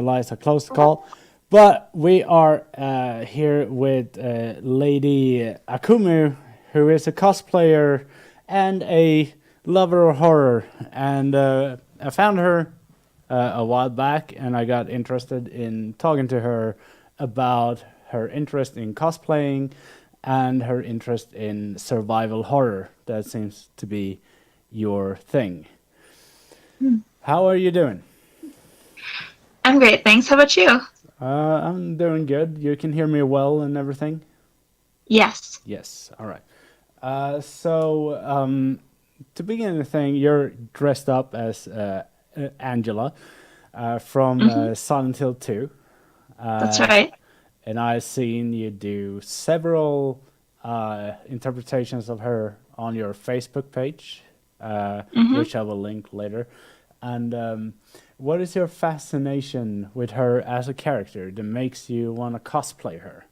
realized I closed the call. But we are here with LadyAkumu, who is a cosplayer and a lover of horror. And I found her a while back, and I got interested in talking to her about her interest in cosplaying and her interest in survival horror. That seems to be your thing. How are you doing? I'm great, thanks. How about you? I'm doing good. You can hear me well and everything? Yes. Yes, all right. To begin the thing, you're dressed up as Angela from Hmm. Silent Hill 2. That's Uh, right. and I've seen you do several interpretations of her on your Facebook page, Hmm. which I will link later. And what is your fascination with her as a character that makes you want to cosplay her?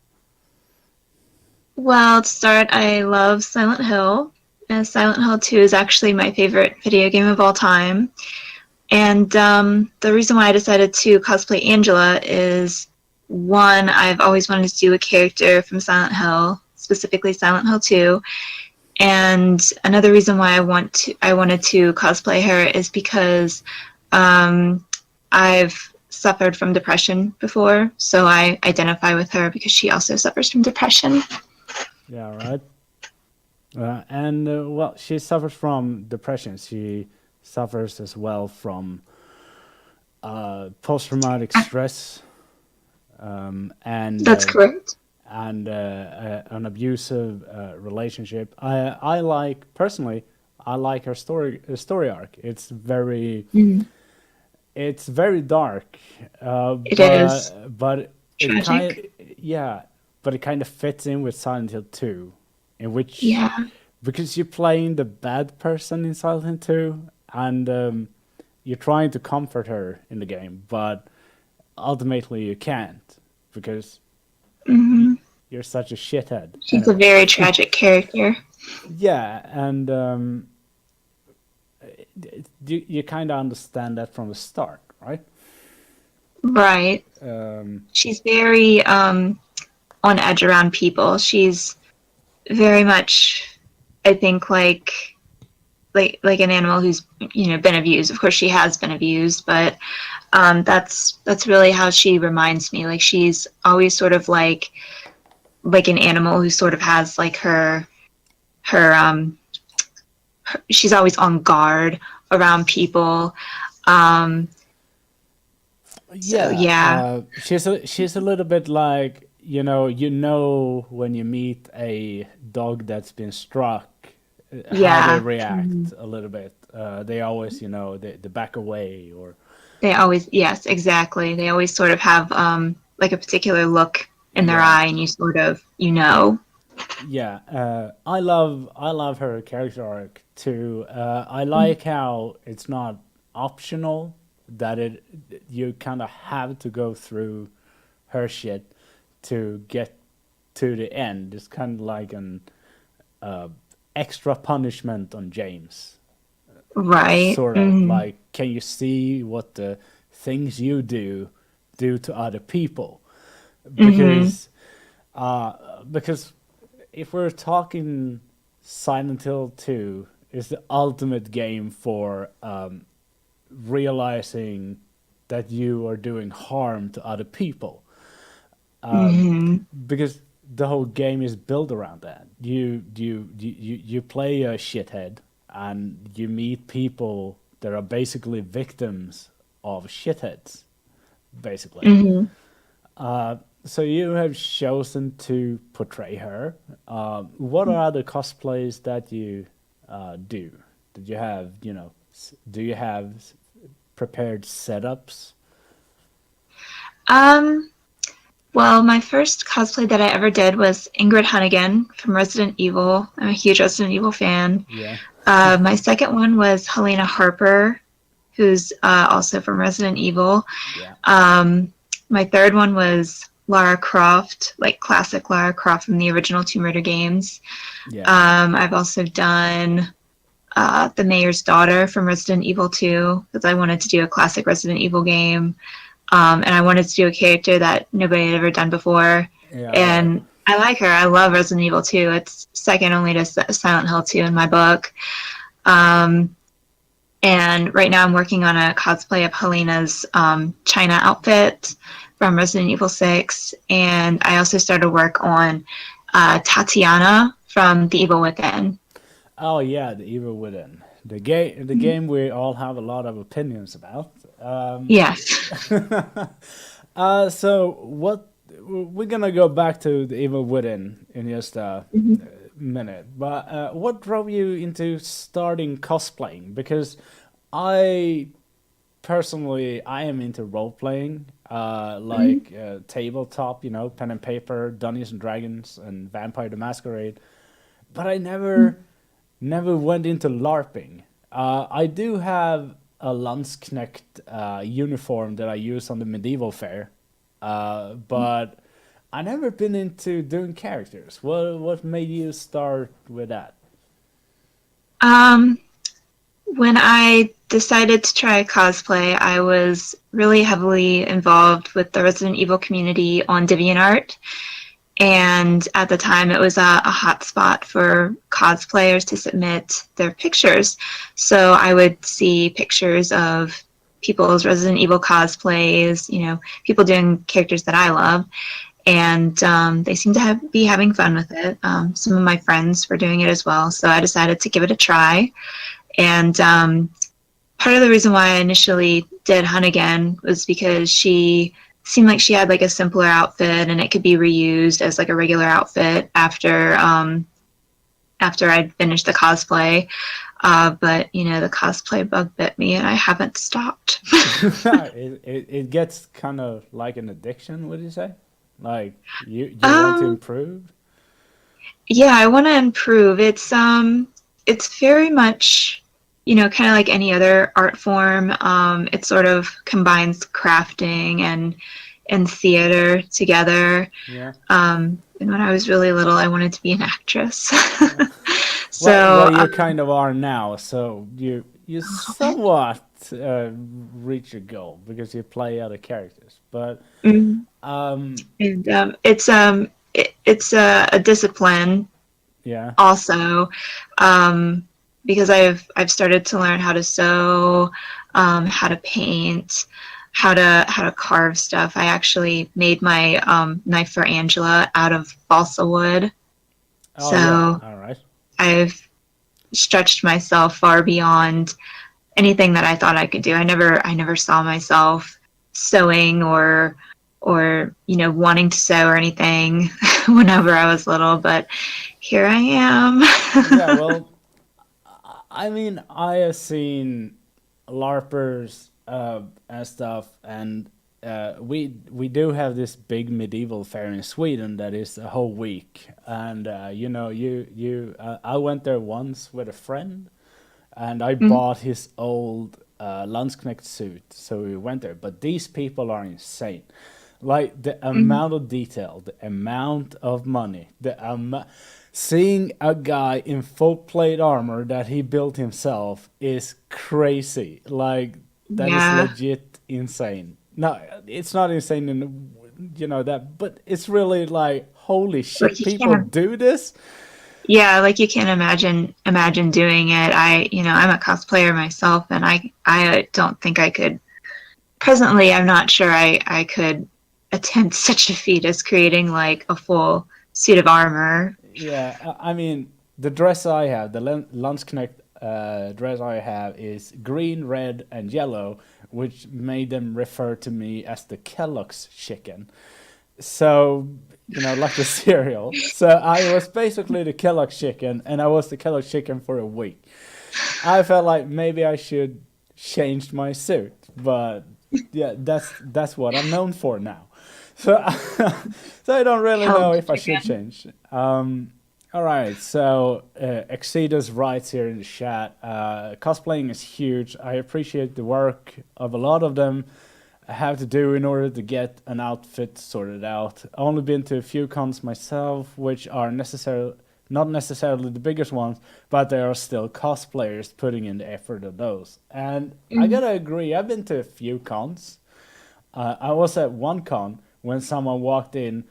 Well, to start, I love Silent Hill. Silent Hill 2 is actually my favorite video game of all time. And the reason why I decided to cosplay Angela is one, I've always wanted to do a character from Silent Hill, specifically Silent Hill 2. And another reason why I wanted to cosplay her is because um, I've suffered from depression before, so I identify with her because she also suffers from depression. Yeah, right. Well, she suffers from depression. She suffers as well from post-traumatic stress um, and That's uh, correct. an abusive relationship. I like personally. I like her story arc. Mm. It's very dark, It is but it kind tragic. yeah, but it kind of fits in with Silent Hill 2, in which Yeah. because you're playing the bad person in Silent Hill 2, and you're trying to comfort her in the game, but ultimately you can't because y- Hmm. you're such a shithead. She's a Anyway, very tragic character. yeah, and you kind of understand that from the start, right? Right. Um, She's very on edge around people. She's very much, I think, like an animal who's been abused. Of course, she has been abused, but that's really how she reminds me. Like she's always sort of like an animal who sort of has like her she's always on guard around people. Um, so Yeah, yeah, she's a little bit like when you meet a dog that's been struck, how they yeah. react Mhm. a little bit. They always they back away or They always, yes, exactly. They always sort of have like a particular look in their yeah eye, and you sort of you know. yeah. I love her character arc too. I like how it's not optional that it you kind of have to go through her shit to get to the end. It's kind of like an uh, extra punishment on James. Right. Sort of Hmm. like, can you see what the things you do to other people? Hmm. Because because if we're talking Silent Hill 2 is the ultimate game for realizing that you are doing harm to other people. Hmm. Because the whole game is built around that. You play a shithead and you meet people that are basically victims of shitheads, basically. Hmm. So you have chosen to portray her. What are other cosplays that you do? Did you have, do you have prepared setups? Um, well, my first cosplay that I ever did was Ingrid Hunnigan from Resident Evil. I'm a huge Resident Evil fan. Yeah, My second one was Helena Harper, who's also from Resident Evil. yeah, Um, my third one was Lara Croft, like classic Lara Croft from the original Tomb Raider games. yeah, I've also done the Mayor's Daughter from Resident Evil 2 because I wanted to do a classic Resident Evil game. And I wanted to do a character that nobody had ever done before. Yeah, right. And I like her. I love Resident Evil 2. It's second only to Silent Hill 2 in my book. Um, and right now I'm working on a cosplay of Helena's China outfit from Resident Evil 6. And I also started work on Tatiana from The Evil Within. Oh yeah, the Evil Within. The game we all have a lot of opinions about. Yes. So what we're gonna go back to the Evil Within in just a minute. But what drove you into starting cosplaying? Because I personally I am into role playing, like tabletop, pen and paper, Dungeons and Dragons, and Vampire the Masquerade. But I never went into LARPing. I do have a Landsknecht uniform that I use on the medieval fair, but I never been into doing characters. What made you start with that? Um, when I decided to try cosplay, I was really heavily involved with the Resident Evil community on DeviantArt. And at the time, it was a hot spot for cosplayers to submit their pictures. So I would see pictures of people's Resident Evil cosplays, people doing characters that I love. And they seemed to be having fun with it. Some of my friends were doing it as well. So I decided to give it a try. And part of the reason why I initially did Hunt Again was because she seemed like she had like a simpler outfit and it could be reused as like a regular outfit after I'd finished the cosplay. But the cosplay bug bit me and I haven't stopped. It gets kind of like an addiction, would you say? Like you want to um, improve? yeah, I want to improve. It's very much, kind of like any other art form. It sort of combines crafting and theater together. Yeah. And when I was really little, I wanted to be an actress. Well, So, you kind of are now, so you somewhat reach your goal because you play other characters. But mm, um, and it's a discipline yeah. also, because I've started to learn how to sew, how to paint, how to carve stuff. I actually made my knife for Angela out of balsa wood, Oh yeah. so All right. I've stretched myself far beyond anything that I thought I could do. I never saw myself sewing or wanting to sew or anything whenever I was little, but here I am. Yeah. Well, I mean, I have seen LARPers and stuff, and we do have this big medieval fair in Sweden that is a whole week, and I went there once with a friend, and I bought his old Landsknecht suit, so we went there. But these people are insane. Like the amount of detail, the amount of money, seeing a guy in full plate armor that he built himself is crazy. Like that is Yeah, legit insane. No, it's not insane in that, but it's really like holy like shit, you people can't. do this. Yeah, like you can't imagine doing it. I'm a cosplayer myself, and I don't think I could. Presently, I'm not sure I could attempt such a feat as creating like a full suit of armor. Yeah, I mean, the dress I have, the Landsknecht dress I have is green, red, and yellow, which made them refer to me as the Kellogg's chicken. So, like the cereal. So I was basically the Kellogg's chicken, and I was the Kellogg's chicken for a week. I felt like maybe I should change my suit, but yeah, that's what I'm known for now. So, so I don't really know Held if I should chicken. change. All right, so Exceedus writes here in the chat, cosplaying is huge. I appreciate the work of a lot of them have to do in order to get an outfit sorted out. Only been to a few cons myself, which are not necessarily the biggest ones, but there are still cosplayers putting in the effort of those. And I Mm, gotta agree, I've been to a few cons. I was at one con when someone walked in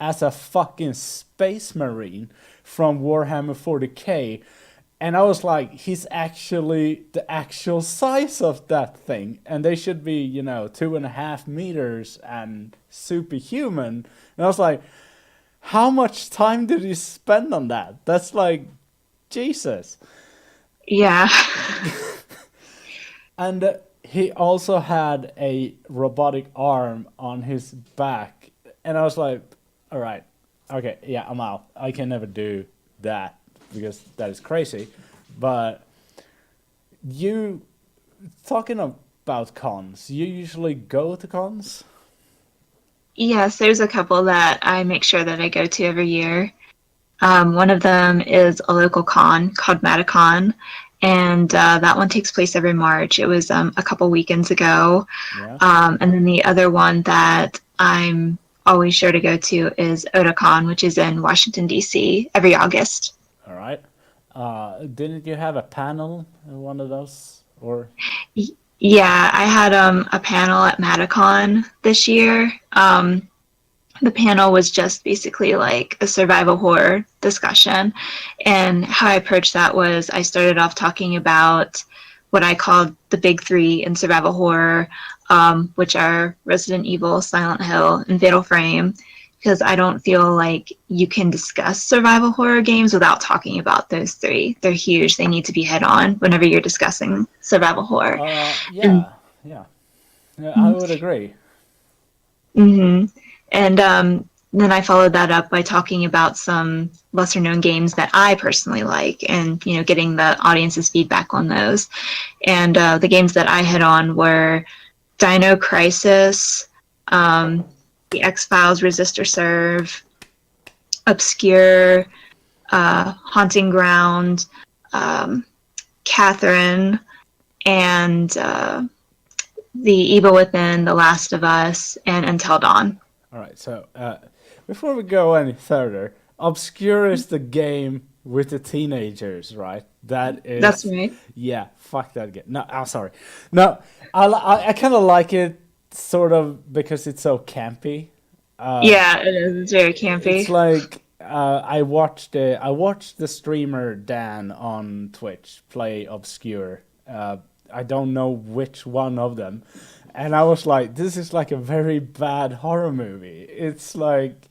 as a fucking space marine from Warhammer 40k, and I was like, he's actually the actual size of that thing, and they should be, 2.5 meters and superhuman. And I was like, how much time did he spend on that? That's like, Jesus. Yeah. And he also had a robotic arm on his back. And I was like, all right, okay, yeah, I'm out. I can never do that because that is crazy. But you, talking about cons, you usually go to cons? Yes, there's a couple that I make sure that I go to every year. One of them is a local con called Matacon, and that one takes place every March. It was a couple weekends ago. Yeah. And then the other one that I'm always sure to go to is Otakon, which is in Washington, D.C., every August. All right. Didn't you have a panel in one of those? Or Yeah, I had a panel at Matacon this year. The panel was just basically like a survival horror discussion. And how I approached that was I started off talking about what I called the big three in survival horror, which are Resident Evil, Silent Hill, and Fatal Frame, because I don't feel like you can discuss survival horror games without talking about those three. They're huge. They need to be hit on whenever you're discussing survival horror. And yeah, yeah, yeah, I would agree. hmm And then I followed that up by talking about some lesser known games that I personally like and, getting the audience's feedback on those. And the games that I hit on were Dino Crisis, um, the X-Files Resist or Serve, Obscure, Haunting Ground, Catherine, and The Evil Within, The Last of Us, and Until Dawn. All right, so before we go any further, Obscure is the game with the teenagers, right? That That's is, right. yeah, fuck that game. No, I'm sorry. No, I kind of like it, sort of, because it's so campy. Yeah, it is. It's very It's campy. like I watched the streamer Dan on Twitch play Obscure. I don't know which one of them, and I was like, this is like a very bad horror movie. It's like,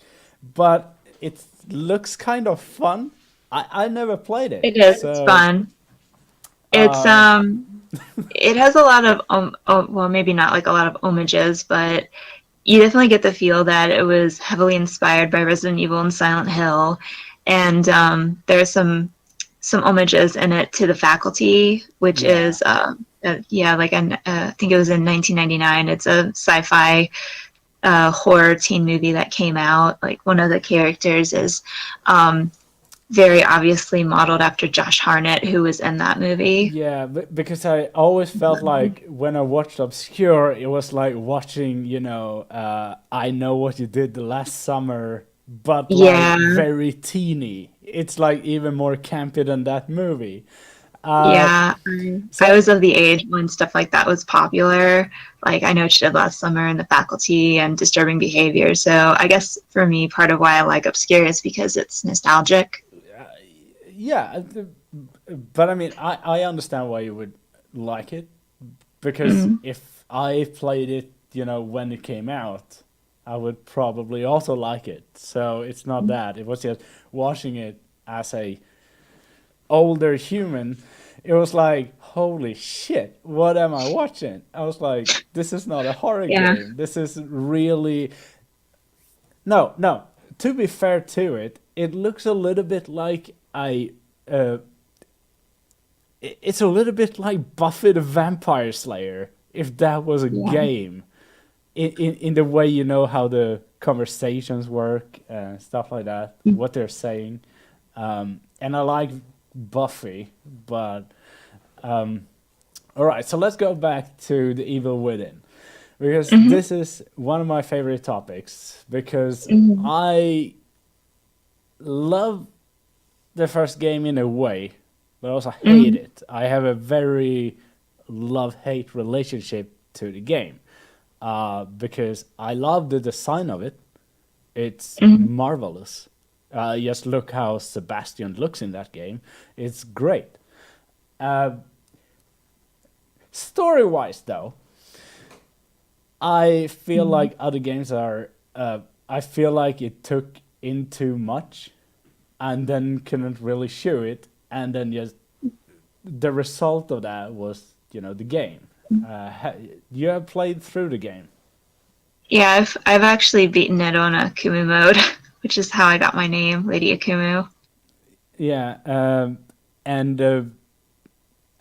but it looks kind of fun. I never played it, It is. It's so fun. It's uh, it has a lot of well, maybe not like a lot of homages, but you definitely get the feel that it was heavily inspired by Resident Evil and Silent Hill, and there's some homages in it to The Faculty, which yeah, is yeah, like I think it was in 1999. It's a sci-fi horror teen movie that came out. Like one of the characters is um, very obviously modeled after Josh Hartnett, who was in that movie. yeah, because I always felt like when I watched Obscure, it was like watching, I Know What You Did the Last Summer, but like Yeah, very teeny. It's like even more campy than that movie. Uh, yeah. I so was of the age when stuff like that was popular. Like I Know What You Did Last Summer and The Faculty and Disturbing Behavior. So I guess for me, part of why I like Obscure is because it's nostalgic. yeah, but I mean, I understand why you would like it, because Mhm. if I played it, when it came out, I would probably also like it. So it's not that. It was just watching it as a older human. It was like, holy shit, what am I watching? I was like, this is not a horror Yeah. game. This is really, no, no. To be fair to it, it looks a little bit like uh, it's a little bit like Buffy the Vampire Slayer, if that was a Yeah. game. In the way, how the conversations work and stuff like that, what they're saying. And I like Buffy, but all right. So let's go back to the Evil Within, because hmm this is one of my favorite topics, because hmm I love the first game in a way, but I also hate hmm it. I have a very love-hate relationship to the game. because I love the design of it. It's Mhm. marvelous. Just look how Sebastian looks in that game. It's great. Uh, Story-wise, though, I feel Mhm. like other games are. I feel like it took in too much, and then couldn't really show it, and then just the result of that was, the game. You have played through the game. Yeah, I've actually beaten it on a Kumu mode, which is how I got my name, Lady Akumu. Yeah, and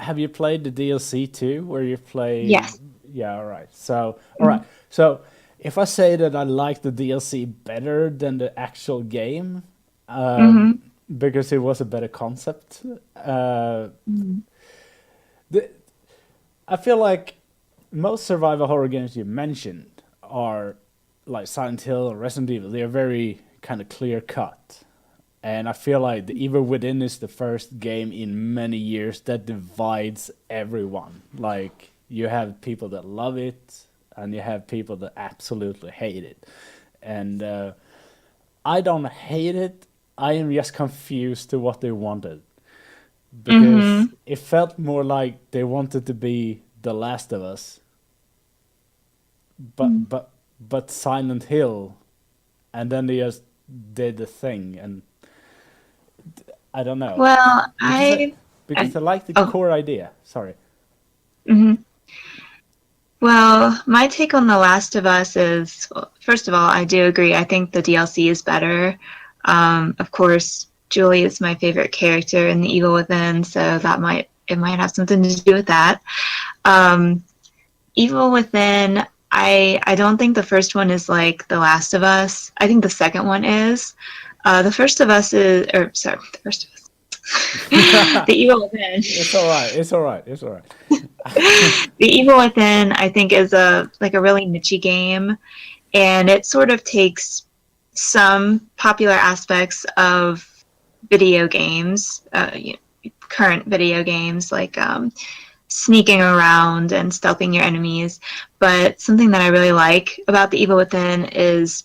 have you played the DLC too, where you play? Yes. Yeah, all right. So, all Mhm. right. So, if I say that I like the DLC better than the actual game, um, Mhm. because it was a better concept, Mhm. the, I feel like most survival horror games you mentioned are like Silent Hill or Resident Evil. They are very kind of clear cut. And I feel like The Evil Within is the first game in many years that divides everyone. Like, you have people that love it, and you have people that absolutely hate it. And I don't hate it, I am just confused to what they wanted. Because Mhm. it felt more like they wanted to be The Last of Us, Mhm. but Silent Hill, and then they just did the thing, and I don't know. Well, Because I, I, because I I like the oh, core idea. Sorry. mhm. Well, my take on The Last of Us is, well, first of all, I do agree. I think the DLC is better. Of course, Julie is my favorite character in The Evil Within, so it might have something to do with that. Um, Evil Within, I don't think the first one is like The Last of Us. I think the second one is. The First of Us is, or sorry, the First of Us. The Evil Within. It's all right. It's all right. It's all right. The Evil Within, I think, is a like a really niche game, and it sort of takes some popular aspects of video games, current video games, like sneaking around and stealthing your enemies. But something that I really like about The Evil Within is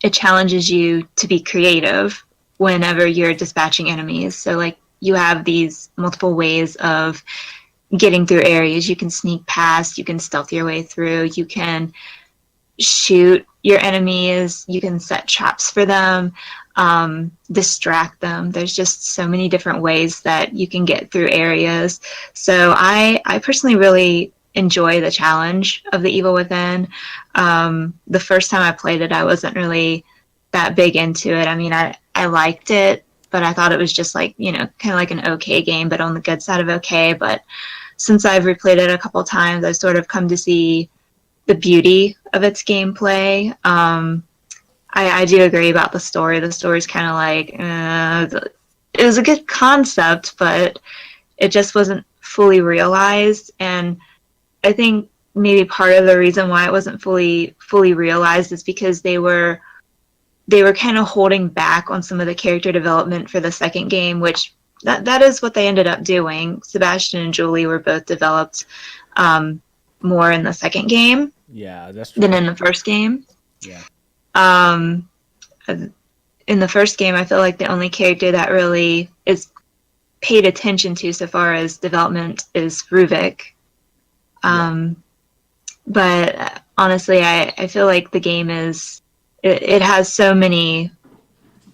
it challenges you to be creative whenever you're dispatching enemies. So, like, you have these multiple ways of getting through areas. You can sneak past, you can stealth your way through, you can shoot your enemies, you can set traps for them, distract them. There's just so many different ways that you can get through areas. So I personally really enjoy the challenge of the Evil Within. The first time I played it, I wasn't really that big into it. I mean, I liked it, but I thought it was just like, kind of like an okay game, but on the good side of okay. But since I've replayed it a couple times, I've sort of come to see the beauty of its gameplay. I do agree about the story. The story's kind of like it was a good concept, but it just wasn't fully realized. And I think maybe part of the reason why it wasn't fully realized is because they were kind of holding back on some of the character development for the second game, which that is what they ended up doing. Sebastian and Julie were both developed um, more in the second game Yeah, that's than true. in the first game. Yeah. Um, in the first game, I feel like the only character that really is paid attention to so far as development is Ruvik. Yeah. Um, but honestly, I feel like the game it has so many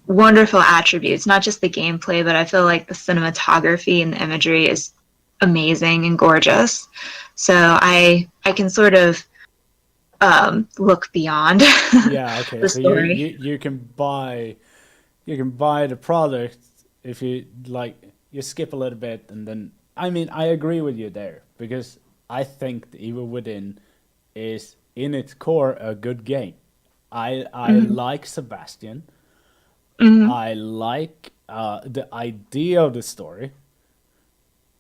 wonderful attributes, not just the gameplay, but I feel like the cinematography and the imagery is amazing and gorgeous. So I can sort of look beyond Yeah. Okay. the So you story. you you can buy the product if you like. You skip a little bit, and then I mean I agree with you there because I think The Evil Within is in its core a good game. I Mm-hmm. like Sebastian. Mm-hmm. I like the idea of the story,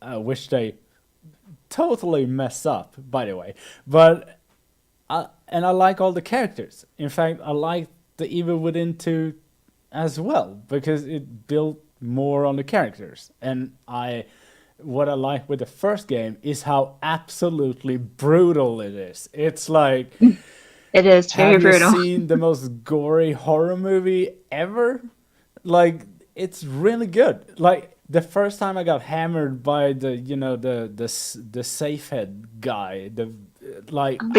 which they totally mess up, by the way. But and I like all the characters. In fact, I like the Evil Within 2 as well because it built more on the characters, and I what I like with the first game is how absolutely brutal it is. It's like, It is very have you brutal. seen the most gory horror movie ever? Like, it's really good. Like the first time I got hammered by the, the safe head guy, The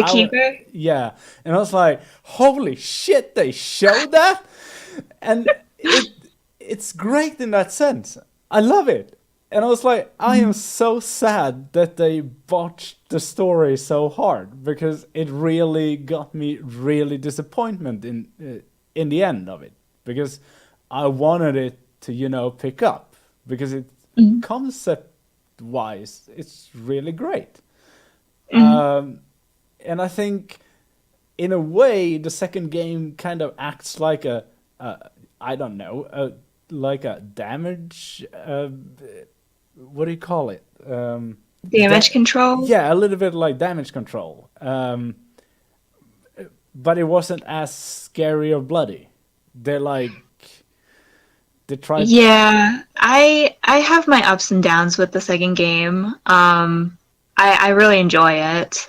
keeper. yeah, and I was like, holy shit, they showed that, and it's great in that sense. I love it. And I was like, I am so sad that they botched the story so hard because it really got me really disappointment in the end of it because I wanted it to pick up because it Mhm. concept wise it's really great. Mhm. And I think in a way the second game kind of acts like a I don't know like a damage what do you call it? Damage control. Yeah, a little bit like damage control. But it wasn't as scary or bloody. They're like they tried. Yeah, I have my ups and downs with the second game. I really enjoy it.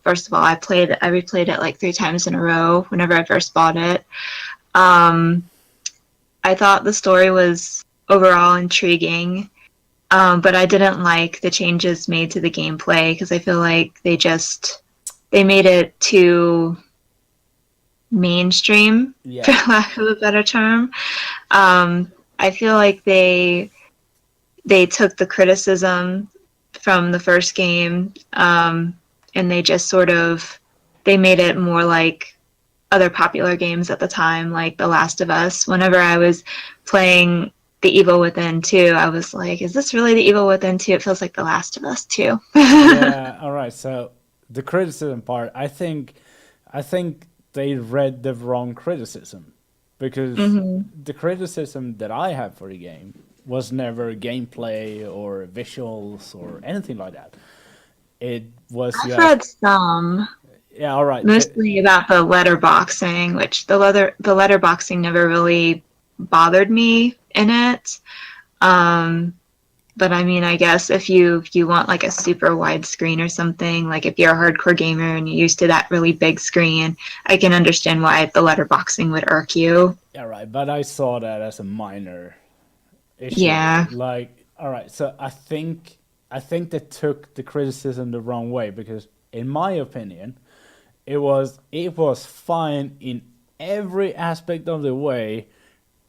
First of all, I replayed it like 3 times in a row whenever I first bought it. Um, I thought the story was overall intriguing, but I didn't like the changes made to the gameplay because I feel like they made it too mainstream, for Yeah, lack of a better term. I feel like they took the criticism from the first game, and they just sort of they made it more like other popular games at the time, like The Last of Us. Whenever I was playing The Evil Within 2, I was like, is this really The Evil Within 2? It feels like The Last of Us 2. yeah. All right. So the criticism part, I think they read the wrong criticism because Hmm. the criticism that I have for the game was never gameplay or visuals or anything like that. It was I've just read some, yeah. All right. mostly about the letterboxing, which the letterboxing never really bothered me in it. Um, but I mean, I guess if you want like a super wide screen or something, like if you're a hardcore gamer and you're used to that really big screen, I can understand why the letterboxing would irk you. All right, but I saw that as a minor issue. Yeah. Like, all right, so I think they took the criticism the wrong way because, in my opinion, it was fine in every aspect of the way,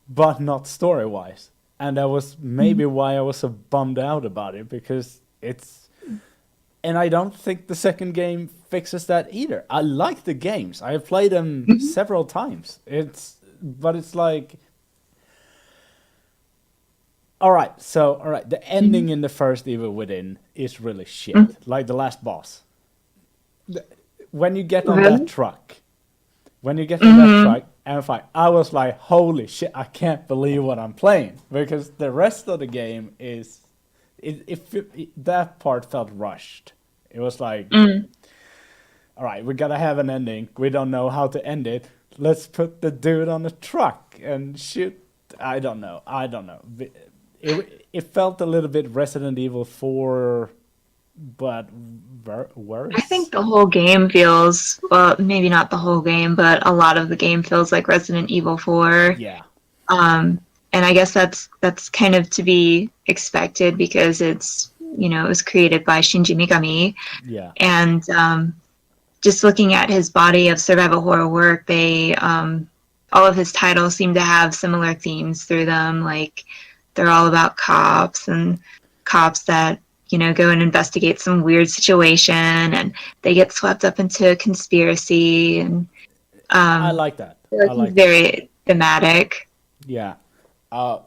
but not story wise, and that was maybe why I was so bummed out about it because it's. And I don't think the second game fixes that either. I like the games. I have played them Mhm. several times. But it's like, all right, the ending Mhm. in the first Evil Within is really Mhm. shit. Like the last boss. The- When you get on that Really? truck, when you get on that Hmm. truck and fight, I was like, holy shit, I can't believe what I'm playing because the rest of the game is, that part felt rushed. It was like, Mm. all right, we gotta have an ending. We don't know how to end it. Let's put the dude on the truck and shoot. I don't know. I don't know. It felt a little bit Resident Evil 4, but I worse. think the whole game feels, well, maybe not the whole game, but a lot of the game feels like Resident Evil 4. Yeah, Um, and I guess that's kind of to be expected because it was created by Shinji Mikami. yeah. And just looking at his body of survival horror work, all of his titles seem to have similar themes through them. Like they're all about cops and cops that go and investigate some weird situation, and they get swept up into a conspiracy. And I um, like that. I feel I like he's like that. very thematic. Yeah. Uh,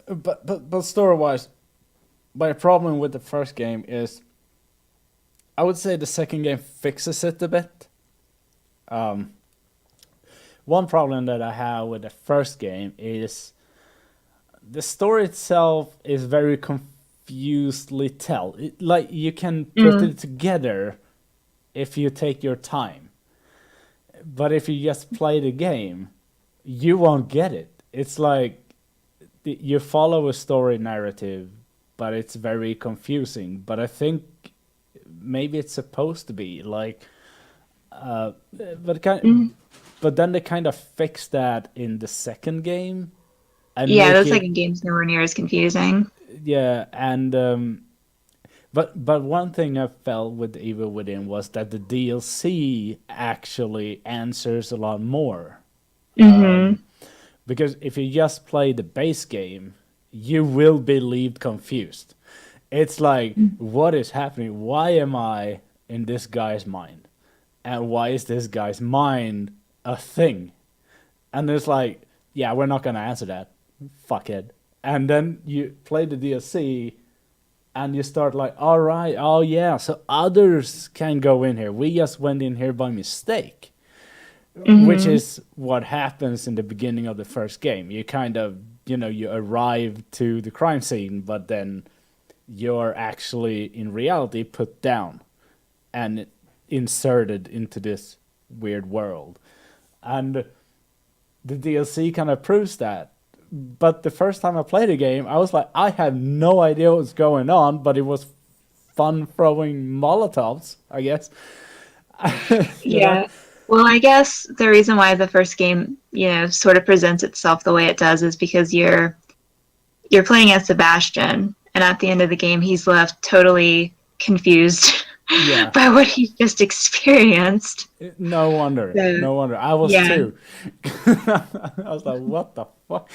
but story wise, my problem with the first game is I would say the second game fixes it a bit. Um, One problem that I have with the first game is the story itself is very confusedly tell. Like you can put Mm. it together if you take your time, but if you just play the game, you won't get it. It's like you follow a story narrative, but it's very confusing. But I think maybe it's supposed to be like, but Mhm. but then they kind of fix that in the second game and Yeah, make the it, second game's nowhere near as confusing. yeah, and but one thing I felt with Evil Within was that the DLC actually answers a lot more. Hmm. Because if you just play the base game, you will be left confused. It's like, what is happening? Why am I in this guy's mind? And why is this guy's mind a thing? And it's like, yeah, we're not gonna answer that. Fuck it. And then you play the DLC and you start like, all right, oh yeah, so others can go in here. We just went in here by mistake, which Hmm. is what happens in the beginning of the first game. You kind of, you arrive to the crime scene, but then you're actually in reality put down and inserted into this weird world. And the DLC kind of proves that. But the first time I played the game, I was like, I had no idea what's going on, but it was fun throwing Molotovs, I guess. you know? Yeah. Well, I guess the reason why the first game, sort of presents itself the way it does is because you're playing as Sebastian, and at the end of the game, he's left totally confused Yeah. by what he just experienced. No wonder. So, No wonder. I was yeah. too. I was like, what the fuck?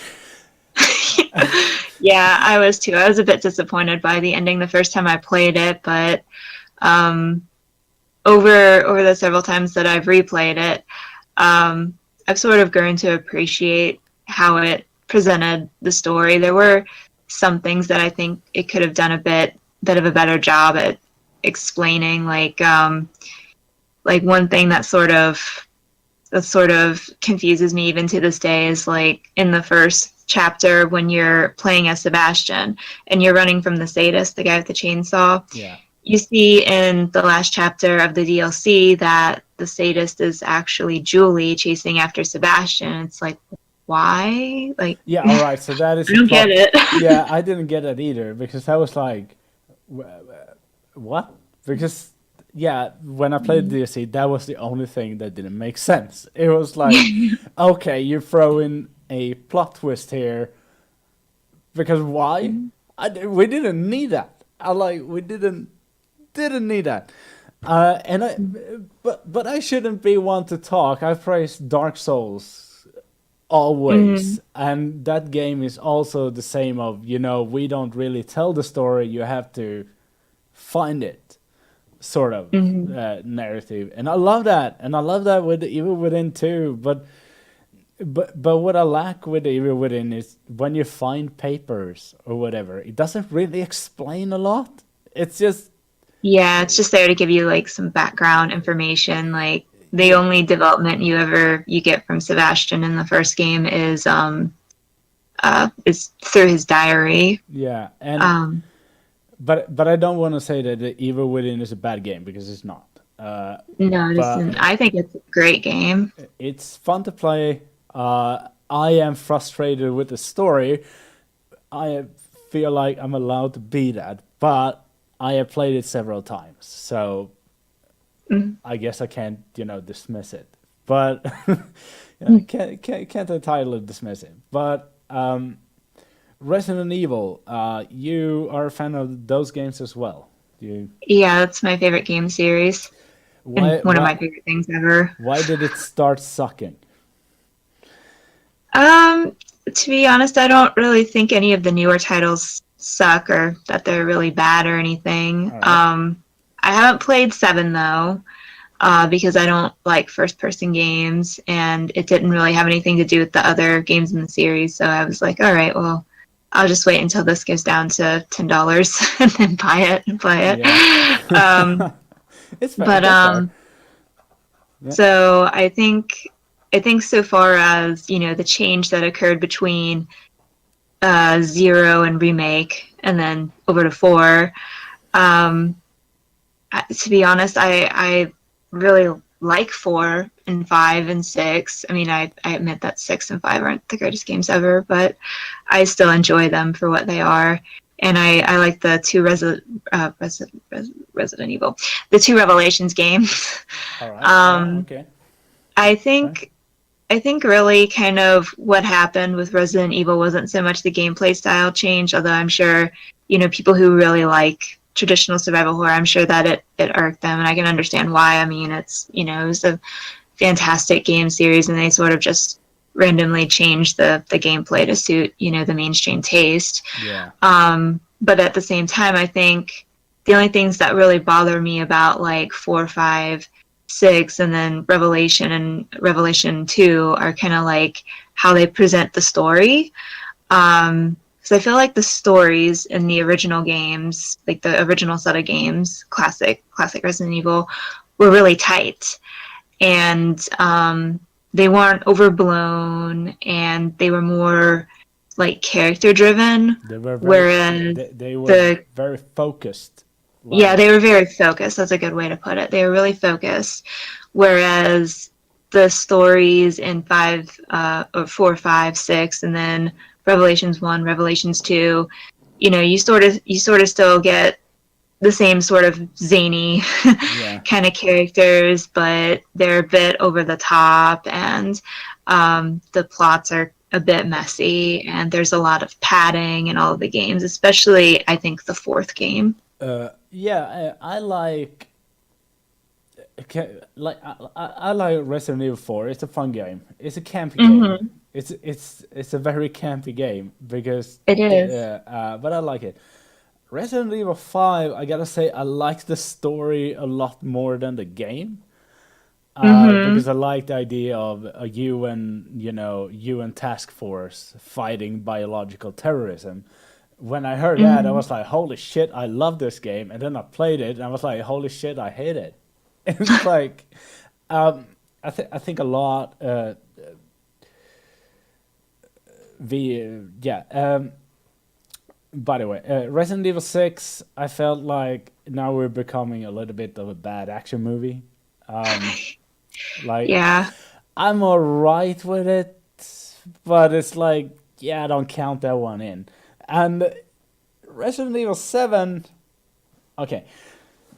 Yeah, I was too. I was a bit disappointed by the ending the first time I played it, but um, over the several times that I've replayed it, I've sort of grown to appreciate how it presented the story. There were some things that I think it could have done a bit of a better job at explaining, like one thing that sort of confuses me even to this day is like in the first chapter when you're playing as Sebastian and you're running from the sadist, the guy with the chainsaw. Yeah. You see in the last chapter of the DLC that the sadist is actually Julie chasing after Sebastian. It's like, why? Like, Yeah, all I right. So that is a don't get plot. it. Yeah, I didn't get that either because I was like, what? Because, yeah, when I played DLC, that was the only thing that didn't make sense. It was like, okay, you throw in a plot twist here because why? We didn't need that. We didn't need that. And I, but I shouldn't be one to talk. I praise Dark Souls Mhm. always, and that game is also the same. We don't really tell the story. You have to find it, sort of Mhm. narrative, and I love that. And I love that with the Evil Within too. But what I lack with the Evil Within is when you find papers or whatever, it doesn't really explain a lot. It's just Yeah, it's just there to give you like some background information. Like the yeah, only development you get from Sebastian in the first game is through his diary. yeah, and Um, but I don't want to say that the Evil Within is a bad game because it's not. no, it But isn't. I think it's a great game. it's fun to play. I am frustrated with the story. I feel like I'm allowed to be that, but I have played it several times, so Mm. I guess I can't, dismiss it. But can't entirely dismiss it. But Resident Evil, you are a fan of those games as well. You Yeah, that's my favorite game series and why one of why my favorite things ever. why did it start sucking? Um, to be honest, I don't really think any of the newer titles suck or that they're really bad or anything. All right. I haven't played 7 though, because I don't like first person games and it didn't really have anything to do with the other games in the series. So I was like, all right, well, I'll just wait until this goes down to $10 and then buy it and play Yeah. it. It's fair. But That's fair. Yeah. so I think so far as, the change that occurred between 0 and Remake and then over to 4, um, to be honest, I really like 4 and 5 and 6. I mean, I admit that 6 and 5 aren't the greatest games ever, but I still enjoy them for what they are. and I like the Resident Evil, the two Revelations games. All right. Yeah. um, Okay. I Okay. think I think really kind of what happened with Resident Evil wasn't so much the gameplay style change, although I'm sure, people who really like traditional survival horror, I'm sure that it irked them, and I can understand why. I mean, it was a fantastic game series, and they sort of just randomly changed the gameplay to suit, the mainstream taste. Yeah. But at the same time, I think the only things that really bother me about like 4, 5, 6, and then Revelation and Revelation 2 are kind of like how they present the story. Because I feel like the stories in the original games, like the original set of games, classic Resident Evil, were really tight, and they weren't overblown, and they were more like character driven. They were very. Whereas They were the very focused. yeah, Like. they were very focused. That's a good way to put it. They were really focused. Whereas the stories in 5, or 4, 5, 6, and then Revelations 1, Revelations 2, you sort of still get the same sort of zany Yeah. kind of characters, but they're a bit over the top, and the plots are a bit messy, and there's a lot of padding in all of the games, especially I think the fourth game. Yeah. I like. I like Resident Evil 4. It's a fun game. It's a campy game. Hmm. It's a very campy game because It is. but I like it. Resident Evil 5, I gotta say, I like the story a lot more than the game. Hmm. Because I like the idea of you and Task Force fighting biological terrorism. When I heard that, I Hmm. was like, "Holy shit, I love this game!" And then I played it, and I was like, "Holy shit, I hate it." It's like, I think a lot. Yeah. By the way, Resident Evil 6, I felt like now we're becoming a little bit of a bad action movie. Like, Yeah. I'm alright with it, but it's like, yeah, I don't count that one in. And Resident Evil 7, okay,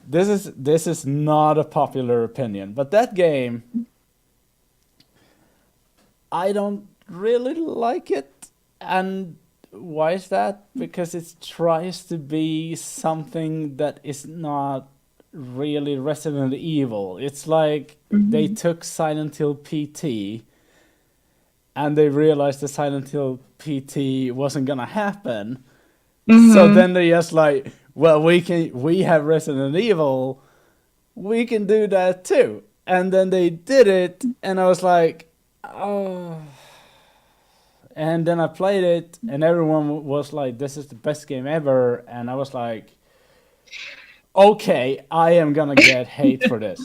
this is not a popular opinion, but that game, I don't really like it. And why is that? Because it tries to be something that is not really Resident Evil. It's like they Hmm. took Silent Hill PT and they realized the Silent Hill PT wasn't gonna happen. So Hmm. then they just like, well, we have Resident Evil, we can do that too. And then they did it, and I was like, oh. And then I played it, and everyone was like, "This is the best game ever," and I was like, "Okay, I am gonna get hate for this."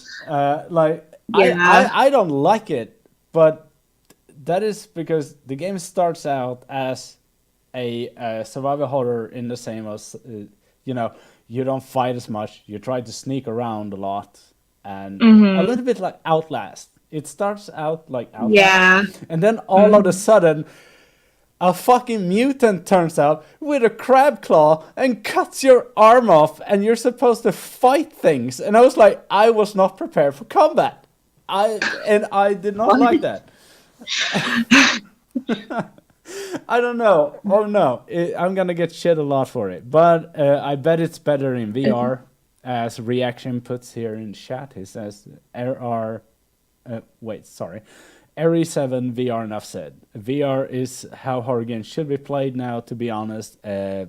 Like Yeah. I don't like it, but that is because the game starts out as a survival horror in the same as you know you don't fight as much, you try to sneak around a lot, and a Hmm. little bit like Outlast. It starts out like Outlast, Yeah. and then all of a Hmm. sudden a fucking mutant turns out with a crab claw and cuts your arm off, and you're supposed to fight things. And I was like, I was not prepared for combat. I did not What? like that. I don't know. Oh no, I'm gonna get shit a lot for it. But I bet it's better in VR. As Reaction puts here in chat, he says RR. Wait, sorry. RE7 VR, enough said. VR is how horror games should be played now. To be honest, I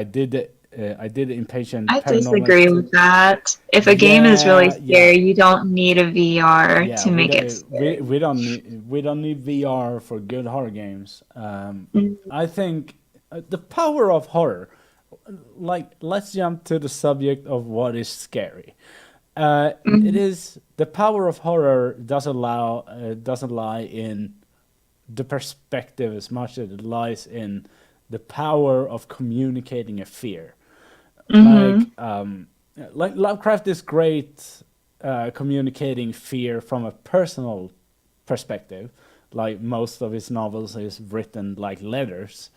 did Impatient I Paranormal disagree with Activity. that. If a game is really Yeah, yeah, scary, you don't need a VR yeah. to make it We scary. don't need VR for good horror games. Mm-hmm. I think the power of horror. Like, let's jump to the subject of what is scary. It is the power of horror doesn't lie in the perspective as much as it lies in the power of communicating a fear. Mm-hmm. Like Lovecraft is great communicating fear from a personal perspective. Like most of his novels is written like letters,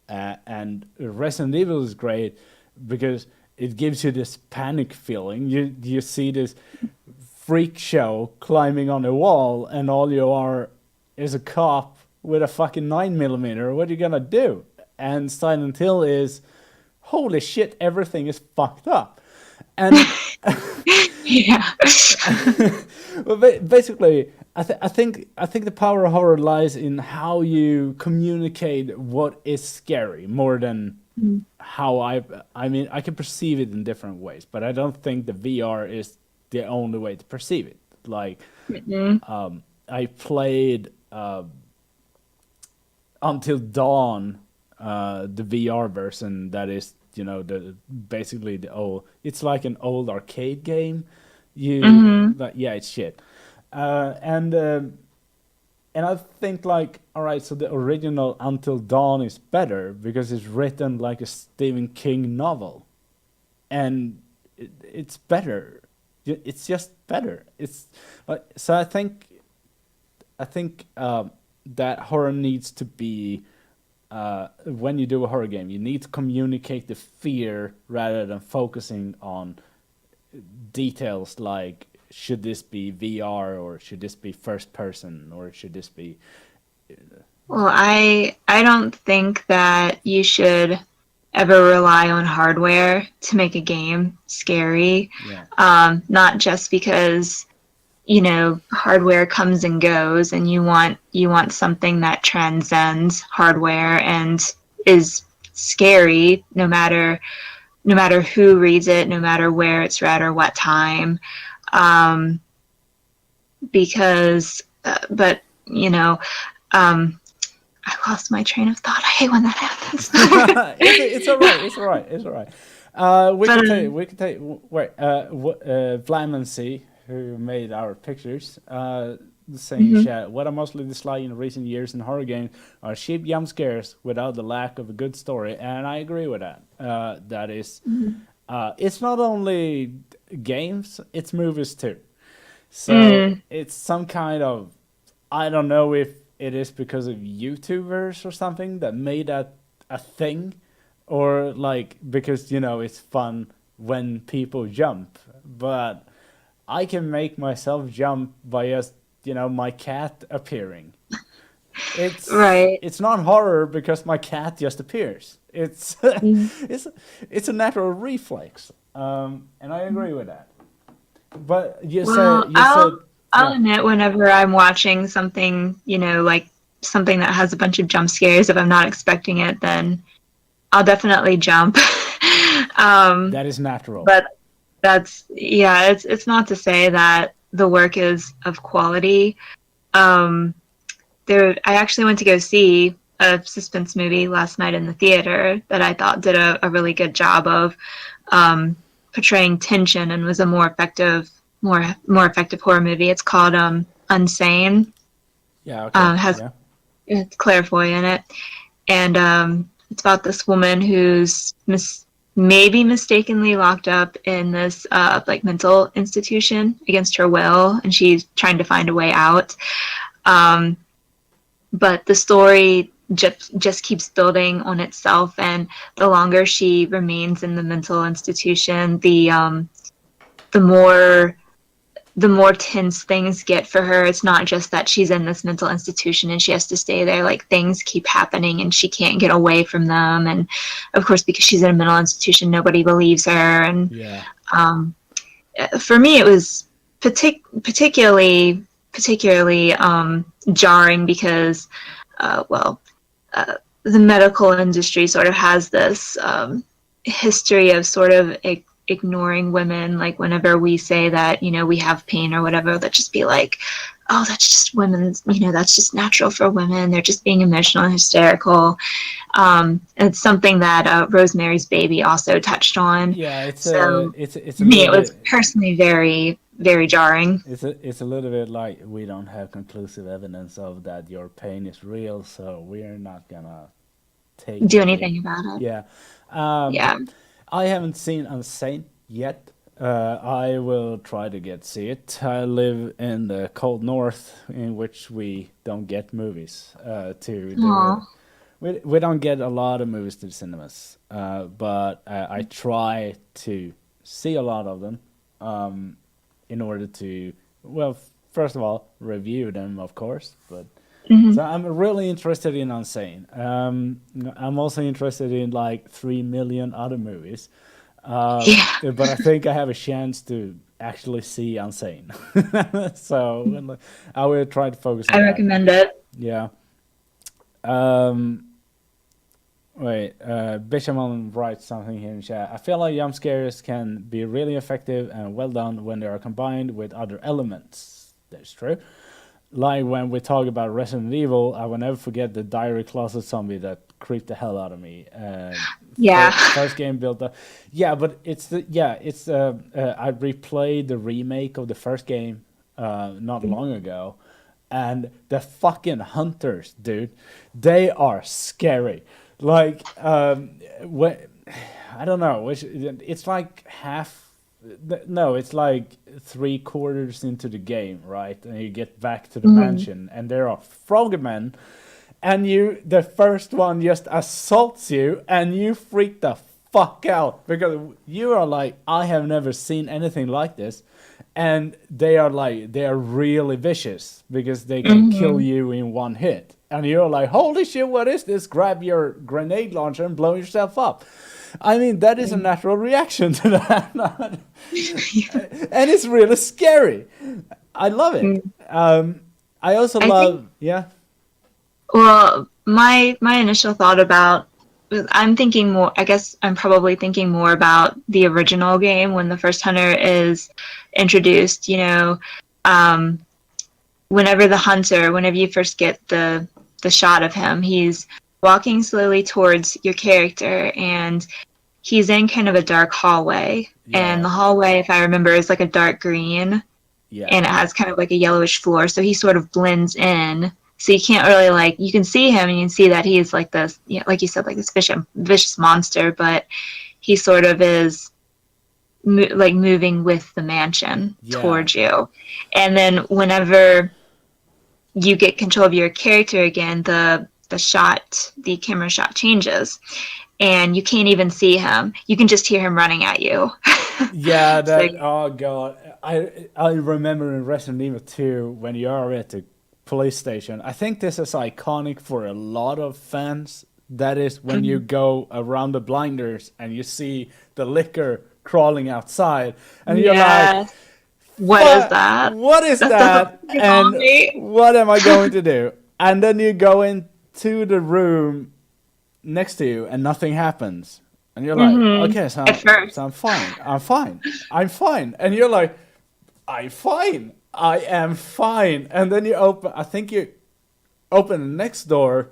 And Resident Evil is great because it gives you this panic feeling. You see this freak show climbing on a wall, and all you are is a cop with a fucking 9 millimeter. What are you gonna do? And Silent Hill is, holy shit, everything is fucked up. And Yeah. well, basically, I think the power of horror lies in how you communicate what is scary more than how I mean, I can perceive it in different ways, but I don't think the VR is the only way to perceive it. Like, Mhm. I played Until Dawn, the VR version that is, the basically the old. It's like an old arcade game. Mhm. But yeah, it's shit. And I think, like, all right, so the original Until Dawn is better because it's written like a Stephen King novel, and it's better. It's just better. It's like, so I think that horror needs to be, when you do a horror game, you need to communicate the fear rather than focusing on details like, should this be VR or should this be first person or should this be. Well, I don't think that you should ever rely on hardware to make a game scary. Yeah. Not just because hardware comes and goes, and you want something that transcends hardware and is scary no matter who reads it, no matter where it's read or what time. Um, because, but um, I lost my train of thought. I hate when that happens. It's all right. It's all right. It's all right. We But can take. We can take. Wait. Vlamancy, who made our pictures, saying in mhm. chat, what I mostly dislike in recent years in horror games are cheap jump scares without the lack of a good story, and I agree with that. That is, it's not only games; it's movies too. So Mm, it's some kind of, I don't know if it is because of YouTubers or something that made that a thing, or like because it's fun when people jump. But I can make myself jump by just my cat appearing. It's right. it's not horror because my cat just appears. It's Mm. it's it's a natural reflex, and I agree with that. But you said Well, you said I'll yeah. admit whenever I'm watching something, like something that has a bunch of jump scares, if I'm not expecting it, then I'll definitely jump. um, That is natural. but yeah, it's not to say that the work is of quality. Um, I actually went to go see a suspense movie last night in the theater that I thought did a really good job of um, portraying tension and was a more effective horror movie. It's called Unsane. Yeah. Okay. Has Yeah. it's Claire Foy in it, and it's about this woman who's maybe mistakenly locked up in this like mental institution against her will, and she's trying to find a way out. Um, but the story just keeps building on itself, and the longer she remains in the mental institution, the more the more tense things get for her. It's not just that she's in this mental institution and she has to stay there. Like, things keep happening and she can't get away from them. And of course, because she's in a mental institution, nobody believes her. And Yeah. um, for me, it was particularly jarring because, well, the medical industry sort of has this history of sort of ignoring women. Like, whenever we say that we have pain or whatever, they'll just be like, oh, that's just women's, that's just natural for women, they're just being emotional and hysterical. And it's something that Rosemary's Baby also touched on. Yeah. It's a So it's to a me little it was bit. personally very, very jarring. It's a little bit like, we don't have conclusive evidence of that your pain is real, so we're not gonna take Do anything. anything about it. Yeah. Um, Yeah. I haven't seen Unsane yet. I will try to see it. I live in the cold north, in which we don't get movies to the Aw. we don't get a lot of movies to the cinemas, but I try to see a lot of them, in order to, well, first of all, review them, of course. But so I'm really interested in Unsane. I'm also interested in like 3 million other movies, Yeah, but I think I have a chance to actually see Unsane. So I will try to focus I on that. recommend it. Yeah. Um, Wait, Bishamon writes something here in chat. I feel like jump scares can be really effective and well done when they are combined with other elements. That's true. Like when we talk about Resident Evil, I will never forget the diary closet zombie that creeped the hell out of me. Yeah. First game built up. Yeah, but I replayed the remake of the first game not long ago, and the fucking hunters, dude, they are scary. Like, what, I don't know, which it's like half. No, it's like 3/4 into the game, right? And you get back to the mansion, and there are frogmen, and the first one just assaults you, and you freak the fuck out because you are like, I have never seen anything like this, and they are really vicious because they can kill you in one hit. And you're like, holy shit, what is this? Grab your grenade launcher and blow yourself up. I mean, that is a natural reaction to that. And it's really scary. I love it. I also I love, think, yeah. well, my initial thought about, I'm thinking more, I guess I'm probably thinking more about the original game when the first hunter is introduced, whenever you first get the shot of him, he's walking slowly towards your character, and he's in kind of a dark hallway. Yeah. And the hallway, if I remember, is like a dark green, Yeah. and it has kind of like a yellowish floor, so he sort of blends in. So you can't really you can see him, and you can see that he's like this, like you said, like this vicious monster, but he sort of is moving with the mansion towards you. And then whenever you get control of your character again, the camera shot changes, and you can't even see him. You can just hear him running at you. Yeah, So, oh god. I remember in Resident Evil 2 when you are at the police station. I think this is iconic for a lot of fans. That is when you go around the blinders and you see the liquor crawling outside, and you're like, what is that? what is that? And what am I going to do? And then you go into the room next to you and nothing happens. And you're like, okay, so I'm fine. I'm fine. And you're like, I'm fine. I am fine. And then you open the next door.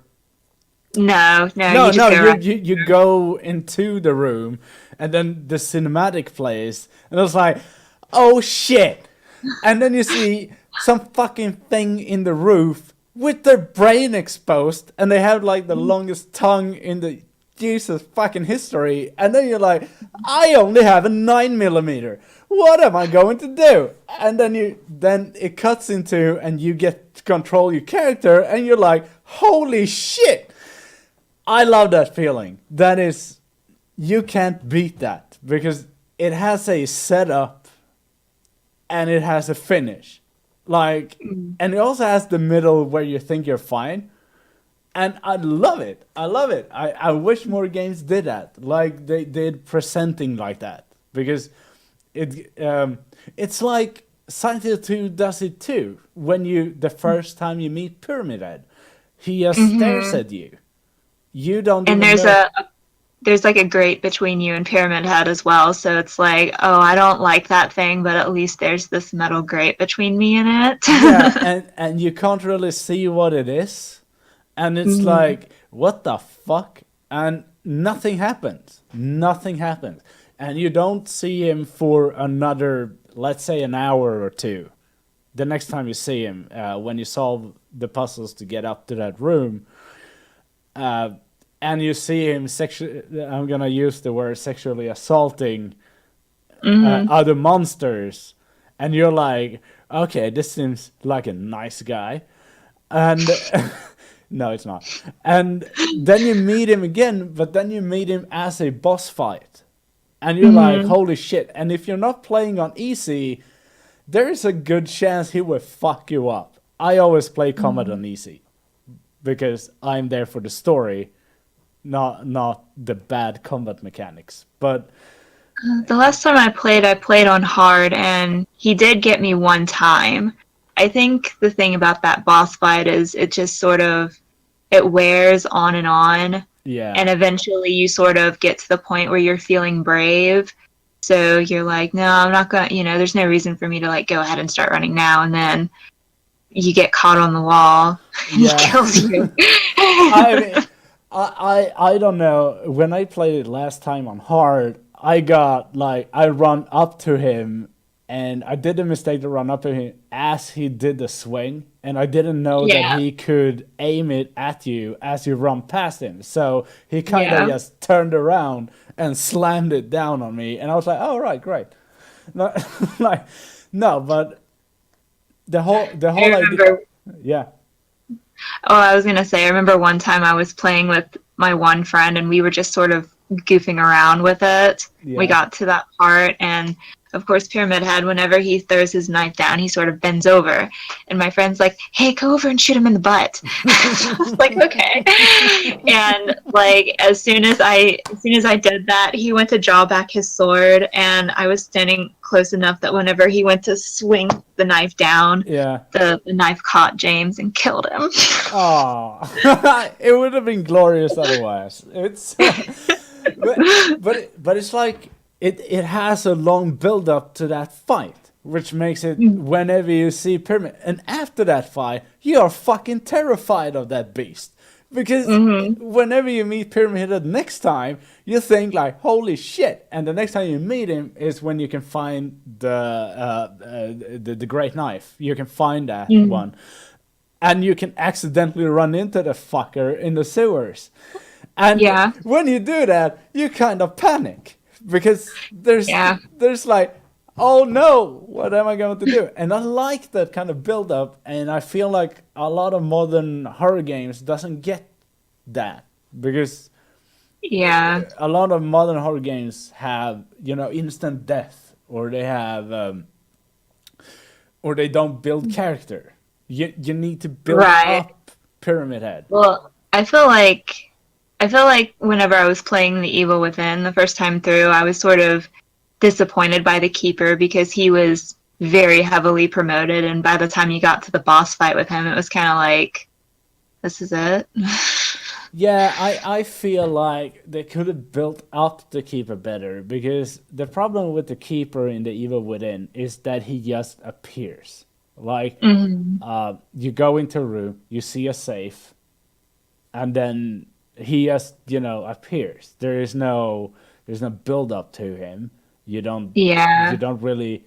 No, you go into the room, and then the cinematic plays, and it's like, oh shit. And then you see some fucking thing in the roof with their brain exposed, and they have like the longest tongue in the Jesus fucking history. And then you're like, I only have a 9mm. What am I going to do? And then it cuts into, and you get to control your character, and you're like, holy shit. I love that feeling. That is, you can't beat that because it has a setup and it has a finish. And it also has the middle where you think you're fine. And I love it. I wish more games did that. Like they did presenting like that. Because it's like Silent Hill 2 does it too. When the first time you meet Pyramid Head, he just stares at you. You don't. And there's like a grate between you and Pyramid Head as well. So it's like, oh, I don't like that thing, but at least there's this metal grate between me and it. Yeah, and you can't really see what it is. And it's like, what the fuck? And nothing happens. And you don't see him for another, let's say, an hour or two. The next time you see him, when you solve the puzzles to get up to that room, and you see him I'm gonna use the word sexually assaulting other monsters, and you're like, okay, this seems like a nice guy, and No, it's not. And then you meet him again, but then you meet him as a boss fight. And you're like, Hmm. holy shit. And if you're not playing on easy, there is a good chance he will fuck you up. I always play combat on easy because I'm there for the story, not the bad combat mechanics. But The last time I played on hard, and he did get me one time. I think the thing about that boss fight is it just sort of it wears on, yeah, and eventually you sort of get to the point where you're feeling brave. So you're like, no, I'm not gonna, there's no reason for me to like go ahead and start running now. And then you get caught on the wall and he yeah. kills you. I mean, I don't know. When I played it last time on hard, I got like I run up to him, and I did the mistake to run up to him as he did the swing, and I didn't know that Yeah, he could aim it at you as you run past him. So he kind of yeah. just turned around and slammed it down on me, and I was like, "Oh right, great." No, like no, but the I whole idea, remember. yeah, Oh, I was gonna say, I remember one time I was playing with my one friend and we were just sort of goofing around with it. We yeah. got to that part, and of course, Pyramid Head, whenever he throws his knife down, he sort of bends over. And my friend's like, hey, go over and shoot him in the butt. I was like, okay. And like as soon as I did that, he went to draw back his sword, and I was standing close enough that whenever he went to swing the knife down, Yeah. the knife caught James and killed him. Oh, it would have been glorious otherwise. It's, but it's like it has a long build up to that fight, which makes it whenever you see Pyramid, and after that fight, you are fucking terrified of that beast. Because Hmm. whenever you meet Pyramid Head next time, you think like, "Holy shit!" And the next time you meet him is when you can find the great knife. You can find that one, and you can accidentally run into the fucker in the sewers. And Yeah, when you do that, you kind of panic because yeah, there's like, oh no, what am I going to do? And I like that kind of build up, and I feel like a lot of modern horror games doesn't get that because yeah, a lot of modern horror games have instant death, or they have or they don't build character. You need to build right. up Pyramid Head. Well, I feel like whenever I was playing The Evil Within the first time through, I was sort of disappointed by the Keeper because he was very heavily promoted, and by the time you got to the boss fight with him, it was kind of like, this is it. Yeah, I feel like they could have built up the Keeper better because the problem with the Keeper in the Evil Within is that he just appears. Like, Hmm. you go into a room, you see a safe, and then he just appears. There's no build up to him. You don't you Yeah. don't really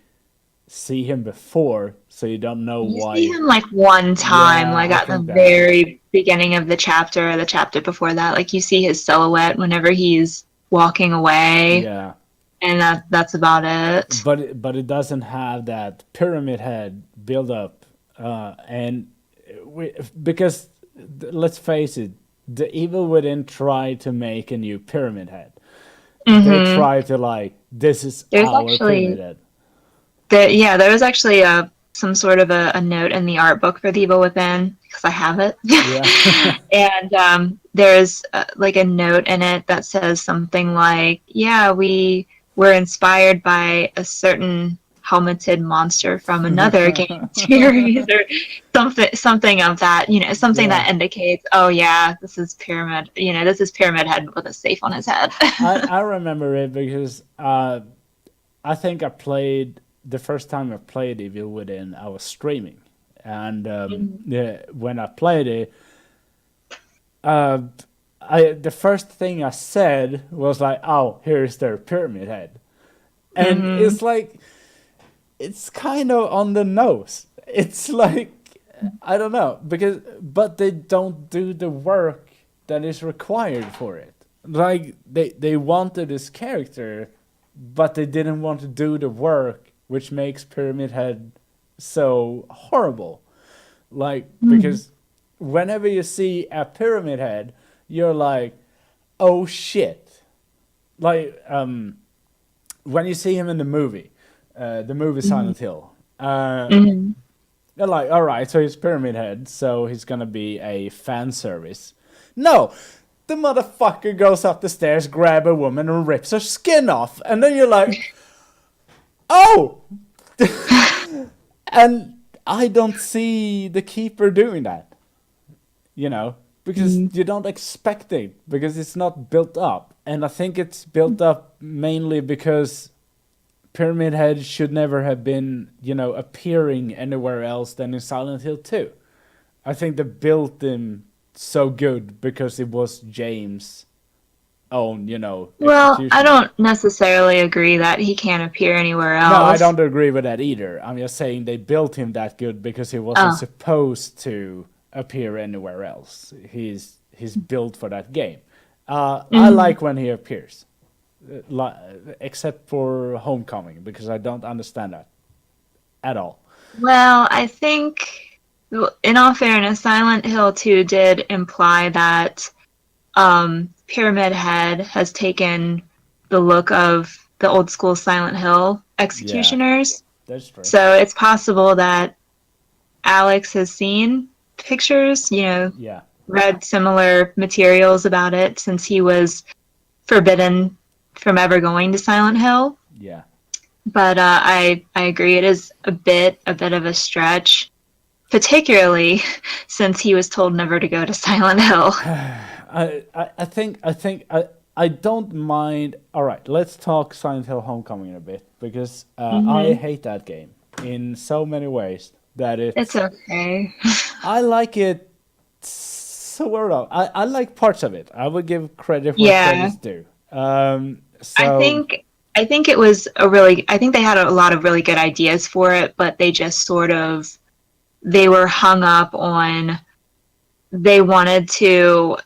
see him before, so you don't know You see why. him like one time, Yeah, like I at the think that. very beginning of the chapter or the chapter before that. Like you see his silhouette whenever he's walking away, Yeah, and that's about it. but it doesn't have that Pyramid Head build up, and because let's face it, the Evil Within tried to make a new Pyramid Head. They Hmm. tried to like, this is There's our Pyramid actually Head. there was actually some sort of a note in the art book for The Evil Within because I have it, Yeah. and there's like a note in it that says something like, "Yeah, we were inspired by a certain helmeted monster from another game series," or something of that. Something Yeah. that indicates, "Oh yeah, this is Pyramid. This is Pyramid Head with a safe on his head." I remember it because I think I played the first time I played Evil Within, I was streaming, and yeah, when I played it, uh, I the first thing I said was like, "Oh, here's their Pyramid Head," and Hmm. it's kind of on the nose. It's like I don't know because but they don't do the work that is required for it. Like they wanted this character, but they didn't want to do the work, which makes Pyramid Head so horrible. Like because whenever you see a Pyramid Head, you're like, oh shit. Like, when you see him in the movie Mhm. Silent Hill, Mhm. you're like, all right, so he's Pyramid Head, so he's gonna be a fan service. No, the motherfucker goes up the stairs, grab a woman, and rips her skin off, and then you're like, oh, and I don't see the keeper doing that, because Mhm. you don't expect it, because it's not built up, and I think it's built up mainly because Pyramid Head should never have been, appearing anywhere else than in Silent Hill 2. I think they built him so good because it was James' own, Well, I executioner. don't necessarily agree that he can't appear anywhere No, I else. don't agree with that either. I'm just saying they built him that good because he wasn't Oh. supposed to appear anywhere else. He's built for that game. I Mhm. like when he appears, except for Homecoming because I don't understand that at all. Well, I think, in all fairness, Silent Hill 2 did imply that Pyramid Head has taken the look of the old school Silent Hill Yeah, executioners. that's true. So it's possible that Alex has seen pictures, Yeah, read similar materials about it since he was forbidden from ever going to Silent Hill. yeah. But I agree it is a bit of a stretch, particularly since he was told never to go to Silent Hill. I don't mind. All right, let's talk Silent Hill Homecoming a bit because I Hmm. hate that game in so many ways that It's it's. okay. I like it sort of. I like parts of it. I would give credit where Yeah, credit's due. I So think I think it was a really I think they had a lot of really good ideas for it, but they just sort of they were hung up on they wanted to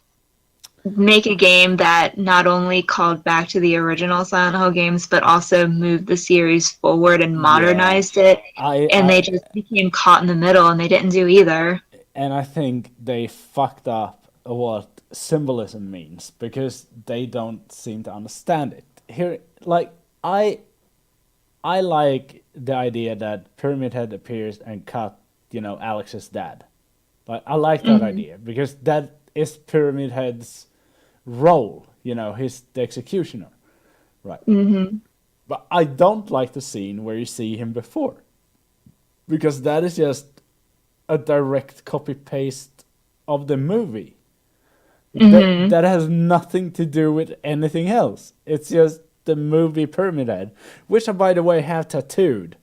make a game that not only called back to the original Silent Hill games, but also moved the series forward and yeah, modernized it. I And I they just became caught in the middle, and they didn't do either. and I think they fucked up what symbolism means because they don't seem to understand it. Here, like I I like the idea that Pyramid Head appears and cut, Alex's dad. Like I like that Hmm. idea because that is Pyramid Head's role. He's the executioner, right? Hmm. But I don't like the scene where you see him before because that is just a direct copy paste of the movie. That Hmm. that has nothing to do with anything else. It's just the movie Pyramid Head, which I by the way have tattooed.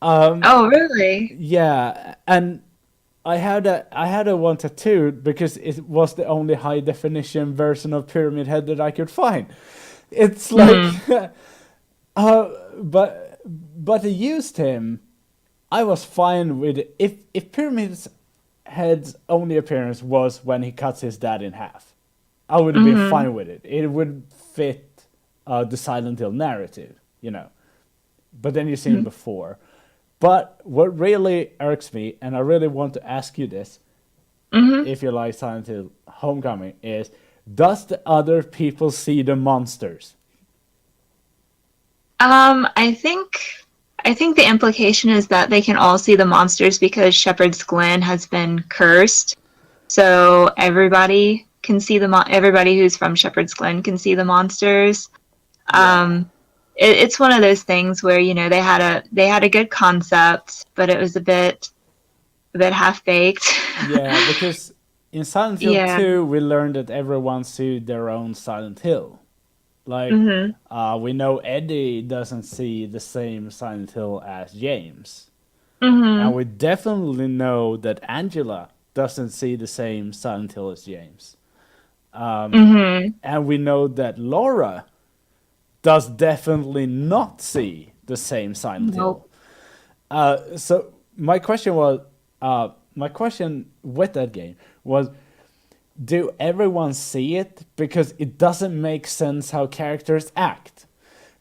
Oh, really? Yeah, and I had a one tattooed because it was the only high definition version of Pyramid Head that I could find. It's like, Mm. but I used him. I was fine with it. If Pyramid Head's only appearance was when he cuts his dad in half, I would have been Hmm. fine with it. It would fit the Silent Hill narrative. But then you see him before. But what really irks me, and I really want to ask you this, Hmm. if you like Silent Hill Homecoming, is does the other people see the monsters? I think the implication is that they can all see the monsters because Shepherd's Glen has been cursed. So everybody can see everybody who's from Shepherd's Glen can see the monsters. Yeah. It's one of those things where they had a good concept, but it was a bit half baked. Yeah, because in Silent Hill Yeah. 2, we learned that everyone sued their own Silent Hill. Like, Mhm. we know Eddie doesn't see the same Silent Hill as James. And Mhm. we definitely know that Angela doesn't see the same Silent Hill as James. Mhm. And we know that Laura does definitely not see the same Silent Hill. Nope. So my question with that game was, do everyone see it? Because it doesn't make sense how characters act.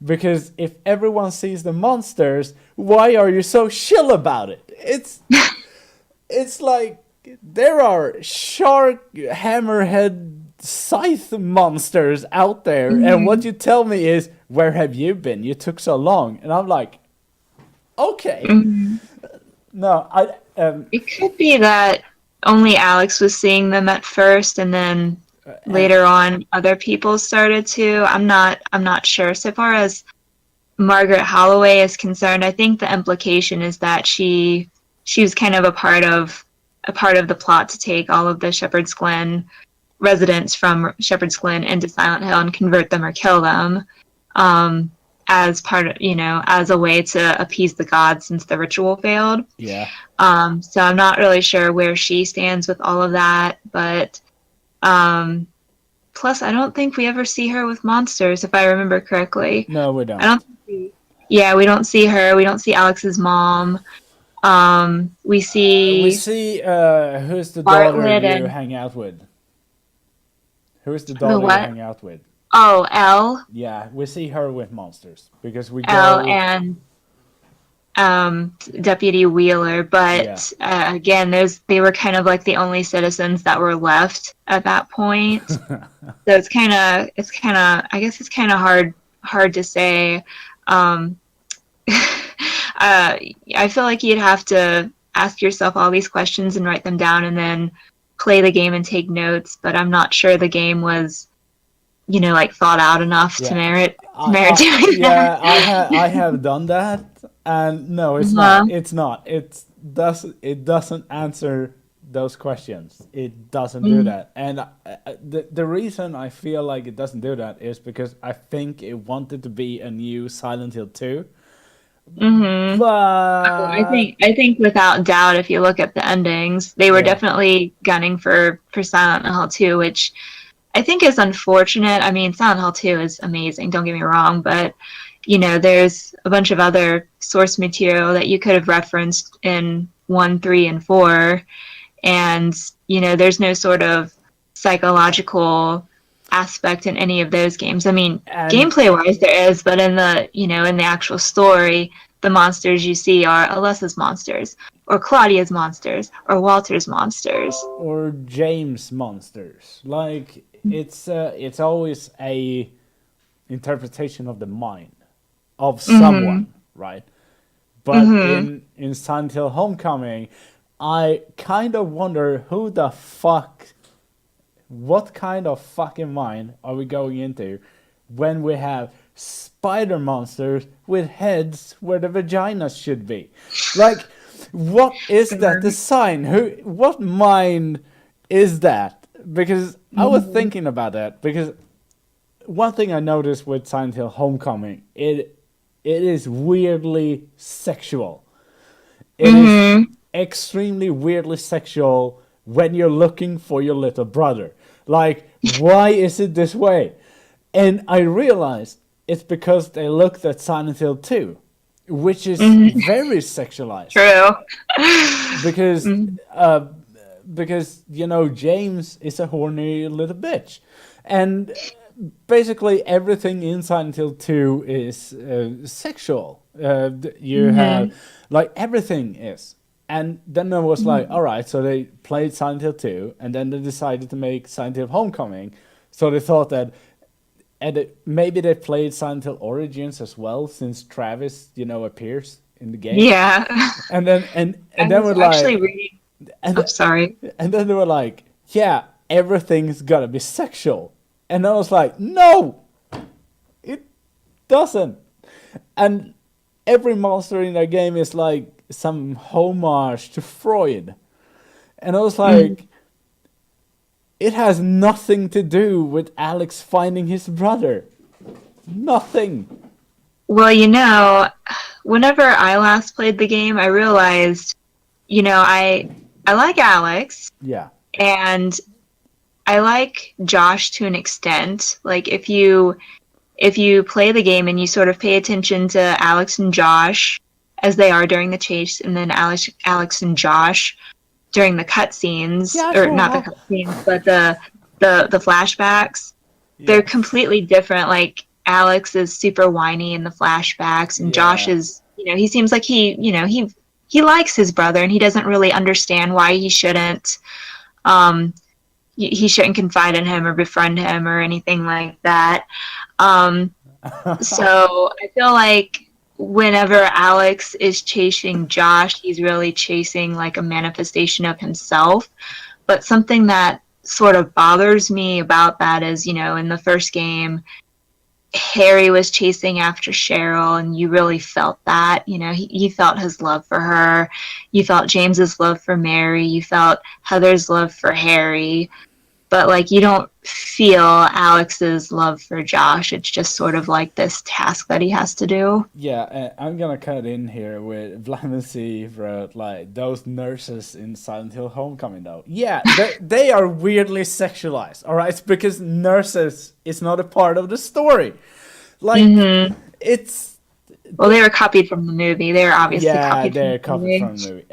Because if everyone sees the monsters, why are you so chill about it? It's like there are shark hammerhead scythe monsters out there, and what you tell me is, where have you been? You took so long. And I'm like, okay. No, It could be that only Alex was seeing them at first, and then later on other people started to. I'm not sure. So far as Margaret Holloway is concerned, I think the implication is that she was kind of a part of the plot to take all of the Shepherd's Glen residents from Shepherd's Glen into Silent Hill and convert them or kill them, as part of, as a way to appease the gods since the ritual failed. Yeah. So I'm not really sure where she stands with all of that, but plus I don't think we ever see her with monsters, if I remember correctly. No, we don't. We don't see her. We don't see Alex's mom. We see who's the daughter you hang out with? Who's the daughter you hang out with? Oh, Elle. Yeah, we see her with monsters because we Elle and Deputy Wheeler, but again, they were kind of like the only citizens that were left at that point. So it's kind of I guess it's kind of hard to say. I feel like you'd have to ask yourself all these questions and write them down and then play the game and take notes, but I'm not sure the game was, like thought out enough to merit doing that. Yeah, I have done that, and no, it's not. It's not. It doesn't answer those questions. It doesn't do that. And the reason I feel like it doesn't do that is because I think it wanted to be a new Silent Hill 2. Mm-hmm. But I think without doubt, if you look at the endings, they were definitely gunning for Silent Hill 2, which I think is unfortunate. I mean, Silent Hill 2 is amazing, don't get me wrong, but there's a bunch of other source material that you could have referenced in 1, 3, and 4, and there's no sort of psychological aspect in any of those games. I mean, gameplay wise there is, but in the in the actual story, the monsters you see are Alessa's monsters or Claudia's monsters or Walter's monsters or James monsters. Like it's always a interpretation of the mind of someone, right? But in Silent Hill Homecoming, I kind of wonder what kind of fucking mind are we going into when we have spider monsters with heads where the vaginas should be? Like, what is that design? What mind is that? Because I was thinking about that, because one thing I noticed with Silent Hill Homecoming, it is weirdly sexual. It is extremely weirdly sexual when you're looking for your little brother. Like, why is it this way? And I realized it's because they looked at Silent Hill 2, which is very sexualized. True. Because James is a horny little bitch. And basically everything in Silent Hill 2 is sexual. You have, like, everything is. And then I was like, all right, so they played Silent Hill 2, and then they decided to make Silent Hill Homecoming. So they thought that, maybe they played Silent Hill Origins as well, since Travis, appears in the game. Yeah. And then we're like, reading. I'm sorry. And then they were like, yeah, everything's gotta be sexual. And I was like, no, it doesn't. And every monster in that game is like some homage to Freud. And I was like, it has nothing to do with Alex finding his brother. Nothing. Well, whenever I last played the game, I realized, I like Alex. Yeah. And I like Josh to an extent. Like, if you play the game and you sort of pay attention to Alex and Josh as they are during the chase, and then Alex and Josh during the cutscenes, not the cutscenes, but the flashbacks, they're completely different. Like, Alex is super whiny in the flashbacks, and Josh is, he seems like he he likes his brother, and he doesn't really understand why um, he shouldn't confide in him or befriend him or anything like that. Um, so I feel like whenever Alex is chasing Josh, he's really chasing like a manifestation of himself. But something that sort of bothers me about that is, in the first game, Harry was chasing after Cheryl, and you really felt that. You felt his love for her. You felt James's love for Mary. You felt Heather's love for Harry. But, like, you don't feel Alex's love for Josh. It's just sort of like this task that he has to do. Yeah, I'm gonna cut in here with Vlamincy wrote like those nurses in Silent Hill Homecoming though. Yeah, they are weirdly sexualized. All right, because nurses is not a part of the story. Like Hmm. it's Well, they were copied from the movie. They were obviously yeah, copied from they're the copied movie. from the movie.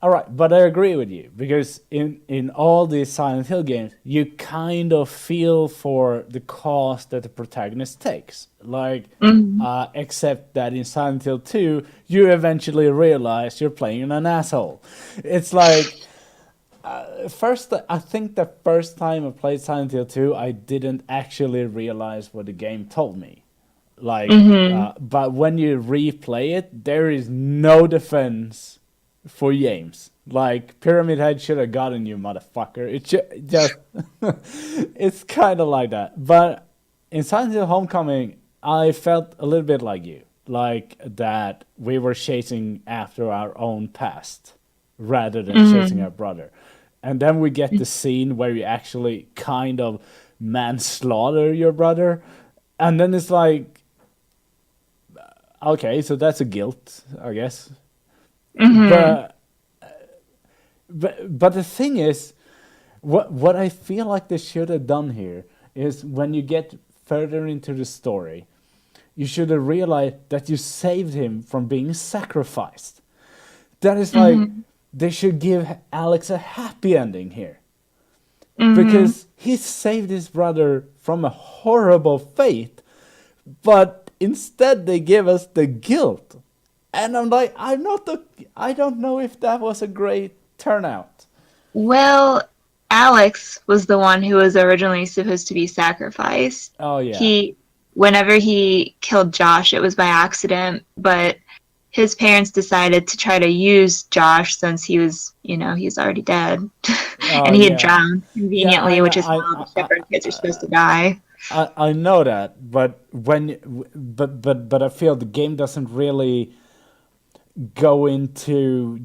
All right, but I agree with you because in all these Silent Hill games, you kind of feel for the cost that the protagonist takes. Like, Hmm. except that in Silent Hill 2, you eventually realize you're playing an asshole. It's like first, I think the first time I played Silent Hill 2, I didn't actually realize what the game told me. Like, Hmm. but when you replay it, there is no defense for James. Like Pyramid Head should have gotten you, motherfucker. Just it's kind of like that. But in Silent Hill Homecoming, I felt a little bit like you, like that we were chasing after our own past rather than chasing Hmm. our brother. And then we get the scene where you actually kind of manslaughter your brother, and then it's like, okay, so that's a guilt, I guess. Hmm. But but the thing is, what I feel like they should have done here is when you get further into the story, you should have realized that you saved him from being sacrificed. That is like Hmm. they should give Alex a happy ending here Hmm. because he saved his brother from a horrible fate, but instead they give us the guilt. And I'm like, I don't know if that was a great turnout. Well, Alex was the one who was originally supposed to be sacrificed. Oh yeah. He, whenever he killed Josh, it was by accident, but his parents decided to try to use Josh since he's already dead. Oh And he had yeah. drowned Yeah, I conveniently, know. which is how the Shepherd kids are supposed to die. I know that, but but I feel the game doesn't really go into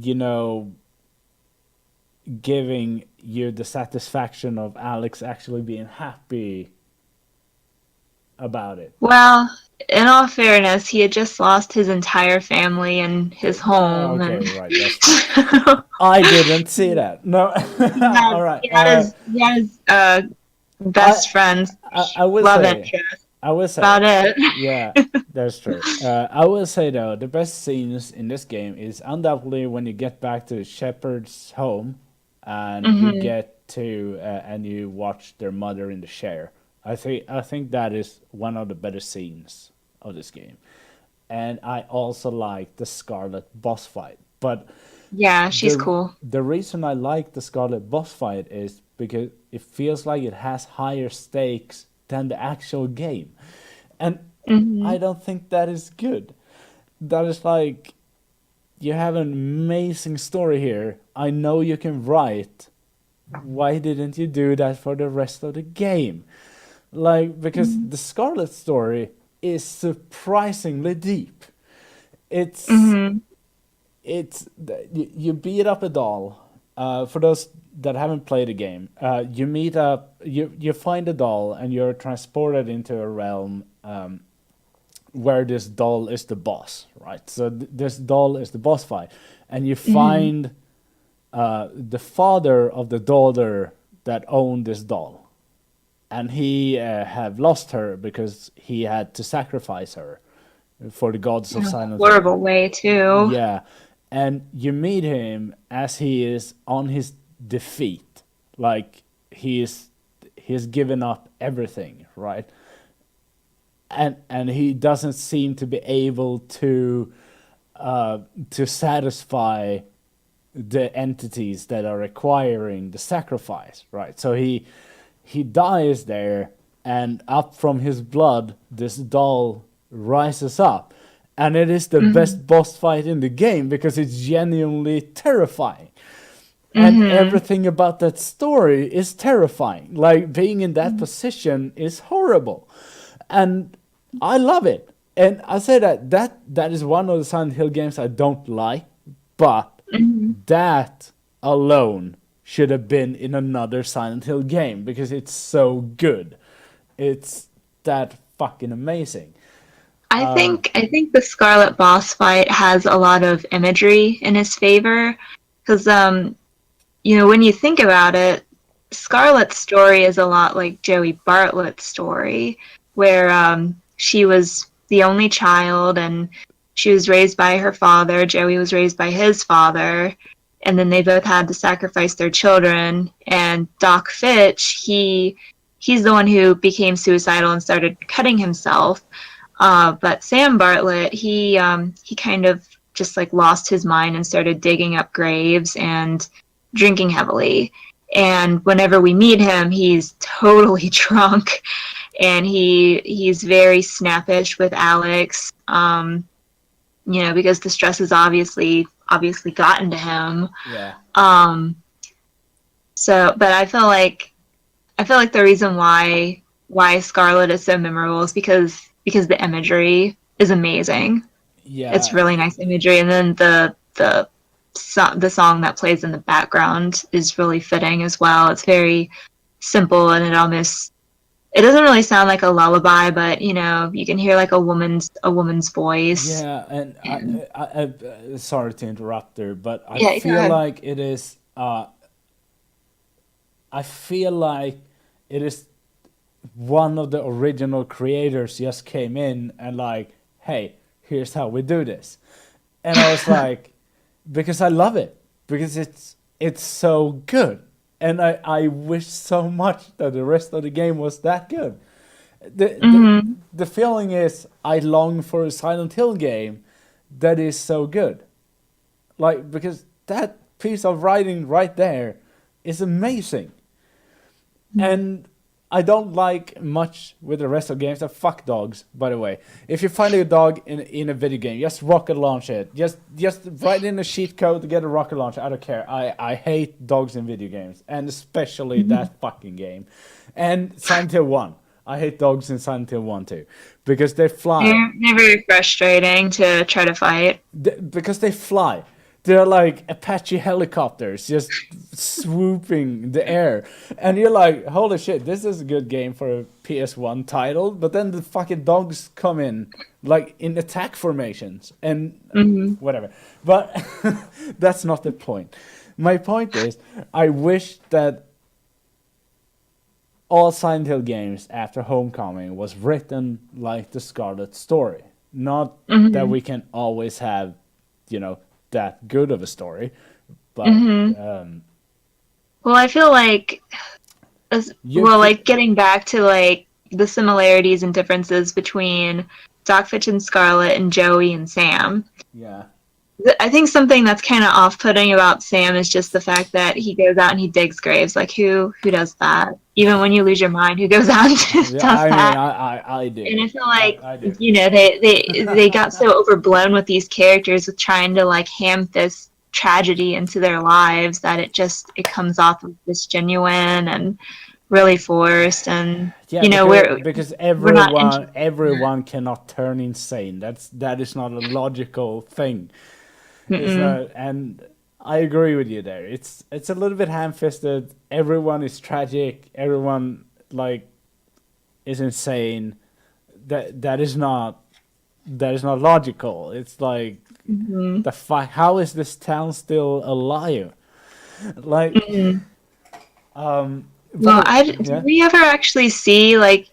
giving you the satisfaction of Alex actually being happy about it. Well, in all fairness, he had just lost his entire family and his home, and Okay, right, that's true. I didn't see that. No. All right. he had his I, best friend's I will love say, interest. I will say, About it. yeah, that's true. I will say though, the best scenes in this game is undoubtedly when you get back to the shepherd's home, and you Hmm. get to and you watch their mother in the chair. I think that is one of the better scenes of this game, and I also like the Scarlet boss fight. But Yeah, she's the cool. the reason I like the Scarlet boss fight is because it feels like it has higher stakes than the actual game. And Hmm. I don't think that is good. That is like you have an amazing story here. I know you can write. Why didn't you do that for the rest of the game? Like because the Scarlet story is surprisingly deep. It's Hmm. it's you beat up a doll. For those that haven't played the game, you find a doll and you're transported into a realm where this doll is the boss, right? So this doll is the boss fight, and you Hmm. find the father of the daughter that owned this doll, and he have lost her because he had to sacrifice her for the gods In of a Silent Hill. horrible way, too. Yeah, and you meet him as he is on his defeat, like he's given up everything, right? And he doesn't seem to be able to to satisfy the entities that are requiring the sacrifice, right? So he dies there, and up from his blood, this doll rises up, and it is the best boss fight in the game because it's genuinely terrifying. And everything about that story is terrifying. Like being in that position is horrible, and I love it. And I say that is one of the Silent Hill games I don't like, but that alone should have been in another Silent Hill game because it's so good. It's that fucking amazing. I think the Scarlet boss fight has a lot of imagery in his favor because when you think about it, Scarlett's story is a lot like Joey Bartlett's story, where she was the only child and she was raised by her father. Joey was raised by his father, and then they both had to sacrifice their children. And Doc Fitch, he's the one who became suicidal and started cutting himself. But Sam Bartlett, he kind of just like lost his mind and started digging up graves and drinking heavily. And whenever we meet him, he's totally drunk, and he's very snappish with Alex. Because the stress has obviously gotten to him. Yeah. But I feel like the reason why Scarlet is so memorable is because the imagery is amazing. Yeah. It's really nice imagery, and then the song that plays in the background is really fitting as well. It's very simple, and it doesn't really sound like a lullaby, but you can hear like a woman's voice. Yeah, and I sorry to interrupt there, but Yeah, go ahead. I feel like it is one of the original creators just came in and like, hey, here's how we do this. And I was like, because I love it, because it's so good. And I wish so much that the rest of the game was that good. The feeling is I long for a Silent Hill game that is so good. Like, because that piece of writing right there is amazing. And I don't like much with the rest of games. Fuck dogs, by the way. If you find a dog in a video game, just rocket launch it. Just write in a cheat code to get a rocket launcher. I don't care. I hate dogs in video games, and especially that fucking game. And Silent Hill 1. I hate dogs in Silent Hill 1 too, because they fly. They're very frustrating to try to fight. Because they fly. They're like Apache helicopters just swooping the air. And you're like, holy shit, this is a good game for a PS1 title. But then the fucking dogs come in, like in attack formations and whatever. But that's not the point. My point is, I wish that all Silent Hill games after Homecoming was written like the Scarlet story. Not that we can always have, that good of a story, but Well, I feel like getting back to like the similarities and differences between Doc Fitch and Scarlet and Joey and Sam. Yeah. I think something that's kind of off-putting about Sam is just the fact that he goes out and he digs graves. Like, who does that? Even when you lose your mind, who goes out and does that? I do. And I feel like, I do. they got so overblown with these characters with trying to, like, ham this tragedy into their lives that it comes off of this genuine and really forced. And, because we're not everyone cannot turn insane. That is not a logical thing. It's not, and I agree with you there. It's a little bit ham-fisted. Everyone is tragic. Everyone like is insane. That is not logical. It's like the fuck. How is this town still alive? Like, Well, did we ever actually see like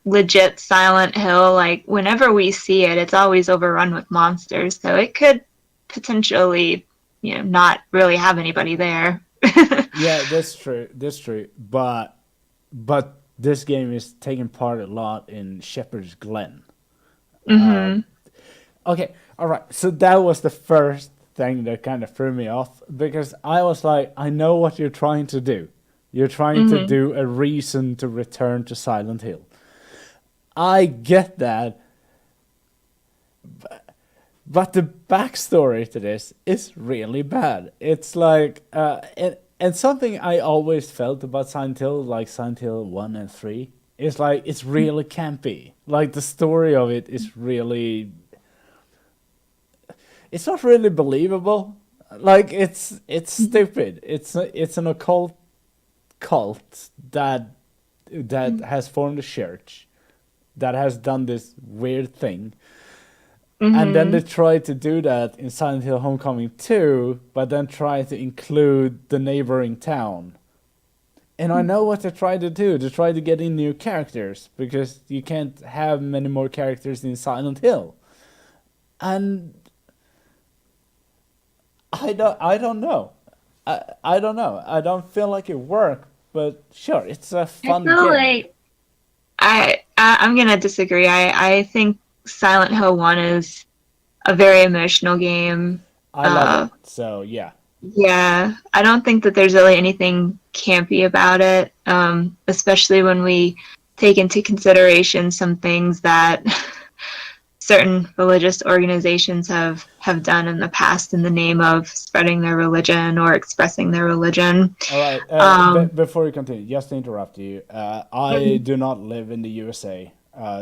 legit Silent Hill? Like whenever we see it, it's always overrun with monsters. So it could potentially, not really have anybody there. Yeah, that's true. That's true. But this game is taking part a lot in Shepherd's Glen. Okay, all right. So that was the first thing that kind of threw me off because I was like, I know what you're trying to do. You're trying to Hmm. do a reason to return to Silent Hill. I get that, but the backstory to this is really bad. It's like, and something I always felt about Silent Hill, like Silent Hill 1 and 3, is like, it's really campy. Like, the story of it is really, it's not really believable. Like, it's stupid. It's an occult cult that has formed a church that has done this weird thing. And then they Hmm. tried to do that in Silent Hill Homecoming 2, but then try to include the neighboring town. And I know what they tried to do. They tried to get in new characters because you can't have many more characters in Silent Hill. And I don't know. I don't know. I don't feel like it worked, but sure, it's a I fun feel game. like I'm gonna disagree. I think Silent Hill 1 is a very emotional game. I love it. Uh, So yeah. yeah, I don't think that there's really anything campy about it, especially when we take into consideration some things that certain religious organizations have done in the past in the name of spreading their religion or expressing their religion. All right. Um, Before you continue, just to interrupt you, I mhm, do not live in the USA,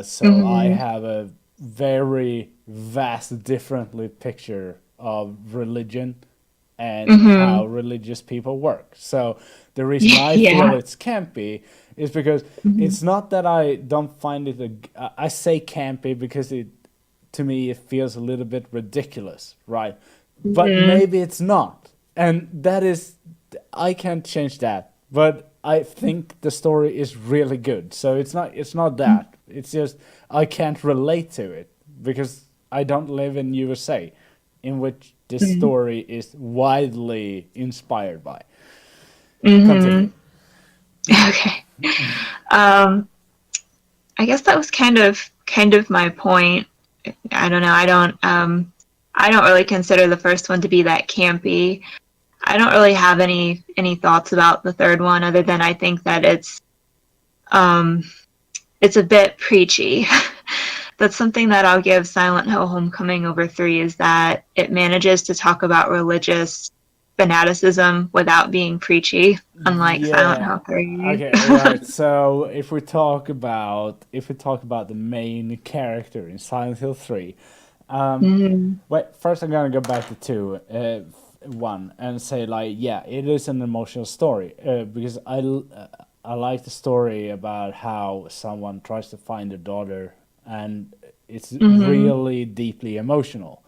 so I mhm, have a very vast, differently picture of religion and how mhm. religious people work. So the reason I feel Yeah. it's campy is because Mhm, it's not that I don't find it. I say campy because it, to me, it feels a little bit ridiculous, right? But mhm, maybe it's not, and that is, I can't change that. But I think the story is really good. So it's not that. It's just I can't relate to it because I don't live in USA, in which this mhm, story is widely inspired by. Continue. mhm. Okay. Um, I guess that was kind of my point. I don't know. I don't really consider the first one to be that campy. I don't really have any thoughts about the third one other than I think that um it's a bit preachy. That's something that I'll give Silent Hill Homecoming over 3 is that it manages to talk about religious fanaticism without being preachy, unlike Silent Yeah. Hill 3. Okay, right. So if we talk about the main character in Silent Hill 3, Mhm. wait, first I'm gonna go back to 2, 1, and say like, yeah, it is an emotional story because I like the story about how someone tries to find their daughter, and it's Mhm. really deeply emotional.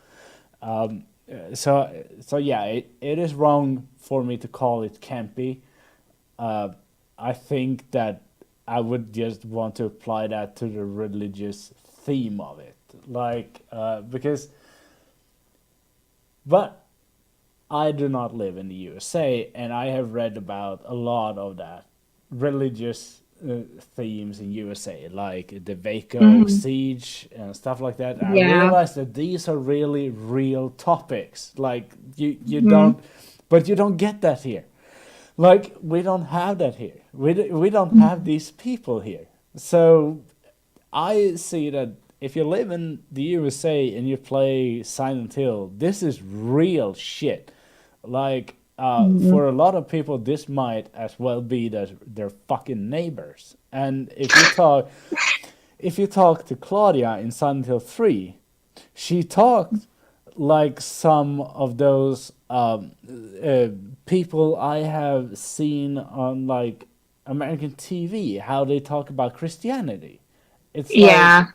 So yeah, it is wrong for me to call it campy. uh, I think that I would just want to apply that to the religious theme of it, like because, but I do not live in the USA, and I have read about a lot of that religious themes in USA, like the Waco Mhm. siege and stuff like that. I Yeah. realized that these are really real topics. Like you Mhm. don't, but you don't get that here. Like we don't have that here. We don't have Mhm. these people here. So I see that if you live in the USA and you play Silent Hill, this is real shit. Like Mhm. for a lot of people, this might as well be their fucking neighbors. And if you talk to Claudia in Silent Hill 3, she talked like some of those uh, people I have seen on like American TV, how they talk about Christianity. It's like, Yeah.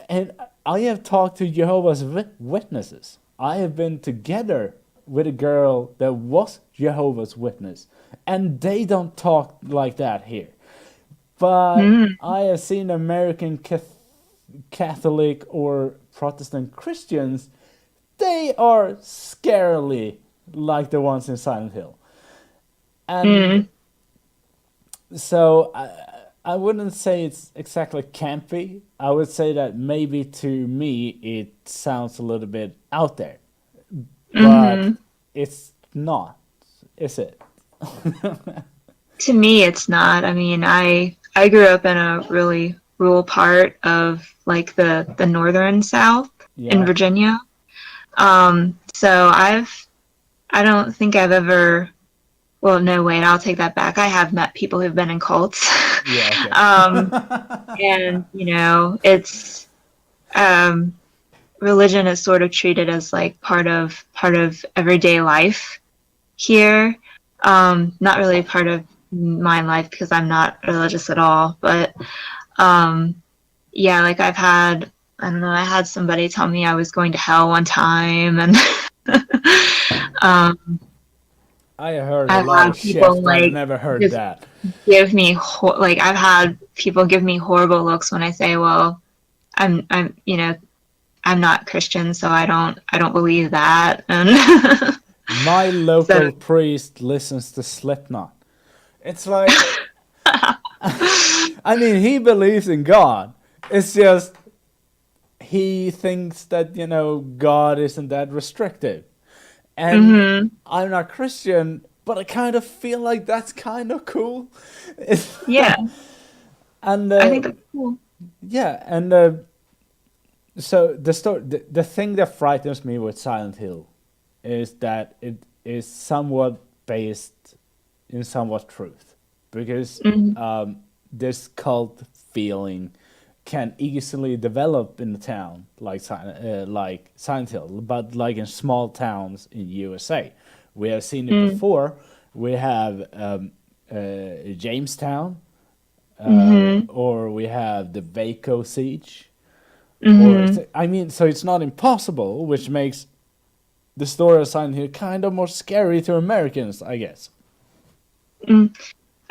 and I have talked to Jehovah's Witnesses. I have been together with a girl that was Jehovah's Witness, and they don't talk like that here. But Mhm. I have seen American Catholic or Protestant Christians, they are scarily like the ones in Silent Hill. And Mhm. so I wouldn't say it's exactly campy. I would say that maybe to me it sounds a little bit out there, but Hmm. it's not, is it? To me, it's not. I mean, I grew up in a really rural part of like the northern South in Yeah, Virginia. So I don't think I've ever. Well, no, wait, I'll take that back. I have met people who've been in cults. yeah, okay. um, and it's um, religion is sort of treated as like part of everyday life here. Not really part of my life because I'm not religious at all. But um, yeah, like I don't know, I had somebody tell me I was going to hell one time, and um, I heard a I've lot of had shit, people but I've like never heard just that. give me like I've had people give me horrible looks when I say, well, I'm I'm not Christian, so I don't believe that. And My so local priest listens to Slipknot. It's like, I mean, he believes in God. It's just he thinks that God isn't that restrictive, and hmm I'm not Christian, but I kind of feel like that's kind of cool. It's, yeah, and I think that's cool. yeah, and so the thing that frightens me with Silent Hill is that it is somewhat based in somewhat truth, because Hmm. this cult feeling can easily develop in the town like Silent Hill, but like in small towns in USA. We have seen it before. We have Jamestown, Hmm. or we have the Waco siege, or Hmm. I mean, so it's not impossible, which makes the story of Silent Hill kind of more scary to Americans, I guess.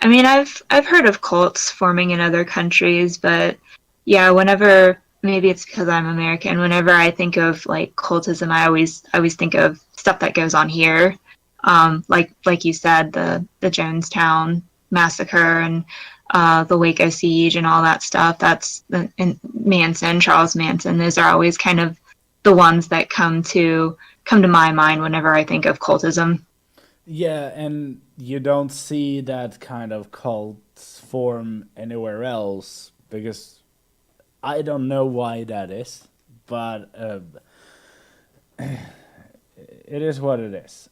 I mean, I've heard of cults forming in other countries, but yeah, whenever maybe it's because I'm American, whenever I think of like cultism, I always think of stuff that goes on here. Like you said, the Jonestown massacre and the Waco siege and all that stuff. And Manson, Charles Manson. Those are always kind of the ones that come to my mind whenever I think of cultism. Yeah, and you don't see that kind of cult form anywhere else, because I don't know why that is, but it is what it is.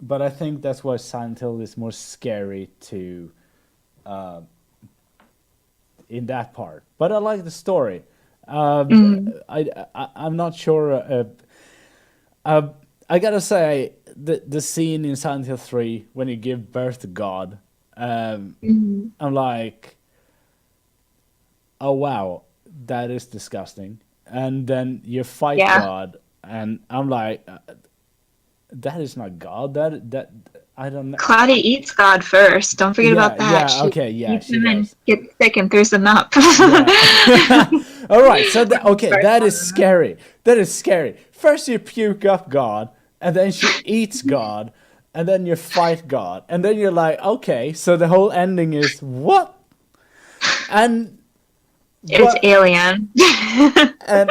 But I think that's why Silent Hill is more scary to in that part. But I like the story. Mm, I'm not sure. Uh, I gotta say the scene in Silent Hill 3 when you give birth to God, mm, I'm like, oh wow, that is disgusting. And then you fight yeah. God, and I'm like, that is not God. That I don't know. Claudia eats God first. Don't forget Yeah, about that. yeah, She okay, yeah, eats she him and does. gets sick and throws him up. Yeah. All right. So okay, First that is one. scary. That is scary. First you puke up God, and then she eats God, and then you fight God, and then you're like, okay, so the whole ending is what? And It's what? Alien. And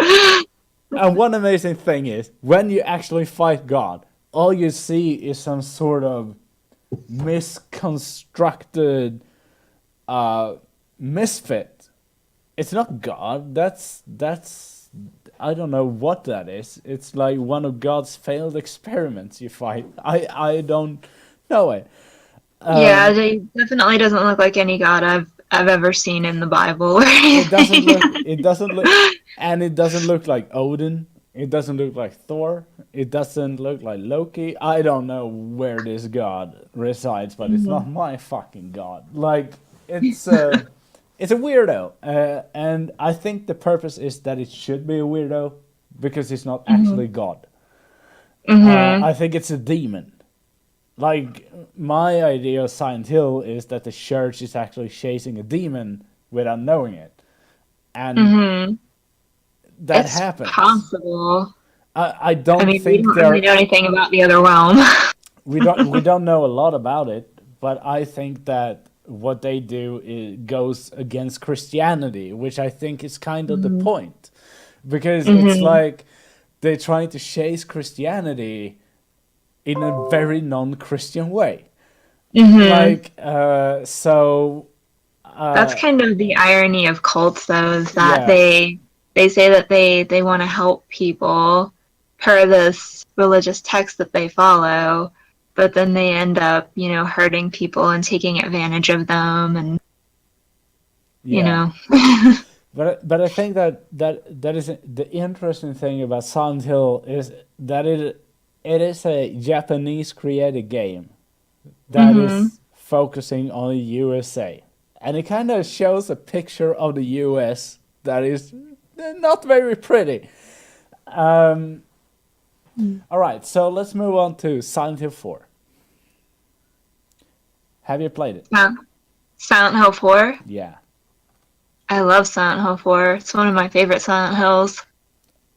one amazing thing is when you actually fight God, all you see is some sort of misconstructed misfit. It's not God. That's I don't know what that is. It's like one of God's failed experiments you fight. I don't know it. Yeah, he definitely doesn't look like any god I've ever seen in the Bible or It doesn't anything. look. It doesn't look, and it doesn't look like Odin. It doesn't look like Thor. It doesn't look like Loki. I don't know where this god resides, but it's not Mhm. my fucking god. Like it's a weirdo, and I think the purpose is that it should be a weirdo because it's not actually Mhm. God. Mhm. I think it's a demon. Like my idea of Silent Hill is that the church is actually chasing a demon without knowing it, and Mhm. that It's happens. possible. I I don't mean, we think don't really there know anything about the other realm. we don't know a lot about it, but I think that what they do goes against Christianity, which I think is kind of the Mm-hmm. point, because it's Mm-hmm. like they're trying to chase Christianity in a very non-Christian way. Mm-hmm. Like, so, That's uh, kind of the irony of cults, though, is that yeah, they say that they want to help people per this religious text that they follow, but then they end up, hurting people and taking advantage of them, and you yeah. know. But I think that is the interesting thing about Silent Hill is that it is a Japanese created game that Mm-hmm. is focusing on the USA, and it kind of shows a picture of the US that is not very pretty. Um, all right, so let's move on to Silent Hill 4. Have you played it? Yeah. Silent Hill 4. Yeah. I love Silent Hill 4. It's one of my favorite Silent Hills.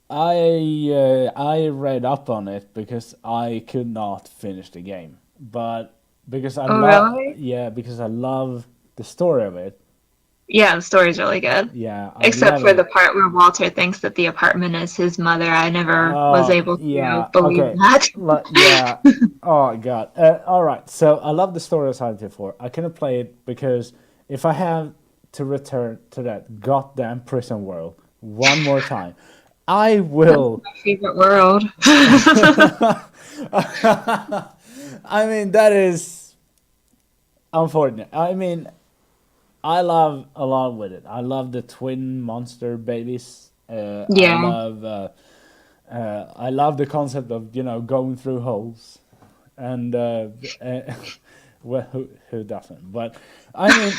I read up on it because I could not finish the game, but because Oh, really? because I love the story of it. Yeah, the story's really good. Yeah, I Except love for the it. part where Walter thinks that the apartment is his mother. I never was able to Yeah, believe okay. that. Yeah. Oh god. All right. So I love the story of Silent Hill 4. I couldn't play it because if I have to return to that goddamn prison world one more time, I That's will. my favorite world. I mean, that is unfortunate. I mean, I love a lot with it. I love the twin monster babies. Yeah. I love the concept of going through holes, and well, who doesn't? But I mean,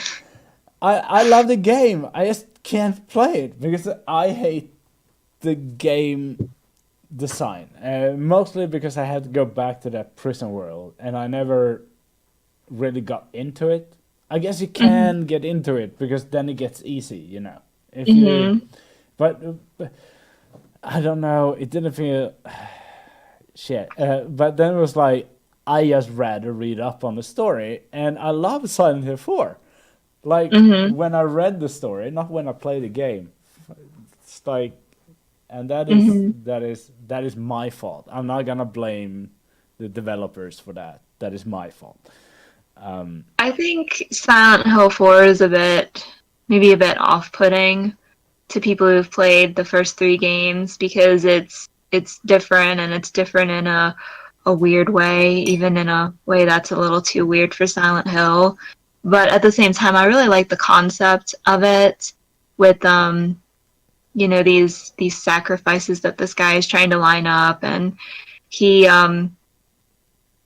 I love the game. I just can't play it because I hate the game design. Mostly because I had to go back to that prison world, and I never really got into it. I guess you Hmm. can get into it because then it gets easy, If you, Hmm. but I don't know. It didn't feel shit. But then it was like I just rather read up on the story, and I love Silent Hill 4. Like Hmm. when I read the story, not when I played the game. It's like, and Hmm. that is my fault. I'm not gonna blame the developers for that. That is my fault. I think Silent Hill 4 is maybe a bit off-putting to people who've played the first three games because it's different and it's different in a weird way, even in a way that's a little too weird for Silent Hill. But at the same time, I really like the concept of it with these sacrifices that this guy is trying to line up, and he um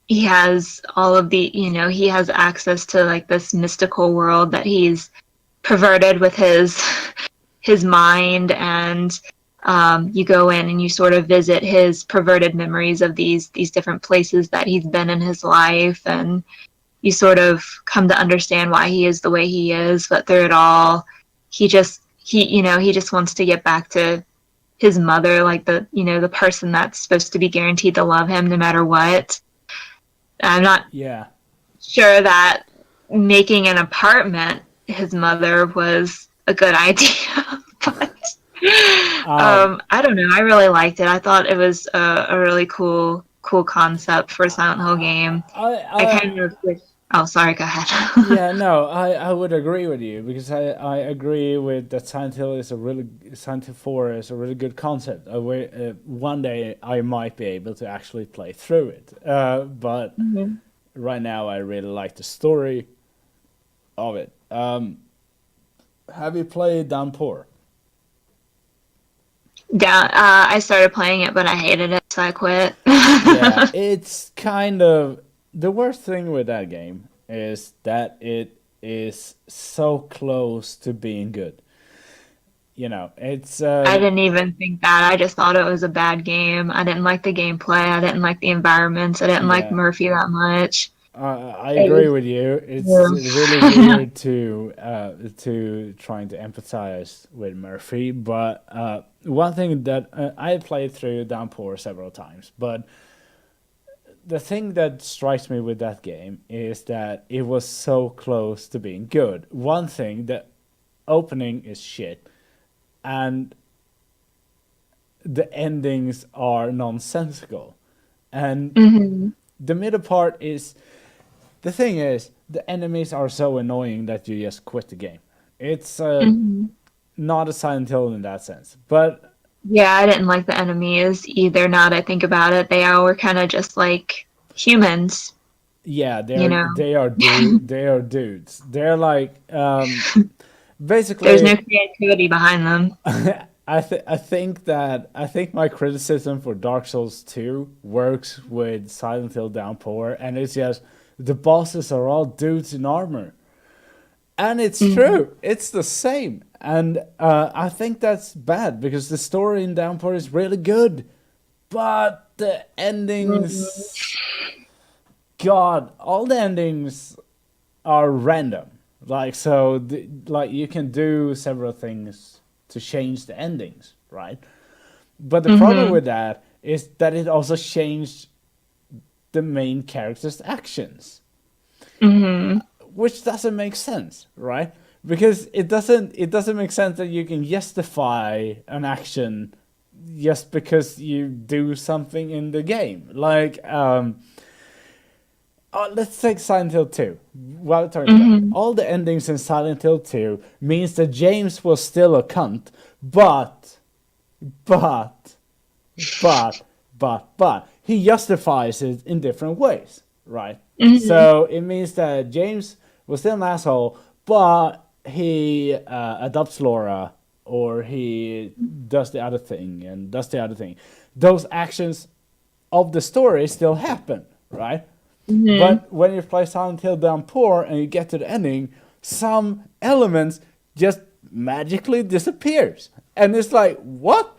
he has all of he has access to like this mystical world that he's perverted with his mind, and you go in and you sort of visit his perverted memories of these different places that he's been in his life, and you sort of come to understand why he is the way he is. But through it all, he just wants to get back to his mother, like the person that's supposed to be guaranteed to love him no matter what. I'm not Yeah. sure that making an apartment his mother was a good idea, but Um, I don't know. I really liked it. I thought it was a really cool concept for a Silent Hill game. I kind I of wish. Oh, sorry. Go ahead. Yeah, no, I would agree with you because I agree with that Silent Hill 4 is a really good concept. One day I might be able to actually play through it. But Mhm. right now I really like the story of it. Have you played Downpour? Yeah, I started playing it, but I hated it, so I quit. Yeah, it's kind of the worst thing with that game is that it is so close to being good. It's I didn't even think that. I just thought it was a bad game. I didn't like the gameplay. I didn't like the environments. I didn't like yeah. Murphy that much. I It agree was, with you. It's really yeah. weird to trying to empathize with Murphy, but one thing that I played through Downpour several times, but the thing that strikes me with that game is that it was so close to being good. One thing, the opening is shit, and the endings are nonsensical, and Mm-hmm. the middle part is the thing is the enemies are so annoying that you just quit the game. It's Mm-hmm. not a Silent Hill in that sense, but Yeah, I didn't like the enemies either. Now that I think about it, they all were kind of just like humans, yeah, you know. they are dudes. They're like There's no basically. creativity behind them. I think my criticism for Dark Souls 2 works with Silent Hill Downpour, and it's just the bosses are all dudes in armor. And it's Mm-hmm. true. It's the same. And I think that's bad because the story in Downpour is really good. But the endings, God, all the endings are random. Like, so, like, you can do several things to change the endings, right? But the problem Mm-hmm. with that is that it also changed the main character's actions, Mm-hmm. which doesn't make sense, right? Because it doesn't make sense that you can justify an action just because you do something in the game. Like let's take Silent Hill 2. While talking about it, Mm-hmm. all the endings in Silent Hill 2 means that James was still a cunt, but but but but he justifies it in different ways, right? Mm-hmm. So it means that James was still an asshole, but he adopts Laura, or he does the other thing and does the other thing. Those actions of the story still happen, right? Mm-hmm. But when you play Silent Hill Downpour and you get to the ending, some elements just magically disappears. And it's like, what?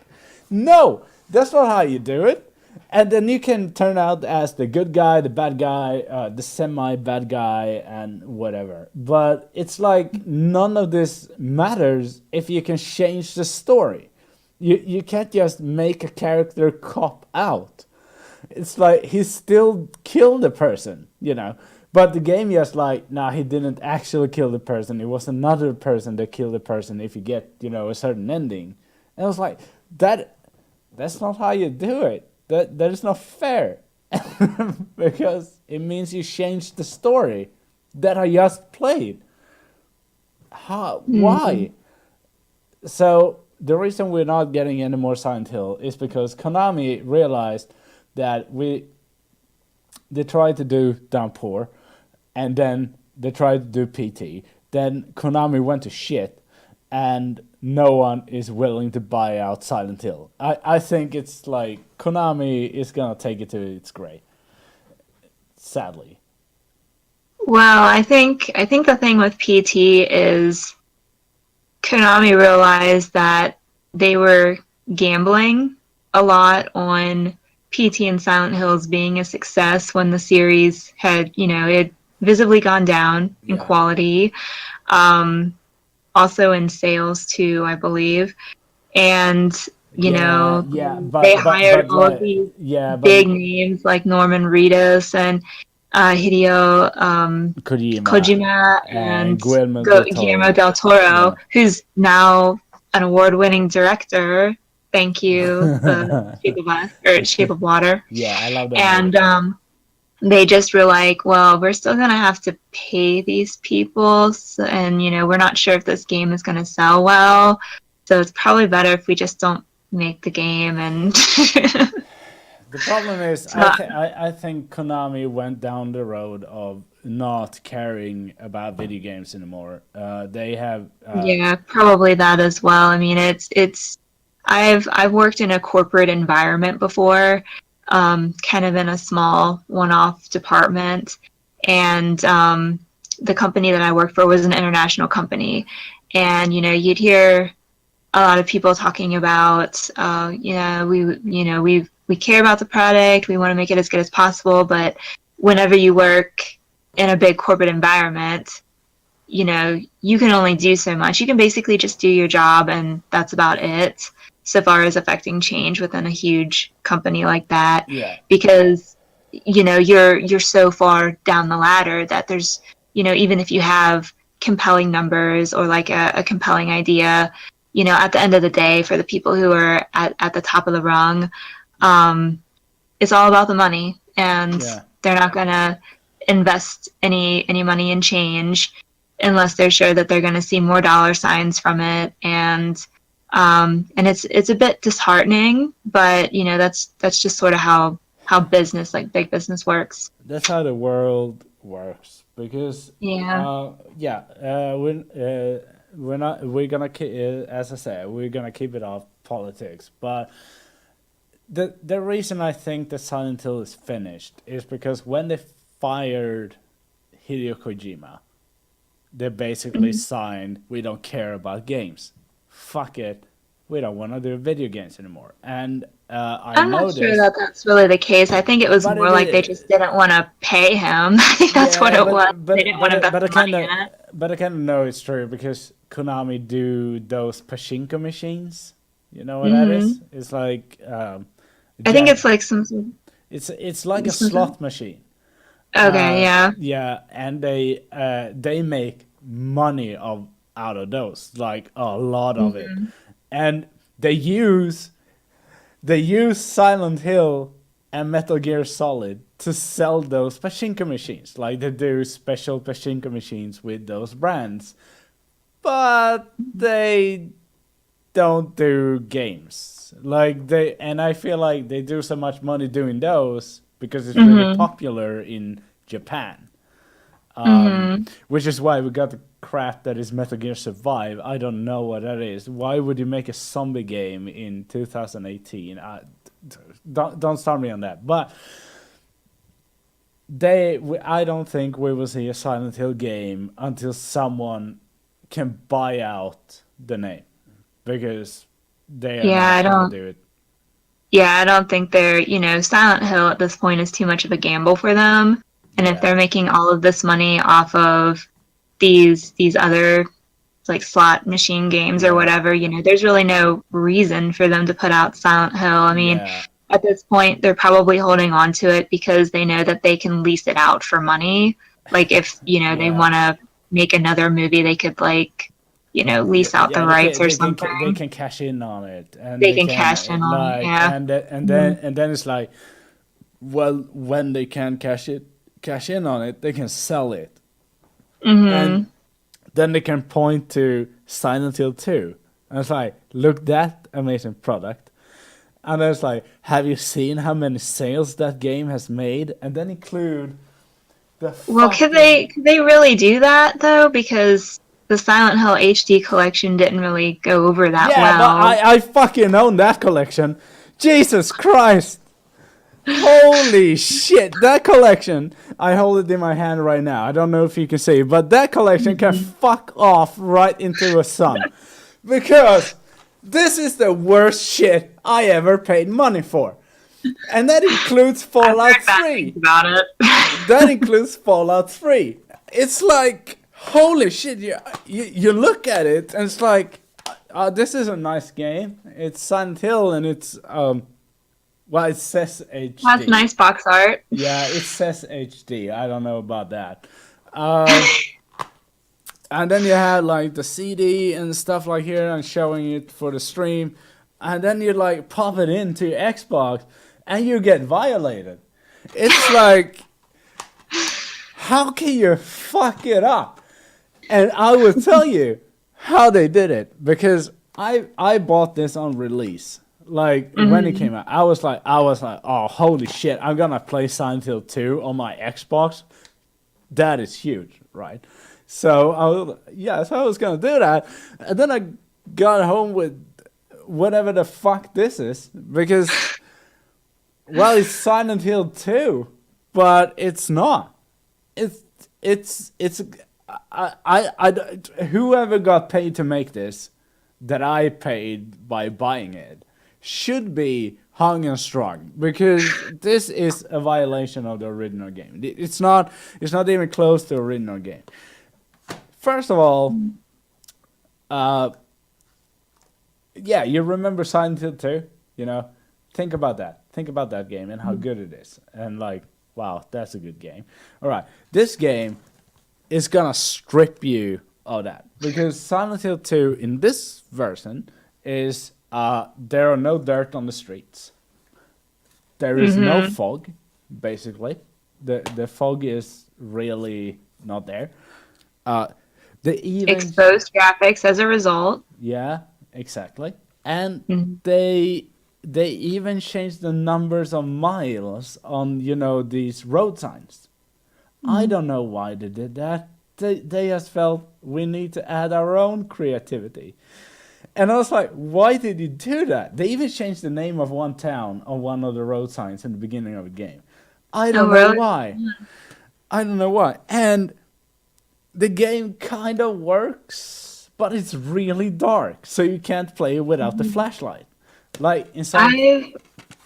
No, that's not how you do it. And then you can turn out as the good guy, the bad guy, the semi bad guy, and whatever. But it's like none of this matters if you can change the story. You can't just make a character cop out. It's like he still killed the person, you know. But the game just like, nah, he didn't actually kill the person. It was another person that killed the person if you get, you know, a certain ending. And I was like, that's not how you do it. That is not fair. Because it means you changed the story that I just played. How? Mm-hmm. Why? So the reason we're not getting any more Silent Hill is because Konami realized that they tried to do Downpour, and then they tried to do PT. Then Konami went to shit, and no one is willing to buy out Silent Hill. I think it's like Konami is gonna take it to its grave. Sadly. Well, I think the thing with PT is Konami realized that they were gambling a lot on PT and Silent Hills being a success when the series had, it had visibly gone down in Yeah. quality, um, also in sales too, I believe. And, Yeah, yeah, they hired but all of like these yeah, but big names like Norman Reedus and Hideo Kojima Kojima and and Guillermo del Guillermo Toro. del Toro, Yeah. who's now an award-winning director. Thank you, The Shape of Us or Shape of Water, Yeah, I love that movie. and they just were like, "Well, we're still gonna have to pay these people, and we're not sure if this game is gonna sell well, so it's probably better if we just don't make the game." And The problem is, so, I think Konami went down the road of not caring about video games anymore. They have, yeah, probably that as well. I mean, it's I've worked in a corporate environment before, kind of in a small one-off department, and the company that I worked for was an international company, and you'd hear a lot of people talking about, we care about the product, we want to make it as good as possible, but whenever you work in a big corporate environment, you can only do so much. You can basically just do your job, and that's about it, so far as affecting change within a huge company like that. yeah, Because you're so far down the ladder that there's, even if you have compelling numbers or like a compelling idea, at the end of the day, for the people who are at the top of the rung, it's all about the money, and Yeah. they're not going to invest any money in change unless they're sure that they're going to see more dollar signs from it. And it's a bit disheartening, but that's just sort of how business, like big business, works. That's how the world works because Yeah. yeah, we're not we're gonna keep, as I said, we're gonna keep it off politics, but the reason I think that Silent Hill is finished is because when they fired Hideo Kojima, they basically Mhm. signed, we don't care about games, fuck it, we don't want to do video games anymore. And I I'm not sure noticed, that that's really the case. I think it was but more it like they is. just didn't want to pay him. I think that's what Yeah, it was. but They didn't but want to but invest but I the money kind of in it. but I kind of know it's true because Konami do those pachinko machines. You know what that is? Hmm. It's like I think Jack. it's like some sort It's like a some sort- slot machine. Okay, yeah. Yeah, and they make money of out of those, like a lot of it, Hmm. and they use they use Silent Hill and Metal Gear Solid to sell those pachinko machines. Like they do special pachinko machines with those brands, but they don't do games. Like they and I feel like they do so much money doing those because it's really Hmm. popular in Japan. Hmm. Which is why we got the crap that is Metal Gear Survive. I don't know what that is. Why would you make a zombie game in 2018? Don't start me on that. But I don't think we will see a Silent Hill game until someone can buy out the name because they are Yeah, not I gonna don't. do it. Yeah, I don't think they're. Silent Hill at this point is too much of a gamble for them. And if Yeah, they're making all of this money off of these other like slot machine games or yeah, whatever, there's really no reason for them to put out Silent Hill. I mean, yeah, at this point, they're probably holding on to it because they know that they can lease it out for money. Like if, they yeah. want to make another movie, they could like, Yeah, lease out the yeah, rights or they something. can cash in on it, and They they can can cash in on it. like, Yeah. Hmm. and then it's like, well, when they can cash in on it, they can sell it, and Hmm. then they can point to Silent Hill 2, and it's like, look that amazing product, and then it's like, have you seen how many sales that game has made, and then include the Well, fucking. could they really do that though? Because the Silent Hill HD collection didn't really go over that Yeah, but well. I fucking own that collection. Jesus Christ. Holy shit, that collection. I hold it in my hand right now. I don't know if you can see, but that collection can Mhm. fuck off right into a sun. Because this is the worst shit I ever paid money for. And that includes I've Fallout heard bad things 3. about it. That includes Fallout 3. It's like, holy shit, you look at it and it's like, this is a nice game. It's Silent Hill and it's, well, it says Has HD. nice box art. Yeah, it says HD. I don't know about that. And then you had like the CD and stuff like here and showing it for the stream. And then you like pop it into your Xbox and you get violated. It's like, how can you fuck it up? And I will tell you how they did it because I bought this on release. Like when it Hmm. came out, I was like, oh holy shit! I'm gonna play Silent Hill 2 on my Xbox. That is huge, right? So I was gonna do that, and then I got home with whatever the fuck this is because well, it's Silent Hill 2, but it's not. It's it's whoever got paid to make this that I paid by buying it should be hung and strung because this is a violation of the original game. It's not even close to the original game. First of all, uh, yeah, you remember Silent Hill 2, you know? Think about that. Think about that game and how good it is. And like wow, that's a good game. All right, this game is gonna strip you of that because Silent Hill 2 in this version is there are no dirt on the streets. There is no Mm-hmm. fog, basically. The fog is really not there. Uh, the even Exposed graphics as a result. yeah, exactly. And Mm-hmm. they even changed the numbers of miles on these road signs. I don't know why they did that. They just felt we need to add our own creativity. And I was like, why did you do that? They even changed the name of one town on one of the road signs in the beginning of the game. I Oh, don't know really? why. I don't know why. And the game kind of works, but it's really dark, so you can't play it without the flashlight. Like inside, I've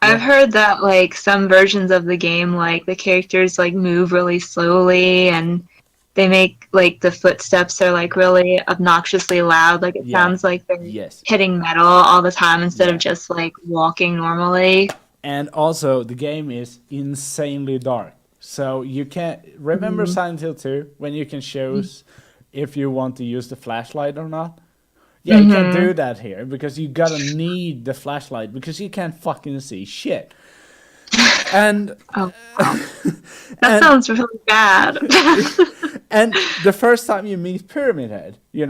I've yeah, heard that like some versions of the game, like the characters like move really slowly and they make like the footsteps are like really obnoxiously loud. Like it yeah, sounds like they're yes, hitting metal all the time instead of yeah. just like walking normally. And also, the game is insanely dark. So you can't remember Mhm. Silent Hill 2 when you can choose if you want to use the flashlight or not. Yeah, you can't Mhm. do that here because you gotta need the flashlight because you can't fucking see shit. And Oh wow. That and sounds really bad. and the first time you meet Pyramid Head, you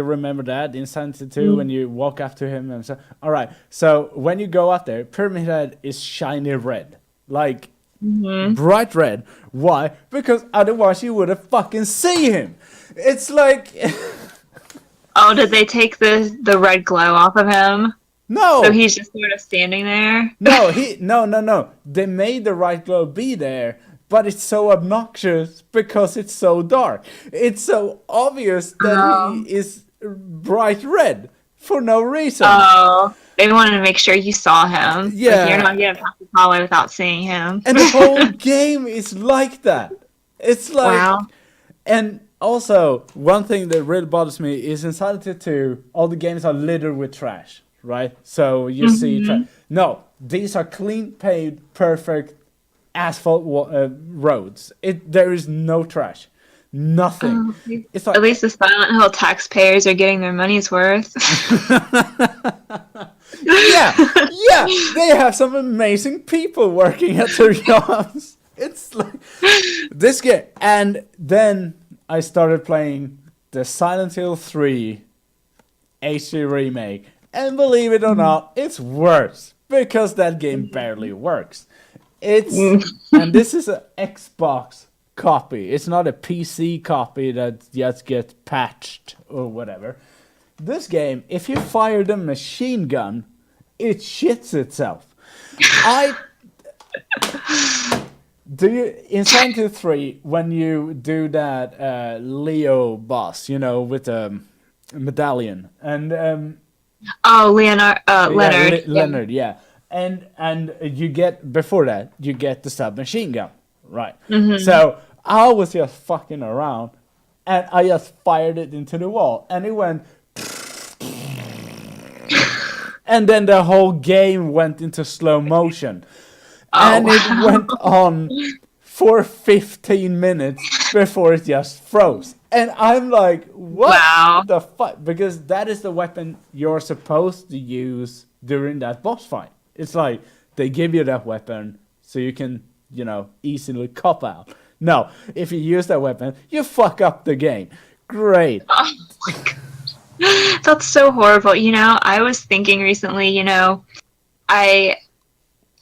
remember that in Silent Hill 2 when you walk up to him and so all right. So when you go up there, Pyramid Head is shiny red. Like Mhm. bright red. Why? Because otherwise you would have fucking see him. It's like Oh, did they take the red glow off of him? So no, he's just sort of standing there? no. They made the right glow be there, but it's so obnoxious because it's so dark. It's so obvious that he Oh. is bright red for no reason. Oh, they wanted to make sure you saw him. Like you're not Yeah, gonna pass the hallway without seeing him. and the whole game is like that. It's like, Wow. and also one thing that really bothers me is in Silent Hill 2, all the games are littered with trash, right? So you see trash. Hmm. No, these are clean paved, perfect asphalt roads. There is no trash, nothing. Oh, It's at like least the Silent Hill taxpayers are getting their money's worth. yeah, yeah. They have some amazing people working at their jobs. It's like this game, and then I started playing the Silent Hill 3 HD remake, and believe it or not, it's worse because that game barely works. It's and this is an Xbox copy. It's not a PC copy that just gets patched or whatever. This game, if you fire the machine gun, it shits itself. I do you in Silent Hill 3 when you do that Leo boss, with a medallion and Oh, Leonard, yeah, Leonard. Yeah. Leonard, yeah. And you get before that you get the submachine gun, right? Hmm. So I was just fucking around, and I just fired it into the wall, and it went, and then the whole game went into slow motion, Oh, and it wow. went on for 15 minutes before it just froze. And I'm like, what Wow. the fuck? Because that is the weapon you're supposed to use during that boss fight. It's like they give you that weapon so you can, easily cop out. No, if you use that weapon, you fuck up the game. Great. Oh my God. That's so horrible. I was thinking recently, I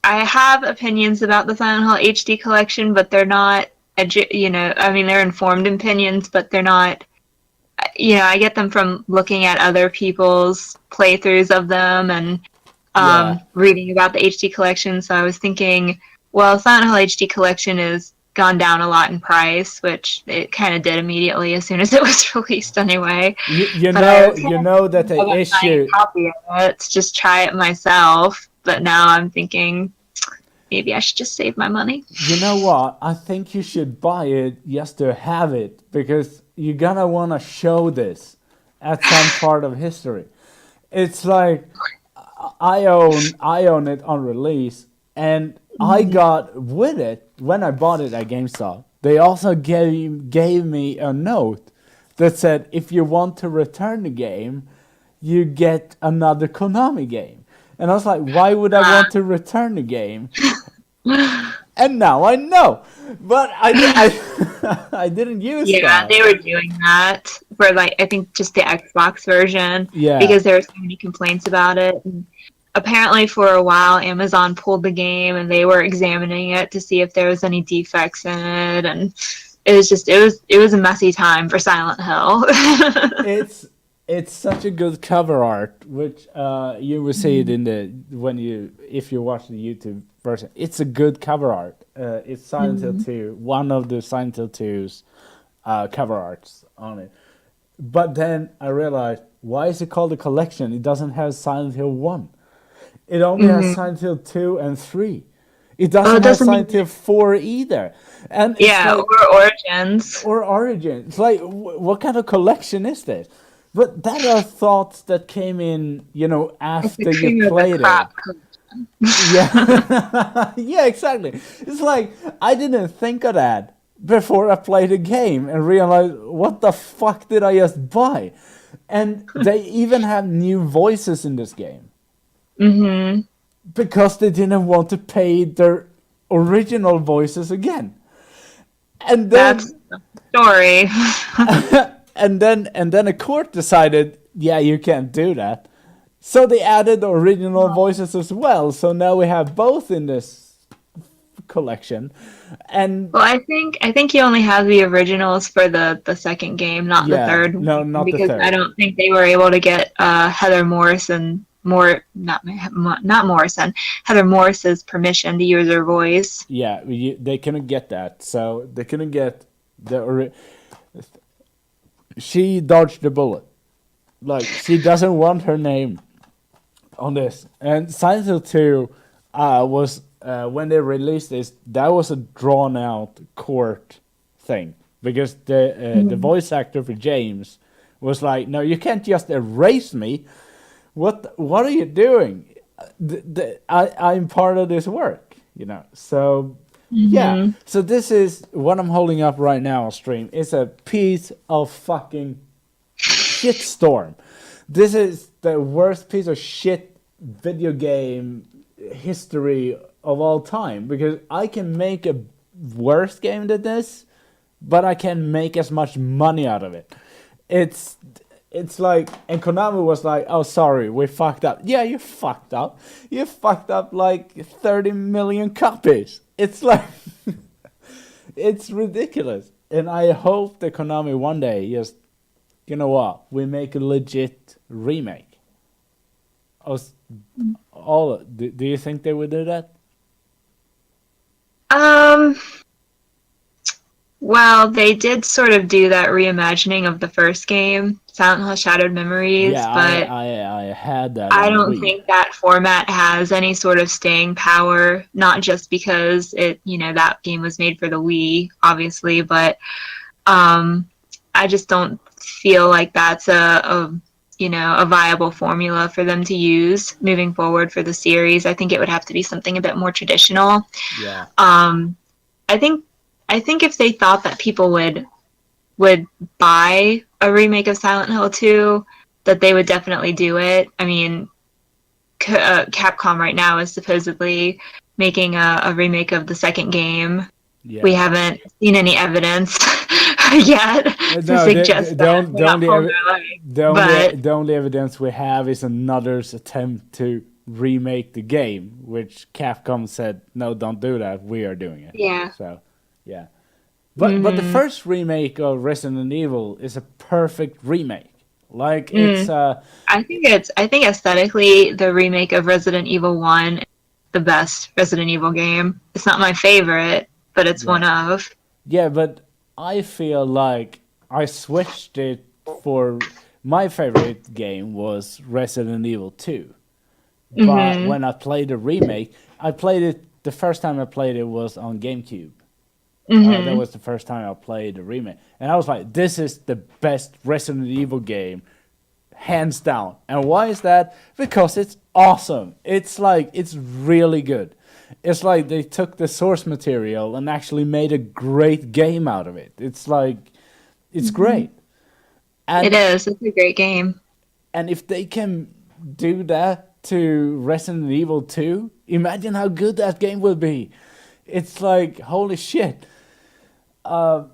I have opinions about the Silent Hill HD collection, but they're not, I mean, they're informed opinions, but they're not, I get them from looking at other people's playthroughs of them and Yeah. reading about the HD collection. So I was thinking, well, Silent Hill HD collection has gone down a lot in price, which it kind of did immediately as soon as it was released anyway. You But I know was kind you of know that thinking they about buying issue a copy of it to just try it myself. But now I'm thinking maybe I should just save my money. you know what? I think you should buy it just to have it because you're gonna wanna show this at some part of history. It's like I own it on release, and I got with it when I bought it at GameStop. They also gave me a note that said if you want to return the game, you get another Konami game. And I was like, why would I want to return the game? And now I know, but I didn't use Yeah, that. they were doing that for like I think just the Xbox version Yeah, because there were so many complaints about it. And apparently, for a while, Amazon pulled the game and they were examining it to see if there was any defects in it, and it was a messy time for Silent Hill. it's it's such a good cover art, which you will see it in the when you if you watch the YouTube version. It's a good cover art. It's Silent Hill Mhm. 2, one of the Silent Hill 2's cover arts on it. But then I realized, why is it called a collection? It doesn't have Silent Hill 1. It only has Mhm. Silent Hill 2 and 3. It Oh, doesn't it have doesn't Silent even. Hill 4 either. And it's Yeah, like, or Origins. or Origin. It's like, what kind of collection is this? But that are thoughts that came in, It's the after you cream of the played it. crop. Yeah. Yeah, exactly. It's like, I didn't think of that before I played the game and realized, what the fuck did I just buy? And they even have new voices in this game Hmm. because they didn't want to pay their original voices again. And That's then the story. and then a court decided, yeah, you can't do that. So they added the original voices as well. So now we have both in this collection. And Well, I think you only have the originals for the second game, not the yeah, third no, one, not the because I third. don't think they were able to get Heather Morrison more not Morrison Heather Morris's permission to use her voice. Yeah, they couldn't get that. So they couldn't get she dodged the bullet. Like, she doesn't want her name on this. And Silent Hill 2 was, when they released this, that was a drawn out court thing. Because the Mhm. voice actor for James was like, no, you can't just erase me. What are you doing? I'm part of this work. So, yeah. Mhm. So this is what I'm holding up right now on stream. It's a piece of fucking shitstorm. This is the worst piece of shit video game history of all time because I can make a worse game than this, but I can make as much money out of it. It's it's like, and Konami was like, "Oh, sorry, we fucked up." Yeah, you fucked up. You fucked up like 30 million copies. It's like it's ridiculous. And I hope that Konami one day just, you know what, we make a legit remake. Us- All do you think they would do that? Um, well, they did sort of do that reimagining of the first game, Silent Hill Shattered Memories, Yeah, I but I, I had that I on don't Wii. think that format has any sort of staying power, not just because that game was made for the Wii, obviously, but um, I just don't feel like that's a viable formula for them to use moving forward for the series. I think it would have to be something a bit more traditional. Yeah, Um, I think I think if they thought that people would buy a remake of Silent Hill 2, that they would definitely do it. I mean, Capcom right now is supposedly making a remake of the second game. We yeah. haven't seen any evidence yet to No, suggest that they're the not only pulling their leg. But the only evidence we have is another's attempt to remake the game, which Capcom said, "No, don't do that. We are doing it." yeah. So, yeah. But the Hmm. first remake of Resident Evil is a perfect remake. Like, it's Mm. I think aesthetically the remake of Resident Evil 1 is the best Resident Evil game. It's not my favorite, but it's yeah. one of. Yeah, but I feel like I switched it for my favorite game was Resident Evil 2. But Mhm. when I played the remake, I played it the first time I played it was on GameCube. That Mhm. was the first time I played the remake. And I was like, this is the best Resident Evil game, hands down. And why is that? Because it's awesome. It's like, it's really good. It's like they took the source material and actually made a great game out of it. It's like it's Mhm. great. It And is. It's a great game. and if they can do that to Resident Evil 2, imagine how good that game will be. It's like holy shit. I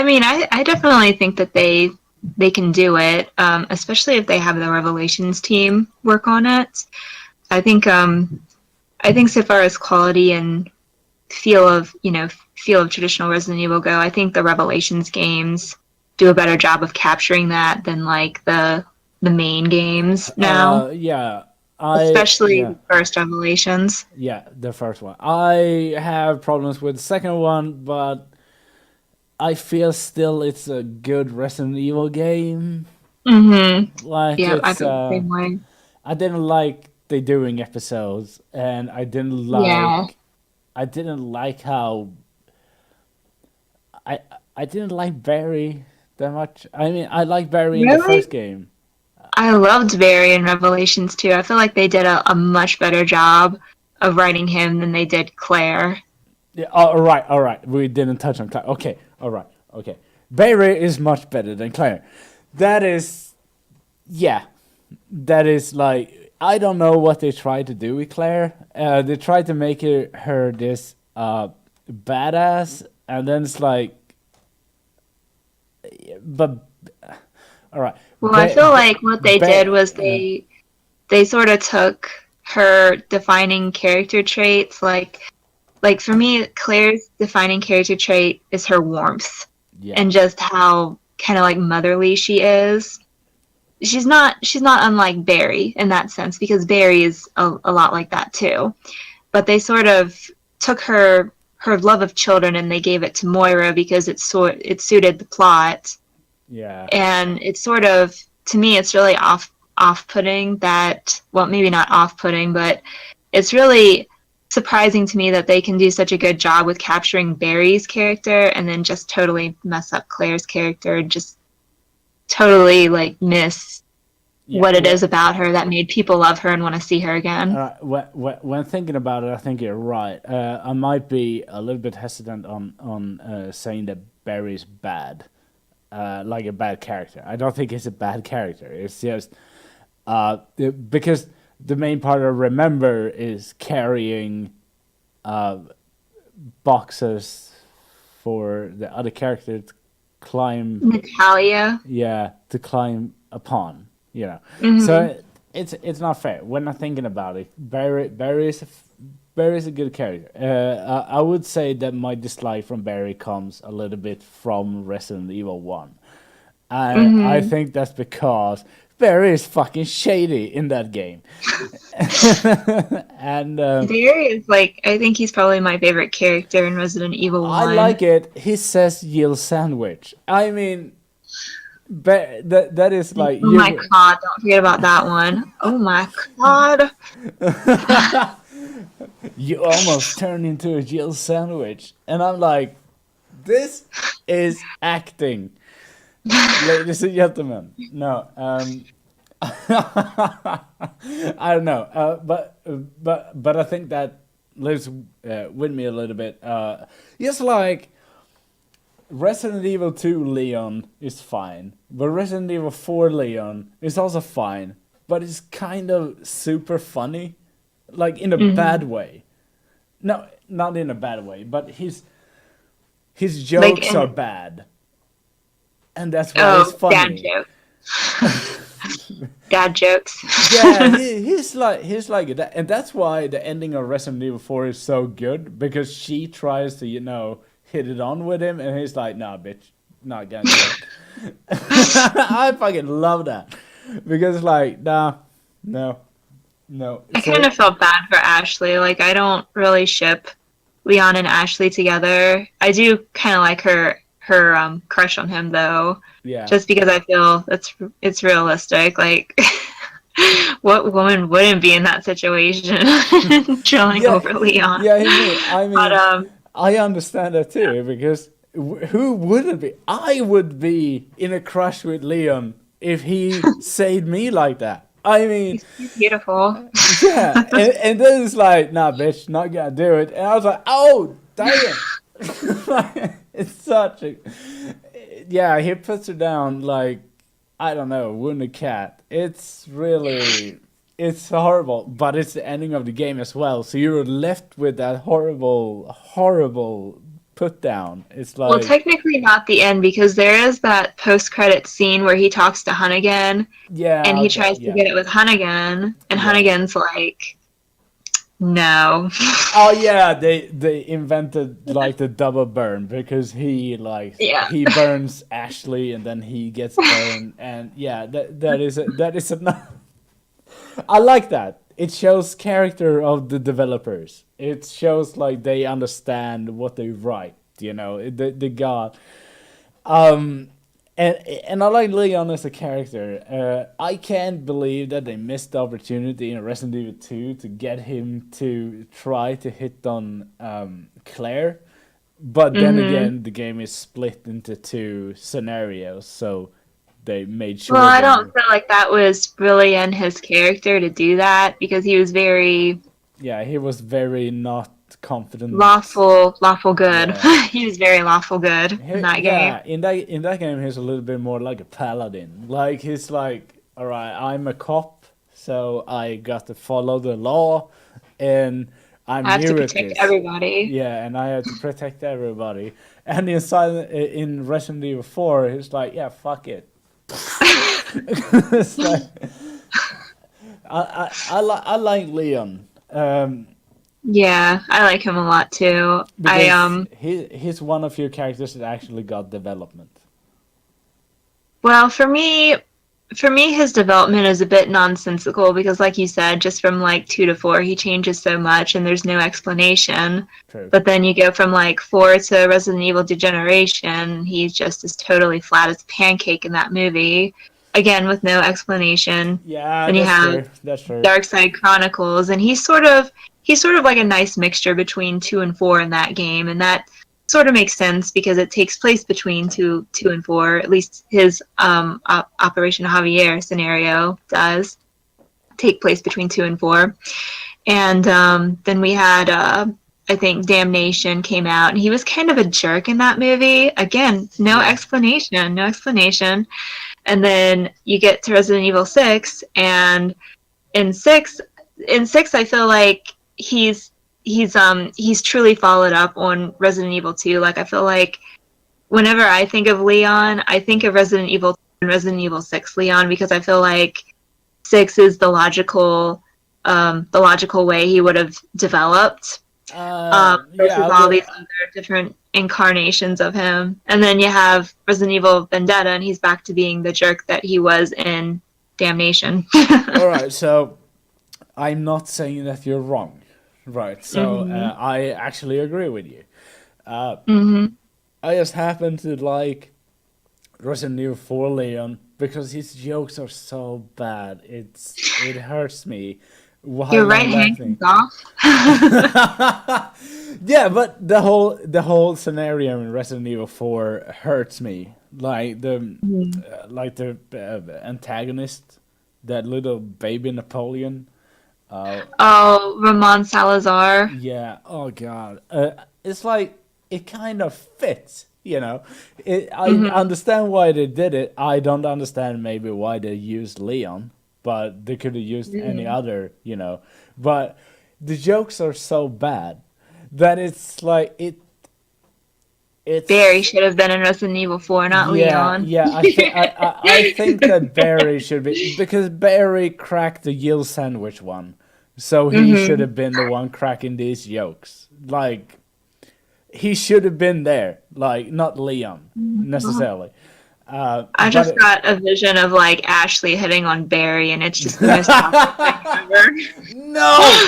mean, I definitely think that they can do it, especially if they have the Revelations team work on it. I think I think so far as quality and feel of traditional Resident Evil go, I think the Revelations games do a better job of capturing that than like the main games now, Yeah, especially yeah. the first Revelations. Yeah, the first one. I have problems with the second one, but I feel still it's a good Resident Evil game. Mm-hmm. Like Yeah, I it's feel the same way. I didn't like they doing episodes, and Yeah. I didn't like how I I didn't like Barry that much. I mean, I like Barry in the Really? first game. I loved Barry in Revelations too. I feel like they did a much better job of writing him than they did Claire. Yeah, all right, all right. We didn't touch on Claire. Okay, all right, okay. Barry is much better than Claire. That is, yeah, that is like I don't know what they tried to do with Claire. They tried to make her this badass, and then it's like, but all right, Well, I feel like what they did was uh, they sort of took her defining character traits like for me Claire's defining character trait is her warmth yeah, and just how kind of like motherly she is. She's not unlike Barry in that sense because Barry is a lot like that too. But they sort of took her love of children and they gave it to Moira because it suited the plot, yeah. and it's sort of to me it's really off-putting that, well, maybe not off-putting, but it's really surprising to me that they can do such a good job with capturing Barry's character and then just totally mess up Claire's character and just totally like miss Yeah, what it well, is about her that made people love her and want to see her again. when thinking about it, I think you're right. I might be a little bit hesitant on saying that Barry's bad, like a bad character. I don't think he's a bad character. It's just because the main part I remember is carrying boxes for the other character to climb. Natalia. Yeah, to climb upon. You know, Hmm. so it's not fair when I'm thinking about it. Barry is a good character. I would say that my dislike from Barry comes a little bit from Resident Evil One. I Hmm. think that's because Barry is fucking shady in that game, and Barry is like, I think he's probably my favorite character in Resident Evil I 1. like it. He says "Yield sandwich." I mean, that is like Oh my you. god, don't forget about that one. Oh my god. You almost turned into a Jill sandwich. And I'm like, this is acting. Ladies and gentlemen. No, I don't know. But I think that lives with me a little bit. Just like Resident Evil 2 Leon is fine, but Resident Evil 4 Leon is also fine, but it's kind of super funny, like in a bad Hmm. way. No, not in a bad way, but his Like, jokes are and bad, and that's why it's oh, dad funny. jokes. Dad jokes. Yeah, he's like that, and that's why the ending of Resident Evil 4 is so good because she tries to hit it on with him, and he's like, "Nah, bitch, not gonna do it." I fucking love that because like, nah, no, no. I kind So of felt bad for Ashley. Like, I don't really ship Leon and Ashley together. I do kind of like her crush on him though, yeah, just because I feel it's realistic. Like, what woman wouldn't be in that situation, chilling yeah, over Leon? yeah. I But mean, I understand that too because who wouldn't be? I would be in a crush with Leon if he saved me like that. I mean, He's beautiful. yeah, and then it's like, nah, bitch, not gonna do it. And I was like, oh, damn. It's such a, yeah. He puts her down like, I don't know, wound a cat. It's really, it's horrible. But it's the ending of the game as well. So you're left with that horrible, horrible put down. It's Well, like, technically not the end because there is that post-credit scene where he talks to Hunnigan and yeah, he okay, tries to yeah, get it with Hunnigan, and yeah. Hunnigan's like, no. Oh yeah, they invented like the double burn because he like Yeah. he burns Ashley and then he gets burned and yeah that is a I like that. It shows character of the developers. It shows like they understand what they write. You know the god. Um, and I like Leon as a character. I can't believe that they missed the opportunity in Resident Evil 2 to get him to try to hit on Claire. But then Hmm. again, the game is split into two scenarios, so they made Well, sure I they don't were. feel like that was really in his character to do that because he was very Yeah, he was very not confident. lawful good. Yeah, He was very lawful good in that game. Yeah, in that game he's a little bit more like a paladin. Like he's like, all right, I'm a cop, so I got to follow the law, and I'm I have to new at protect this. everybody. Yeah, and I have to protect everybody. And in Resident Evil 4, he's like, yeah, fuck it. It's like I like Leon. Yeah, I like him a lot too. I Because he's one of your characters that actually got development. Well, for me his development is a bit nonsensical because like you said, just from like 2 to 4 he changes so much and there's no explanation. True. But then you go from like 4 to Resident Evil Degeneration, he's just as totally flat as a pancake in that movie. Again with no explanation. Yeah, Then you that's have true. That's true. Dark Side Chronicles, and he's sort of like a nice mixture between 2 and 4 in that game, and that sort of makes sense because it takes place between two and 4. At least his Operation Javier scenario does take place between 2 and 4. And then we had I think Damnation came out, and he was kind of a jerk in that movie. Again, no Yeah. explanation, no explanation. And then you get to Resident Evil 6, and in six in 6 I feel like he's truly followed up on Resident Evil 2. Like I feel like whenever I think of Leon, I think of Resident Evil 2 and Resident Evil 6 Leon because I feel like 6 is the logical way he would have developed Yeah, versus all these other different incarnations of him. And then you have Resident Evil Vendetta, and he's back to being the jerk that he was in Damnation. all right. So I'm not saying that you're wrong. Right. So Hmm. I actually agree with you. Uh, Hmm. I just happen to like Resident Evil 4 Leon because his jokes are so bad. It hurts me Your while I'm right hand laughing. comes off. Yeah, but the whole scenario in Resident Evil 4 hurts me. Like the antagonist, that little baby Napoleon. Uh, Oh, Ramon Salazar. yeah. Oh God. It's like it kind of fits. You know, I Hmm. understand why they did it. I don't understand maybe why they used Leon, but they could have used any Hmm. other. You know, but the jokes are so bad that it's like Barry it's should have been in Resident Evil 4, not yeah, Leon. yeah. I think that Barry should be because Barry cracked the Yield sandwich one, so he should Hmm. have been the one cracking these jokes. Like he should have been there, like not Leon necessarily. I But just got a vision of like Ashley hitting on Barry, and it's just the most awkward thing ever. no,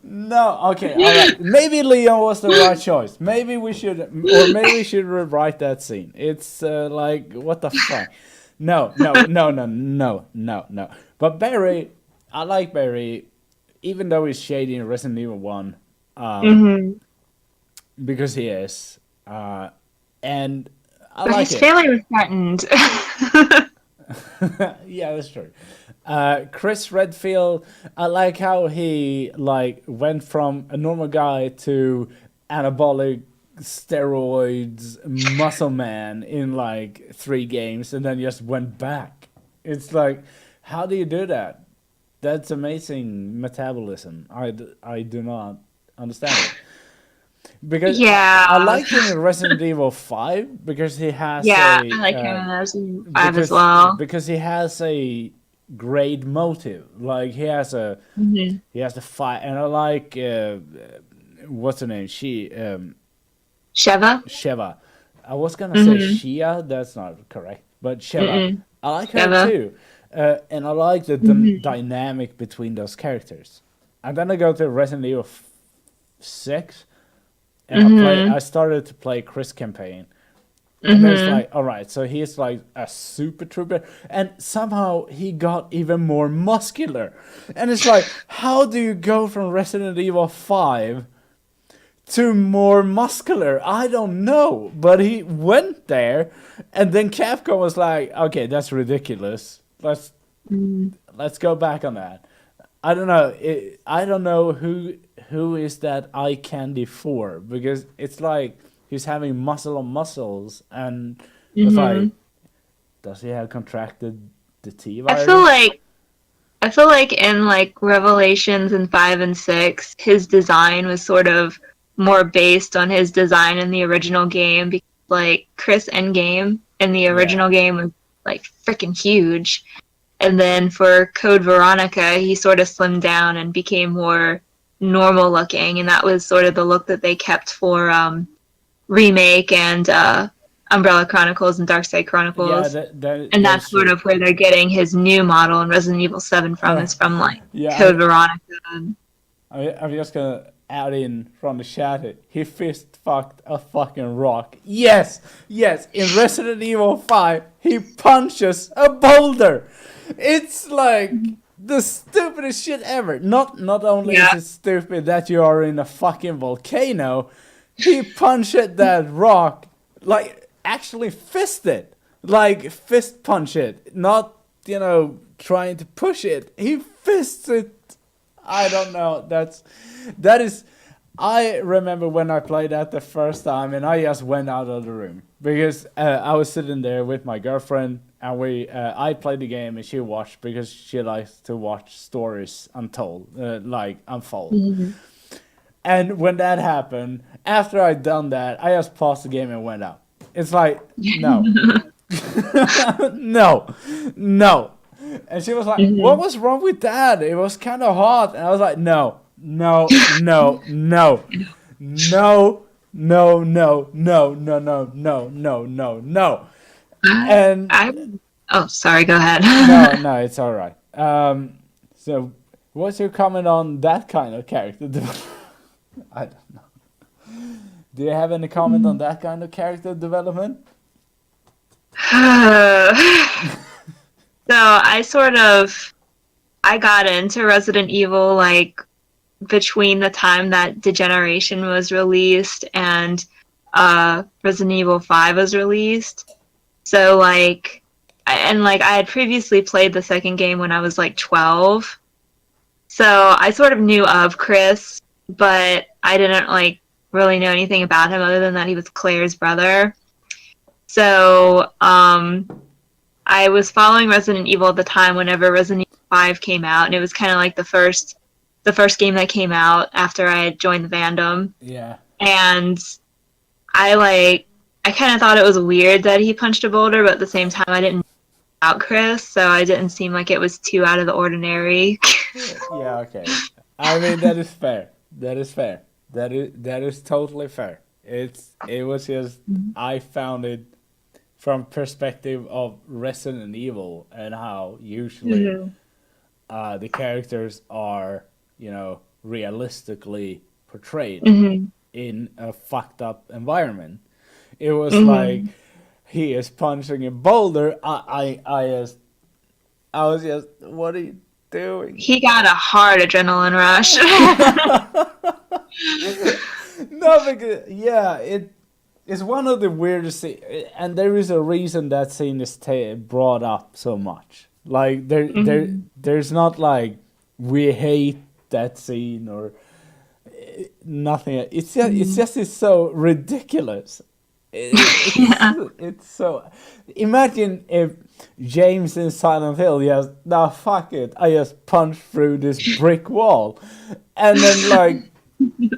no. Okay, all right. Maybe Leon was the right choice. Maybe we should rewrite that scene. It's like what the fuck. No, no, no, no, no, no, no. But Barry, I like Barry, even though he's shady in Resident Evil 1, Hmm. because he is, and I But like his it. family was threatened. Yeah, that's true. Chris Redfield, I like how he like went from a normal guy to anabolic steroids muscle man in like 3 games and then just went back. It's like, how do you do that? That's amazing metabolism. I do not understand it. Because I Yeah, liked him in Resident Evil 5 because he has yeah, I a like him in Resident 5 as well. because he has a great motive. Like Hmm. he has the fight, and I like what's her name? Sheva? Sheva. I was gonna say Hmm. Shia. That's not correct, but Sheva. Mm-mm. I like her Sheva. too, and I like the Hmm. dynamic between those characters. And then I go to Resident Evil 6, and Hmm. I started to play Chris campaign. And there's Hmm. like, all right, so he's like a super trooper, and somehow he got even more muscular. And it's like, how do you go from Resident Evil 5 to more muscular? I don't know. But he went there, and then Capcom was like, okay, that's ridiculous. Let's go back on that. I don't know. I don't know who is that eye candy for, because it's like he's having muscle on muscles, and it's like, Hmm. does he have contracted the T I feel virus? like I feel like in like Revelations in 5 and 6, his design was sort of more based on his design in the original game because like Chris Endgame in the Yeah, original game was like freaking huge. And then for Code Veronica, he sort of slimmed down and became more normal looking, and that was sort of the look that they kept for Remake and Umbrella Chronicles and Darkside yeah, Chronicles. And that that's is sort true. of where they're getting his new model in Resident Evil 7 from, is from like Yeah, Code Veronica. I'm just gonna add in from the chat it. He fist fucked a fucking rock. Yes, yes. In Resident Evil 5, he punches a boulder. It's like the stupidest shit ever. Not only is Yeah. it stupid that you are in a fucking volcano, he punched that rock like actually fisted, like fist punch it, not trying to push it. He fists it. I don't know. That is. I remember when I played that the first time, and I just went out of the room because I was sitting there with my girlfriend, and I played the game, and she watched because she likes to watch stories untold, like unfold. Mhm. And when that happened, after I'd done that, I just paused the game and went out. It's like, no, no, no. And she was like, "What Mhm. was wrong with that? It was kind of hot." And I was like, "No, no, no, no, no, no, no, no, no, no, no, no, no, no." I, And I, oh, sorry, go ahead. no, no, it's all right. So what's your comment on that kind of character? I don't know. Do you have any comment on that kind of character development? So I got into Resident Evil like between the time that Degeneration was released and Resident Evil 5 was released. So like I had previously played the second game when I was like 12. So I sort of knew of Chris, but I didn't like really know anything about him other than that he was Claire's brother. So I was following Resident Evil at the time whenever Resident Evil 5 came out, and it was kind of like the first game that came out after I had joined the fandom. Yeah. And I kind of thought it was weird that he punched a boulder, but at the same time I didn't know about Chris, so I didn't seem like it was too out of the ordinary. Yeah, okay. I mean, that is fair. That is fair. That is totally fair. It was just, I found it from perspective of Resident Evil and how usually Mhm. the characters are, realistically portrayed Mhm. in a fucked up environment. It was like Mhm. he is punching a boulder. I was just, what are you doing? He got a hard adrenaline rush. No, because yeah, it is one of the weirdest, and there is a reason that scene is brought up so much. Like there's not like we hate that scene or nothing. It's so ridiculous. Yeah. It's so. Imagine if James in Silent Hill just nah fuck it, I just punch through this brick wall, and then like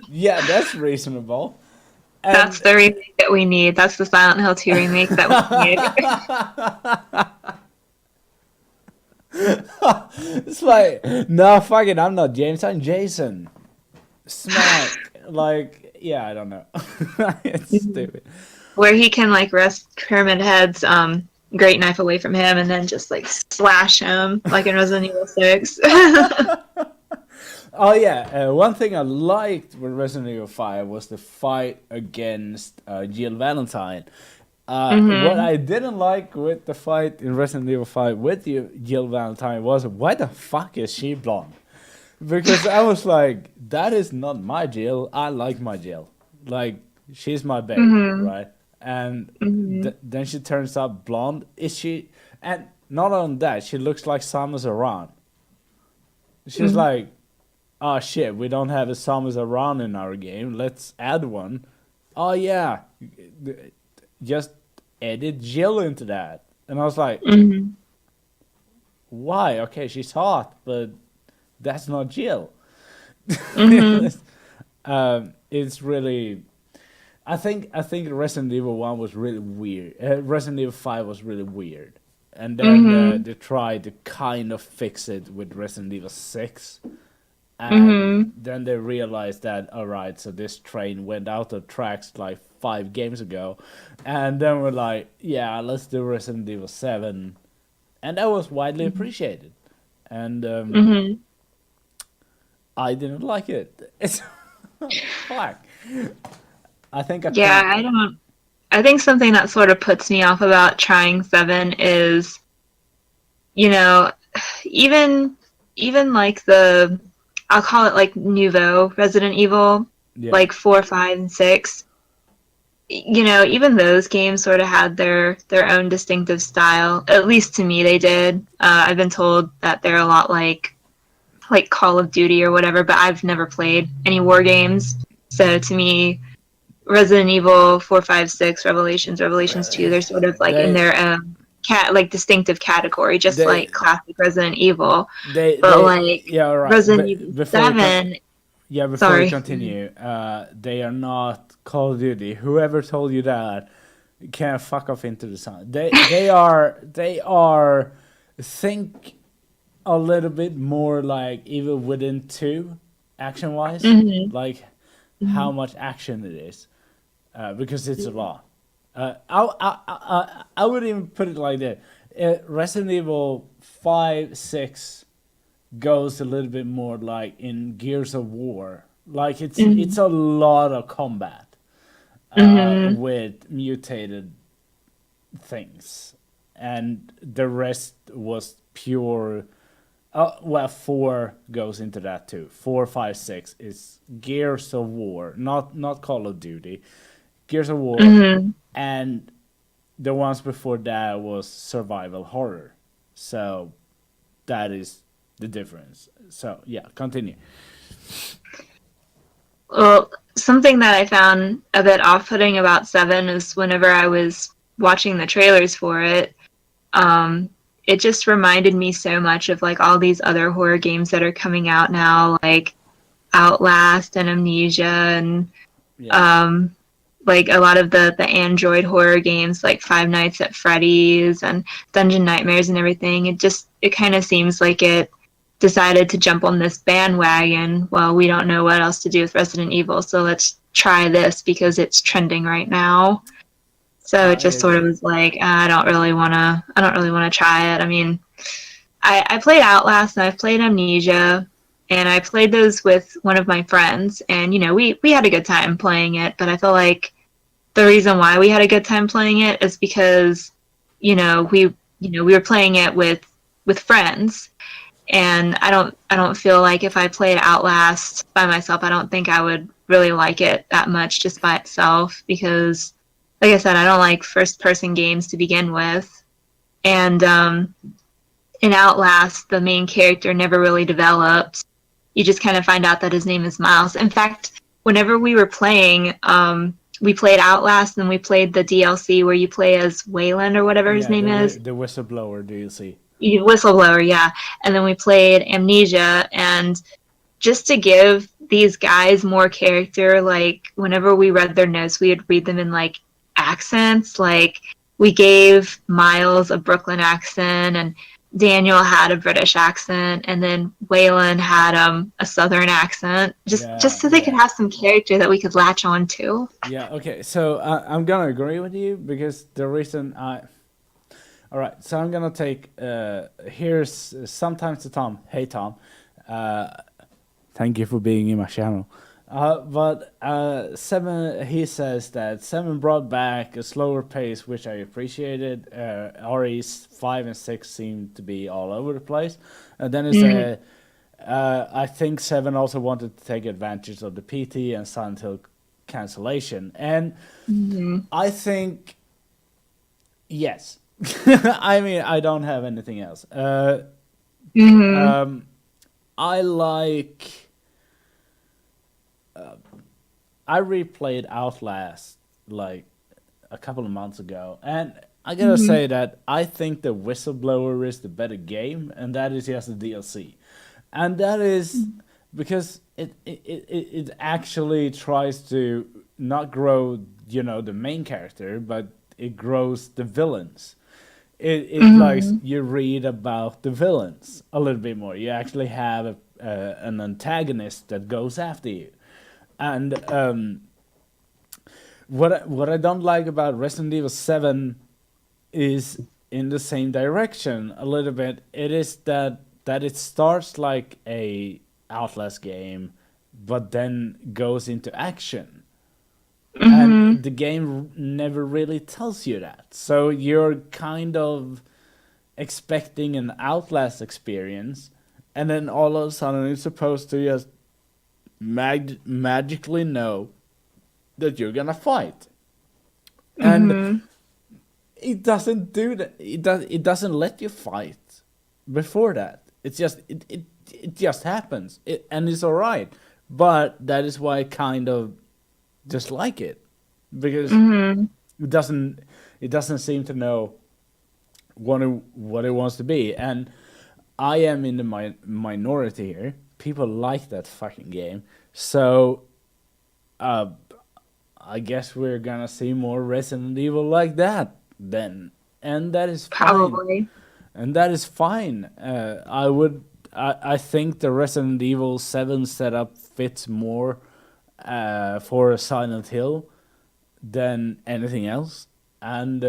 yeah, that's reasonable. That's And the remake that we need. That's the Silent Hill 2 remake that we need. it's like no fuck it, I'm not James, I'm Jason. Smack like yeah, I don't know. It's stupid. Where he can like wrest Pyramid Head's great knife away from him and then just like slash him like in Resident Evil 6. Oh yeah, one thing I liked with Resident Evil 5 was the fight against Jill Valentine. What I didn't like with the fight in Resident Evil 5 with Jill Valentine was why the fuck is she blonde? Because I was like, that is not my Jill. I like my Jill. Like she's my babe, right? And then she turns up blonde. Is she? And not only that, she looks like Samus Aran. She's like, oh shit, we don't have a Samus Aran in our game. Let's add one. Oh yeah, just edit Jill into that. And I was like, why? Okay, she's hot, but that's not Jill. It's really. I think Resident Evil 1 was really weird. Resident Evil 5 was really weird, and then they tried to kind of fix it with Resident Evil 6. And then they realized that, all right, so this train went out of tracks like 5 games ago. And then we're like, yeah, let's do Resident Evil 7. And that was widely appreciated. And I didn't like it. It's fuck. I think I Yeah, I don't. I think something that sort of puts me off about trying 7 is, you know, even like the, I'll call it like nouveau Resident Evil, yeah. like 4, 5, and 6. You know, even those games sort of had their own distinctive style. At least to me, they did. I've been told that they're a lot like Call of Duty or whatever, but I've never played any war games. So to me, Resident Evil 4, 5, 6, Revelations 2, they're sort of like in their like distinctive category, just like classic Resident Evil. Yeah, right. Resident Evil 7. Before we continue, they are not Call of Duty. Whoever told you that can fuck off into the sun. They are think a little bit more like Evil Within 2 action wise, like how much action it is. Because it's a lot. I would even put it like that. Resident Evil 5, 6 goes a little bit more like in Gears of War. Like it's a lot of combat with mutated things, and the rest was pure. Well, 4 goes into that too. 4, 5, 6 is Gears of War, not Call of Duty. Gears of War, and the ones before that was survival horror. So that is the difference. So yeah, continue. Well, something that I found a bit off-putting about 7 is whenever I was watching the trailers for it, it just reminded me so much of like all these other horror games that are coming out now, like Outlast and Amnesia and like a lot of the Android horror games like Five Nights at Freddy's and Dungeon Nightmares and everything. It kind of seems like it decided to jump on this bandwagon. Well, we don't know what else to do with Resident Evil, so let's try this because it's trending right now. So it just sort of was like, I don't really wanna try it. I mean, I played Outlast and I've played Amnesia, and I played those with one of my friends, and we had a good time playing it. But I feel like the reason why we had a good time playing it is because we were playing it with friends, and I don't feel like if I played Outlast by myself, I don't think I would really like it that much just by itself, because like I said, I don't like first person games to begin with. And in Outlast, the main character never really developed. You just kind of find out that his name is Miles. In fact, whenever we were playing, we played Outlast and we played the DLC where you play as Wayland or whatever his Yeah, name is. the whistleblower DLC. Whistleblower, yeah. And then we played Amnesia, and just to give these guys more character, like whenever we read their notes, we would read them in like accents. Like we gave Miles a Brooklyn accent, and Daniel had a British accent, and then Waylon had a Southern accent, just Yeah, so they could yeah. have some character that we could latch on to. Yeah, okay. So I'm gonna agree with you because the reason I. All right, so I'm gonna take. Here's sometimes to Tom. Hey Tom, uh, thank you for being in my channel. But Seven, he says that Seven brought back a slower pace, which I appreciated. RE's 5 and 6 seem to be all over the place. And then he said, I think Seven also wanted to take advantage of the PT and Silent Hill cancellation. And I think, yes. I mean, I don't have anything else. I like. I replayed Outlast like a couple of months ago, and I gotta say that I think the Whistleblower is the better game, and that is just a DLC, and that is because it actually tries to not grow, the main character, but it grows the villains. It like you read about the villains a little bit more. You actually have an antagonist that goes after you, and what I don't like about Resident Evil 7 is in the same direction a little bit. It is that it starts like a Outlast game, but then goes into action. And the game never really tells you that. So you're kind of expecting an Outlast experience, and then all of a sudden it's supposed to just magically know that you're gonna fight. And it doesn't do that. It doesn't let you fight before that. It's just it just happens. And it's all right. But that is why I kind of dislike it, because it doesn't seem to know what it wants to be. And I am in the minority here. People like that fucking game. So I guess we're gonna see more Resident Evil like that then, and that is fine. Probably. And that is fine. I think the Resident Evil 7 setup fits more for a Silent Hill than anything else. And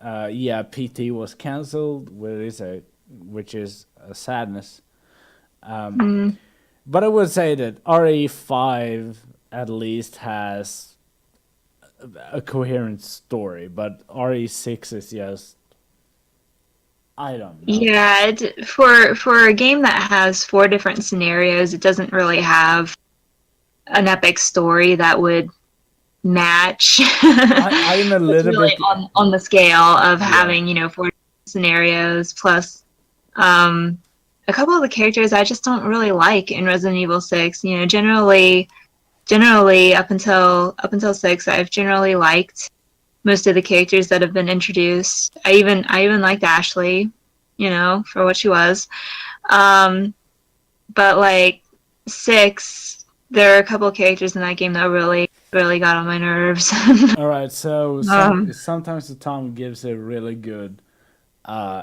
yeah, PT was cancelled, which is a sadness. But I would say that RE5 at least has a coherent story, but RE6 is just, I don't know. Yeah, for a game that has 4 different scenarios, it doesn't really have an epic story that would match. I'm a It's little really bit. on the scale of Yeah. having 4 scenarios plus a couple of the characters I just don't really like in Resident Evil 6. Generally up until 6, I've generally liked most of the characters that have been introduced. I even liked Ashley, for what she was. But like 6, there are a couple of characters in that game that really really got on my nerves. All right, so um, sometimes the Tom gives a really good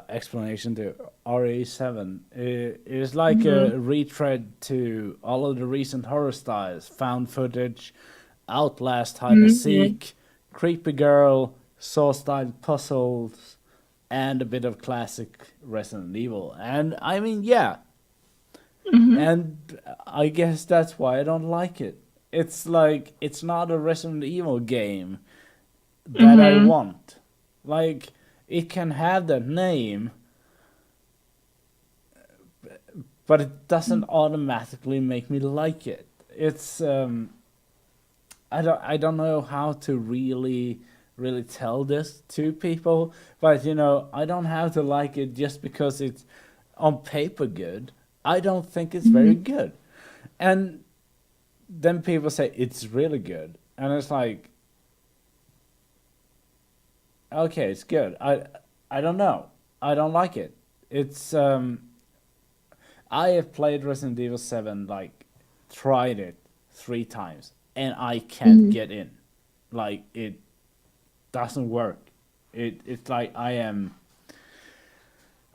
explanation to RE7. It is like a retread to all of the recent horror styles: found footage, Outlast, hide and seek, creepy girl, Saw-style puzzles, and a bit of classic Resident Evil. And I mean, yeah, and I guess that's why I don't like it. It's like it's not a Resident Evil game that I want. Like, it can have that name, but it doesn't automatically make me like it. It's I don't know how to really really tell this to people, but I don't have to like it just because it's on paper good. I don't think it's very Mhm. good. And then people say it's really good. And it's like, okay, it's good. I don't know. I don't like it. It's I have played Resident Evil 7, like tried it 3 times, and I can't Mhm. get in. Like it doesn't work. It's like I'm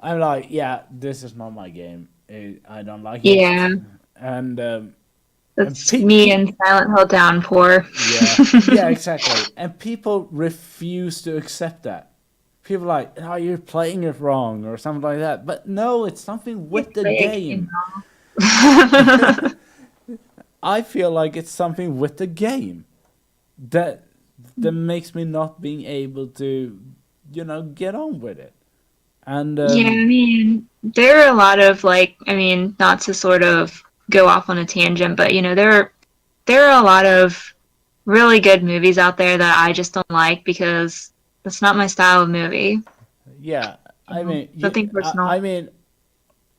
like, yeah, this is not my game. I don't like it. Yeah, And that's me and Silent Hill Downpour. yeah, yeah, exactly. And people refuse to accept that. People are like, oh, you're playing it wrong or something like that. But no, it's something You with the play a game game. now. I feel like it's something with the game that makes me not being able to, get on with it. And Yeah, I mean, there are a lot of like, I mean, not to sort of go off on a tangent, but there are a lot of really good movies out there that I just don't like because that's not my style of movie. yeah, I mean, Nothing personal. I mean,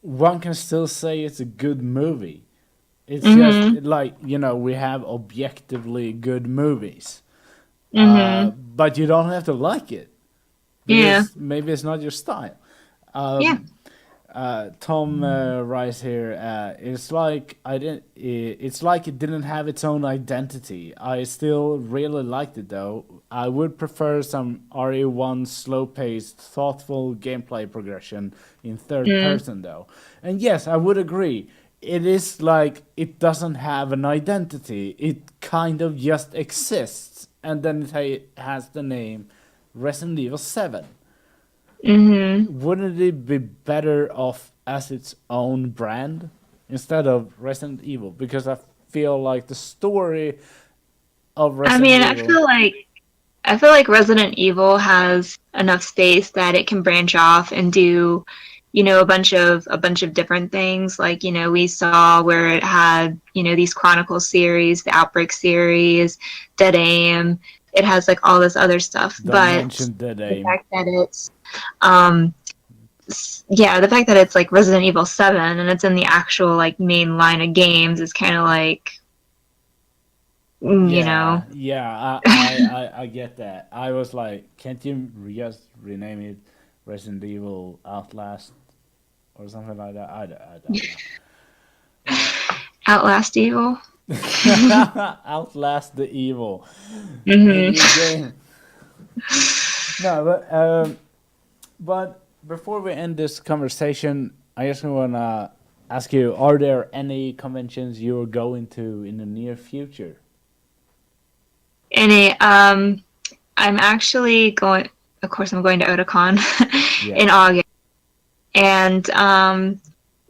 one can still say it's a good movie. It's just Mhm. like we have objectively good movies, Mhm. but you don't have to like it Yeah. because maybe it's not your style. Yeah. Tom writes here. It's like I didn't. It's like it didn't have its own identity. I still really liked it though. I would prefer some RE1 slow-paced, thoughtful gameplay progression in third Mm. person though. And yes, I would agree. It is like it doesn't have an identity. It kind of just exists, and then it has the name Resident Evil 7. Mhm. Wouldn't it be better off as its own brand instead of Resident Evil? Because I feel like the story of I Resident mean, Evil. I feel like Resident Evil has enough space that it can branch off and do, a bunch of different things. Like, we saw where it had, these Chronicle series, the Outbreak series, Dead Aim. It has like all this other stuff. Don't But mention the the name. fact that um the fact that it's like Resident Evil 7 and it's in the actual like main line of games is kind of like, you know. Yeah, yeah, I get that. I was like, can't you just rename it Resident Evil Outlast or something like that? I don't Outlast Evil. know. Outlast the evil. Hmm. New game. No, but before we end this conversation, I just want to ask you: are there any conventions you're going to in the near future? And I'm actually going. Of course, I'm going to Otakon Yeah, in August, and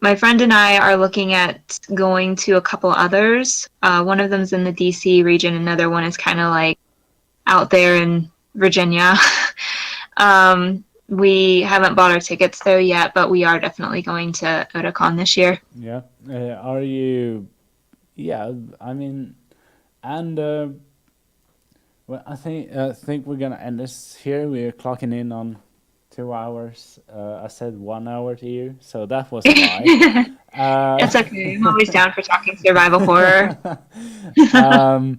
my friend and I are looking at going to a couple others. One of them's in the DC region. Another one is kind of like out there in Virginia. We haven't bought our tickets though yet, but we are definitely going to Otakon this year. yeah. Are you? Yeah, I mean, and well, I think we're gonna end this here. We're clocking in on 2 hours. I said 1 hour to you, so that was a lie. It's okay. I'm always down for talking survival horror. Um,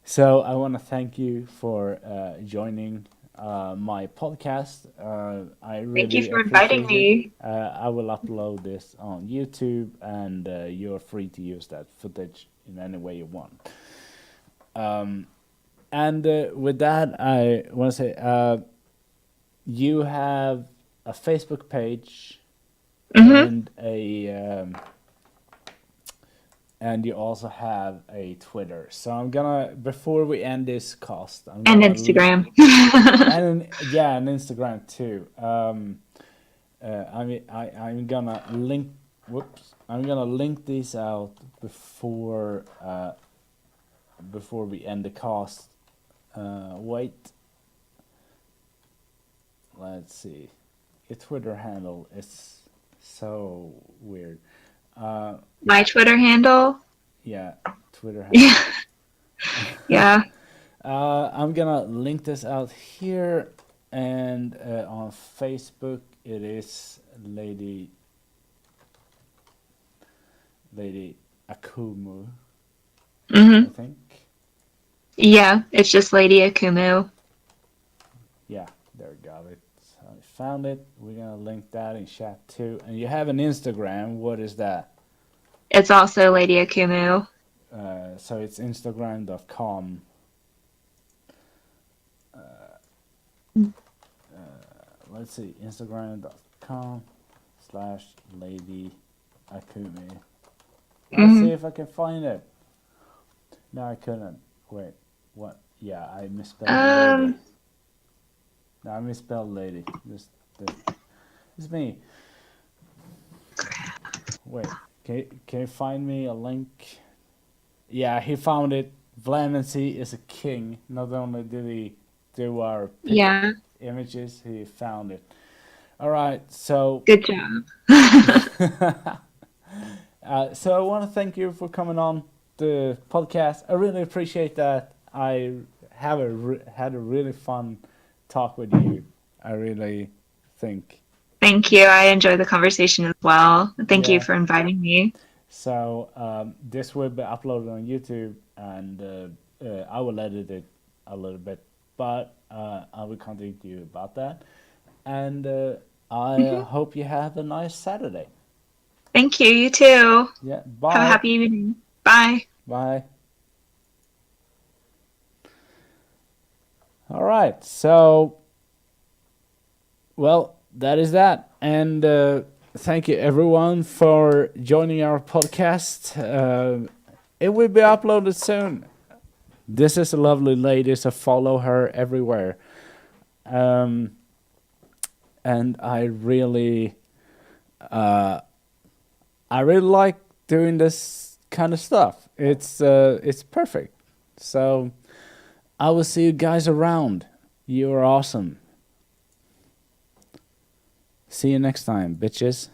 So I want to thank you for joining my podcast. I Thank you really for inviting appreciate it. me. I will upload this on YouTube, and you're free to use that footage in any way you want. And with that, I want to say you have a Facebook page Hmm. and you also have a Twitter. So I'm gonna before we end this cast, I'm And gonna Instagram. yeah, and Instagram too. I mean, I'm gonna link. Whoops, I'm gonna link these out before we end the cast. Wait, let's see. Your Twitter handle is so weird. My Twitter handle. Yeah, Twitter handle. Yeah. Yeah. I'm gonna link this out here, and on Facebook it is LadyAkumu, I think. Yeah, it's just LadyAkumu. Yeah, there we got it. So I found it. We're gonna link that in chat too. And you have an Instagram. What is that? It's also LadyAkumu. So it's Instagram.com. Let's see, Instagram.com/LadyAkumu. Let's see if I can find it. No, I couldn't. Wait, what? Yeah, I misspelled lady. No, I misspelled lady. It's me. Wait, can you find me a link? Yeah, he found it. Vlamancy is a king. Not only did he do our Yeah, images, he found it. All right, so good job. so I want to thank you for coming on the podcast. I really appreciate that. I have had a really fun talk with you. I really think. Thank you. I enjoyed the conversation as well. Thank you Yeah. for inviting me. So this will be uploaded on YouTube, and I will edit it a little bit, but I will contact you about that. And I hope you have a nice Saturday. Thank you. You too. Yeah. Have a Bye. happy evening. Bye. Bye. All right. So, well, that is that. And thank you everyone for joining our podcast. It will be uploaded soon. This is a lovely lady, so follow her everywhere. And I really like doing this kind of stuff. It's perfect. So I will see you guys around. You are awesome. See you next time, bitches.